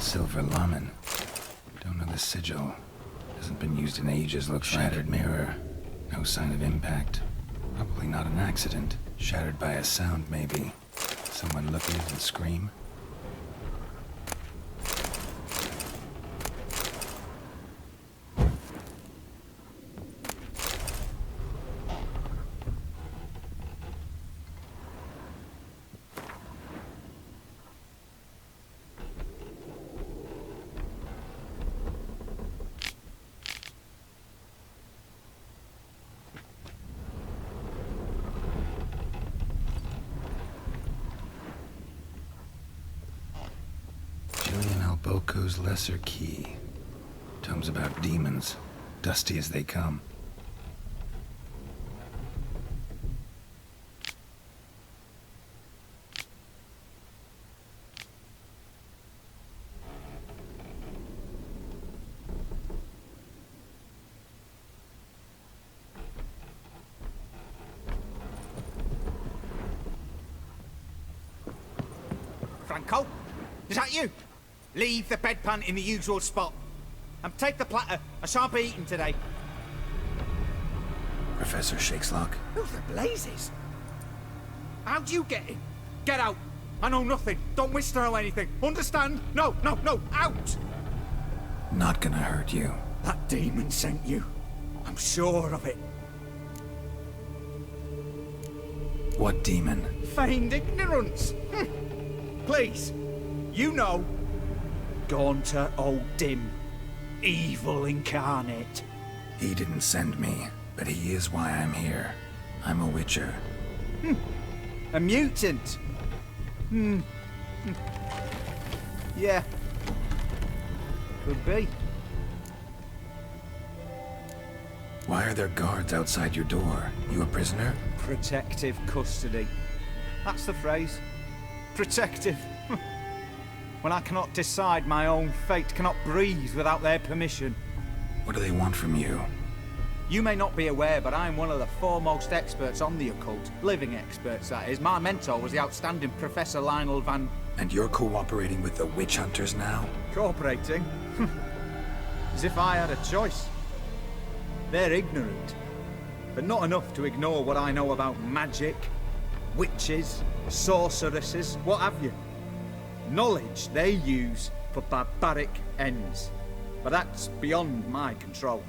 Silver Laman. Don't know the sigil. Hasn't been used in ages, looks like. Shattered mirror. No sign of impact. Probably not an accident. Shattered by a sound, maybe. Someone look at it and scream. Boko's Lesser Key. Tomes about demons, dusty as they come. Franco? Is that you? Leave the bedpan in the usual spot. And take the platter. I shan't be eating today. Professor Shakeslock? Who the blazes? How'd you get in? Get out. I know nothing. Don't wish to know anything. Understand? No, no, no. Out! Not gonna hurt you. That demon sent you. I'm sure of it. What demon? Feigned ignorance. Please. You know. Gaunter old Dim. Evil incarnate. He didn't send me, but he is why I'm here. I'm a witcher. A mutant. Yeah. Could be. Why are there guards outside your door? You a prisoner? Protective custody. That's the phrase. Protective. When I cannot decide my own fate, cannot breathe without their permission. What do they want from you? You may not be aware, but I am one of the foremost experts on the occult. Living experts, that is. My mentor was the outstanding Professor Lionel Van... And you're cooperating with the witch hunters now? Cooperating? As if I had a choice. They're ignorant, but not enough to ignore what I know about magic, witches, sorceresses, what have you. Knowledge they use for barbaric ends, but that's beyond my control.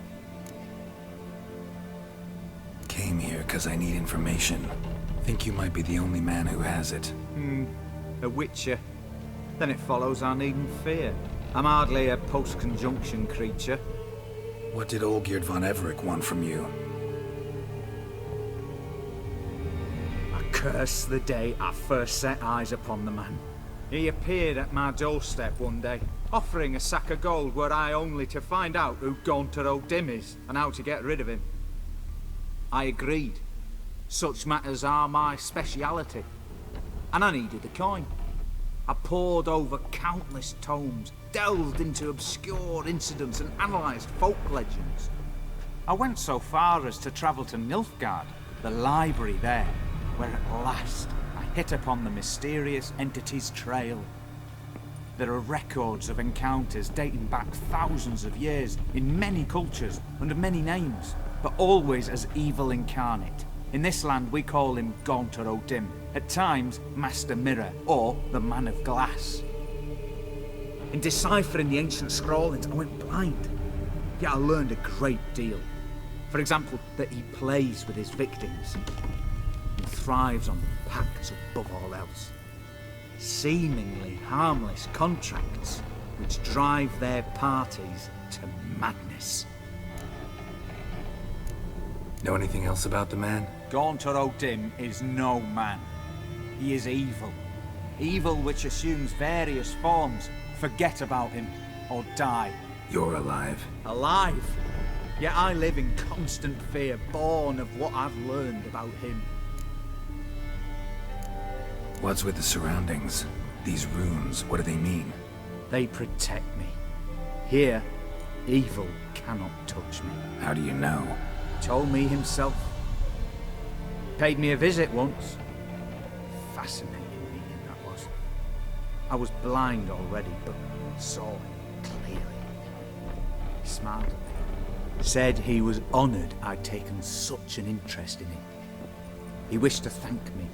Came here because I need information. Think you might be the only man who has it. A witcher. Then it follows I needn't fear. I'm hardly a post-conjunction creature. What did Olgierd von Everec want from you? I curse the day I first set eyes upon the man. He appeared at my doorstep one day, offering a sack of gold were I only to find out who Gaunter O'Dim is and how to get rid of him. I agreed. Such matters are my speciality. And I needed the coin. I pored over countless tomes, delved into obscure incidents and analysed folk legends. I went so far as to travel to Nilfgaard, the library there, where at last I hit upon the mysterious entity's trail. There are records of encounters dating back thousands of years in many cultures under many names, but always as evil incarnate. In this land we call him Gaunter O'Dim, at times Master Mirror or the Man of Glass. In deciphering the ancient scrawlings I went blind, yet I learned a great deal. For example, that he plays with his victims and thrives on pacts above all else. Seemingly harmless contracts which drive their parties to madness. Know anything else about the man? Gaunter O'Dim is no man. He is evil. Evil which assumes various forms. Forget about him, or die. You're alive. Alive? Yet I live in constant fear, born of what I've learned about him. What's with the surroundings? These runes, what do they mean? They protect me. Here, evil cannot touch me. How do you know? Told me himself. Paid me a visit once. Fascinating meeting that was. I was blind already, but saw him clearly. He smiled at me. Said he was honoured I'd taken such an interest in him. He wished to thank me,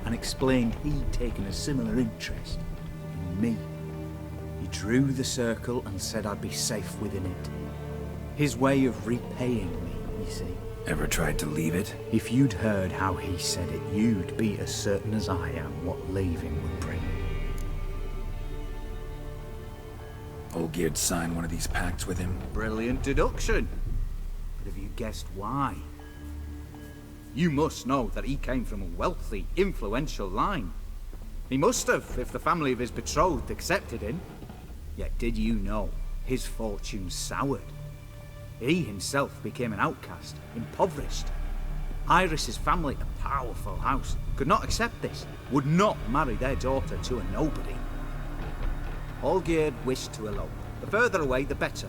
and explained he'd taken a similar interest in me. He drew the circle and said I'd be safe within it. His way of repaying me, you see. Ever tried to leave it? If you'd heard how he said it, you'd be as certain as I am what leaving would bring. Olgierd signed one of these pacts with him? Brilliant deduction. But have you guessed why? You must know that he came from a wealthy, influential line. He must have, if the family of his betrothed accepted him. Yet did you know his fortune soured? He himself became an outcast, impoverished. Iris's family, a powerful house, could not accept this, would not marry their daughter to a nobody. Olgierd wished to elope. The further away, the better.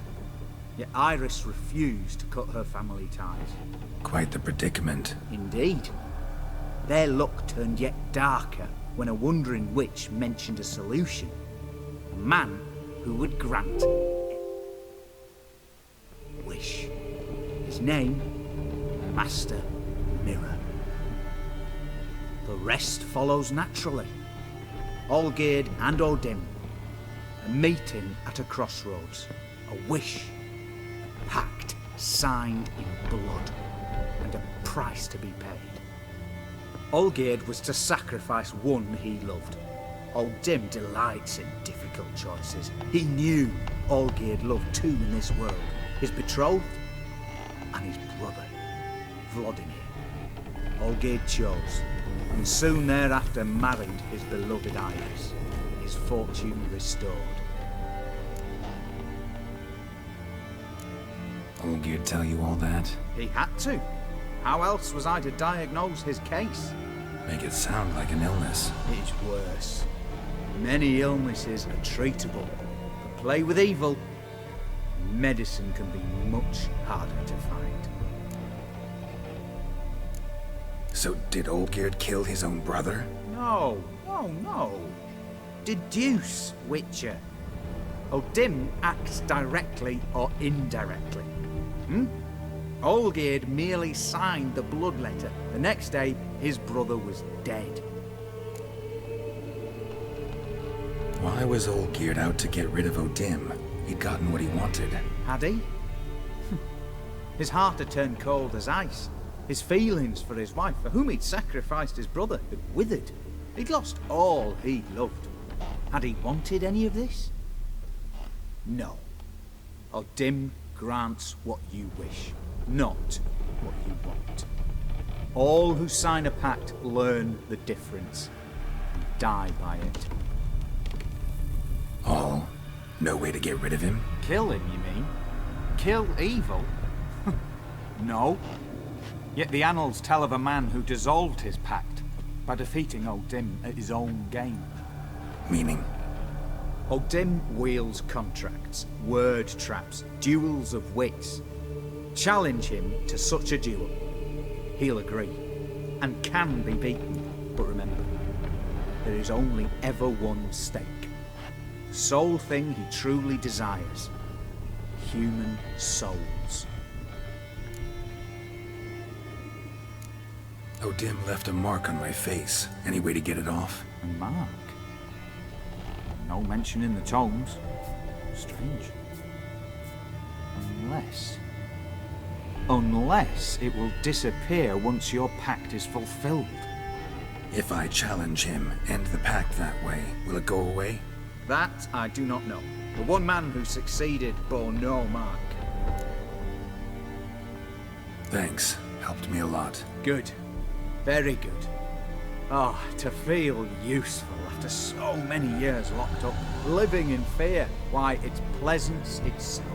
Yet Iris refused to cut her family ties. Quite the predicament. Indeed. Their luck turned yet darker when a wandering witch mentioned a solution. A man who would grant a wish. His name, Master Mirror. The rest follows naturally. Olgierd and O'Dim, a meeting at a crossroads, a wish, a pact signed in blood, and a price to be paid. Olgierd was to sacrifice one he loved. O'Dim delights in difficult choices. He knew Olgierd loved two in this world, his betrothed and his brother, Vladimir. Olgierd chose, and soon thereafter married his beloved Iris, his fortune restored. Olgierd tell you all that? He had to. How else was I to diagnose his case? Make it sound like an illness. It is worse. Many illnesses are treatable. But play with evil, medicine can be much harder to find. So did Olgierd kill his own brother? No. Deduce, Witcher. Odin acts directly or indirectly. Olgierd merely signed the blood letter. The next day, his brother was dead. Why was Olgierd out to get rid of Odin? He'd gotten what he wanted. Had he? His heart had turned cold as ice. His feelings for his wife, for whom he'd sacrificed his brother, had withered. He'd lost all he loved. Had he wanted any of this? No. Odin grants what you wish, not what you want. All who sign a pact learn the difference and die by it. All? No way to get rid of him? Kill him, you mean? Kill evil? No. Yet the annals tell of a man who dissolved his pact by defeating Odin at his own game. Meaning? Odin wields contracts, word traps, duels of wits. Challenge him to such a duel. He'll agree, and can be beaten. But remember, there is only ever one stake. The sole thing he truly desires. Human souls. Odin left a mark on my face. Any way to get it off? A mark? No mention in the tomes. Strange. Unless it will disappear once your pact is fulfilled. If I challenge him, end the pact that way, will it go away? That I do not know. The one man who succeeded bore no mark. Thanks. Helped me a lot. Good. Very good. Oh, to feel useful after so many years locked up, living in fear. Why, it's pleasance itself.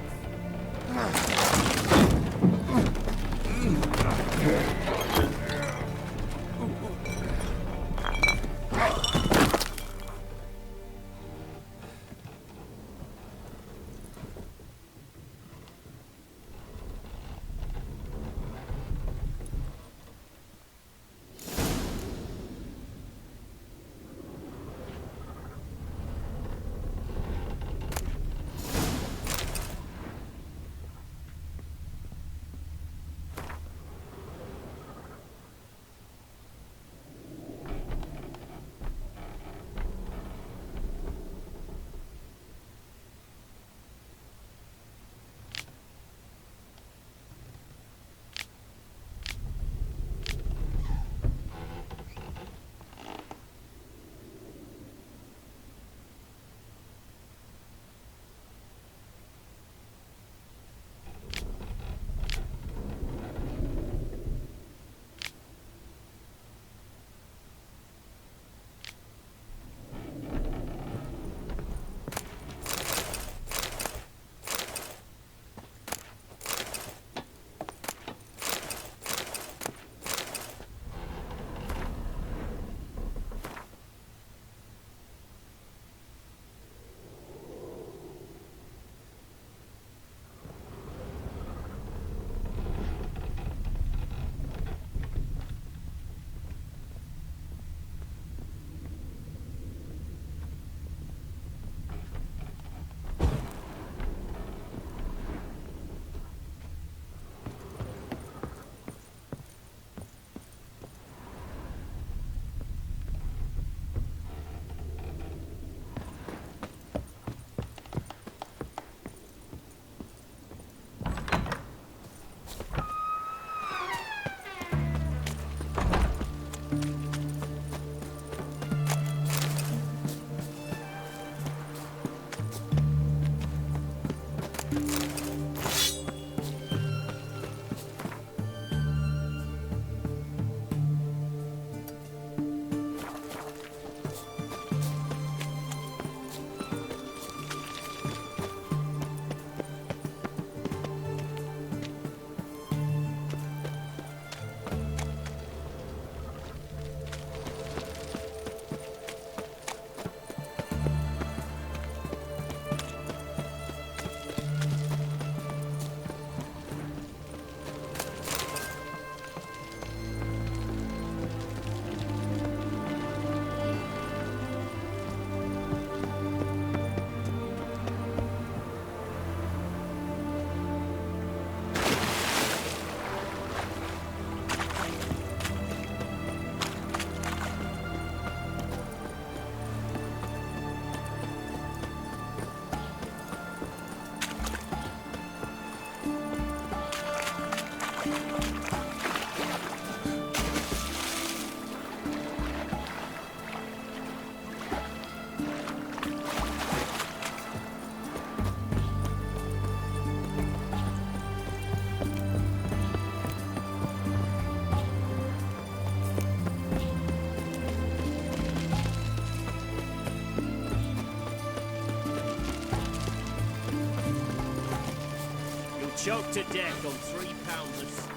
choked to death on 3 pounders.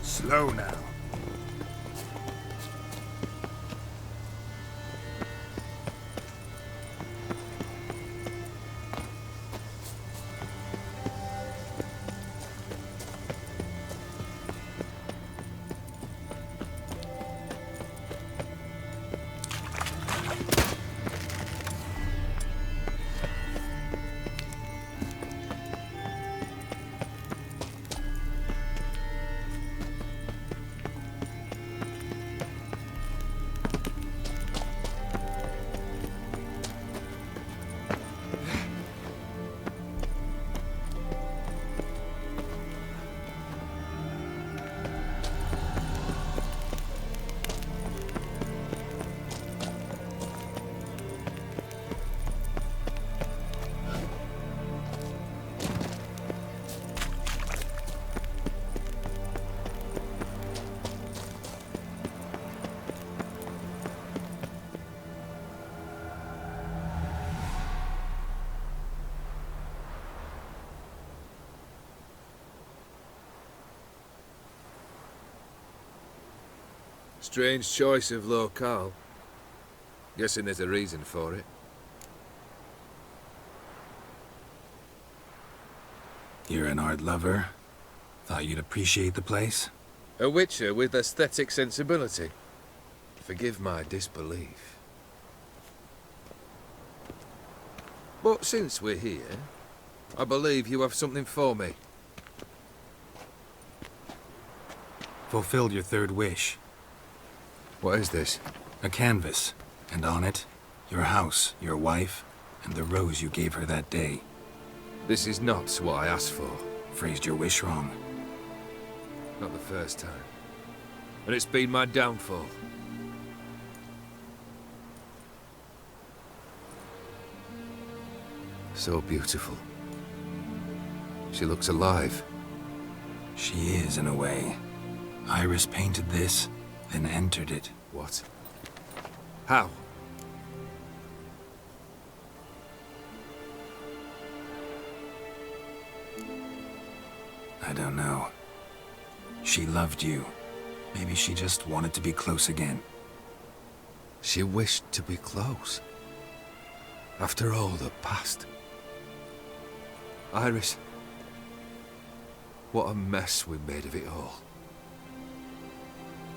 Slow now. Strange choice of locale. Guessing there's a reason for it. You're an art lover. Thought you'd appreciate the place. A witcher with aesthetic sensibility. Forgive my disbelief. But since we're here, I believe you have something for me. Fulfilled your third wish. What is this? A canvas. And on it, your house, your wife, and the rose you gave her that day. This is not what I asked for. Phrased your wish wrong. Not the first time. And it's been my downfall. So beautiful. She looks alive. She is, in a way. Iris painted this, then entered it. What? How? I don't know. She loved you. Maybe she just wanted to be close again. She wished to be close. After all the past. Iris. What a mess we made of it all.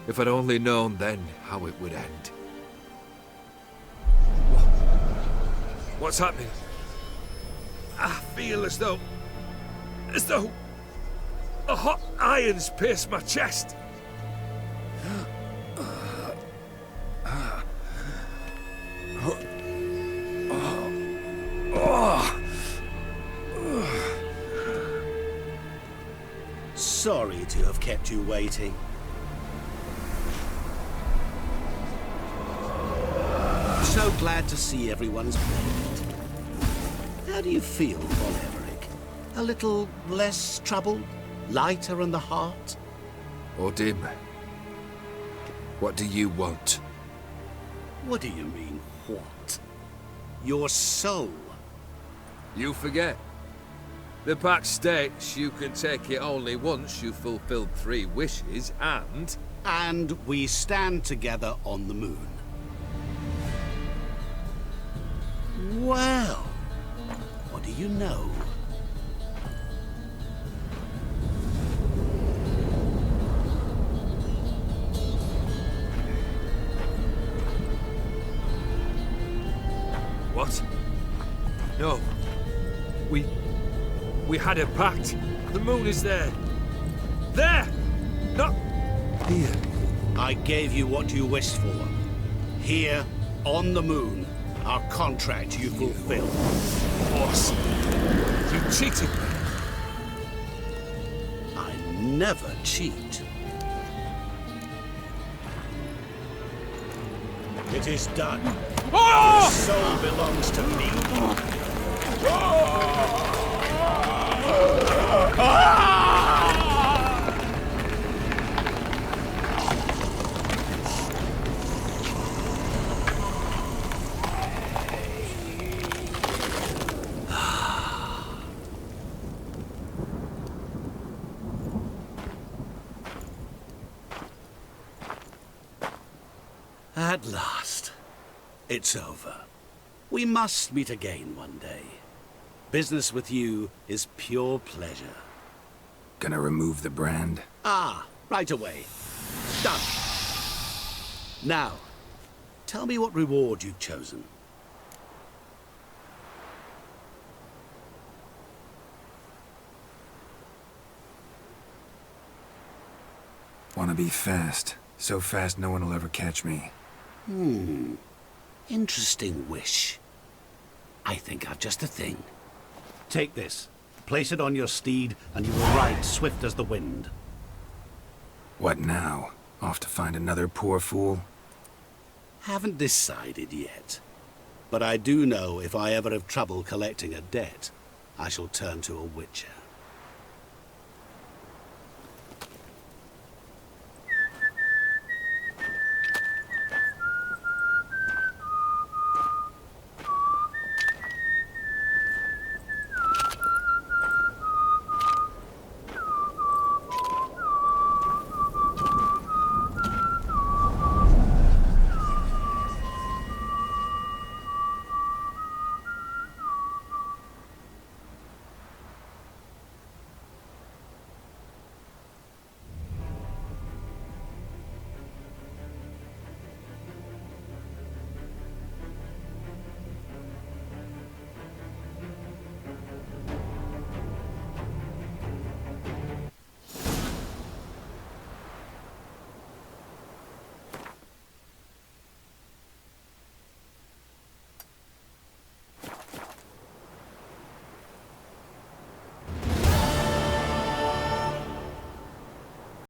If I'd only known then how it would end. What's happening? I feel as though a hot iron's pierced my chest. Sorry to have kept you waiting. So glad to see everyone's made it. How do you feel, Von Everett? A little less troubled? Lighter in the heart? Or dim? What do you want? What do you mean, what? Your soul. You forget. The pact states you can take it only once you've fulfilled 3 wishes, and... And we stand together on the moon. Well, what do you know? What? No. We had a pact. The moon is there. There! Not here. I gave you what you wished for. Here, on the moon, our contract you fulfilled. Boss, you cheated me. I never cheat. It is done. Oh! The soul belongs to me. At last. It's over. We must meet again one day. Business with you is pure pleasure. Gonna remove the brand? Ah, right away. Done. Now, tell me what reward you've chosen. Wanna be fast. So fast no one will ever catch me. Interesting wish. I think I've just the thing. Take this. Place it on your steed, and you will ride swift as the wind. What now? Off to find another poor fool? Haven't decided yet. But I do know if I ever have trouble collecting a debt, I shall turn to a witcher.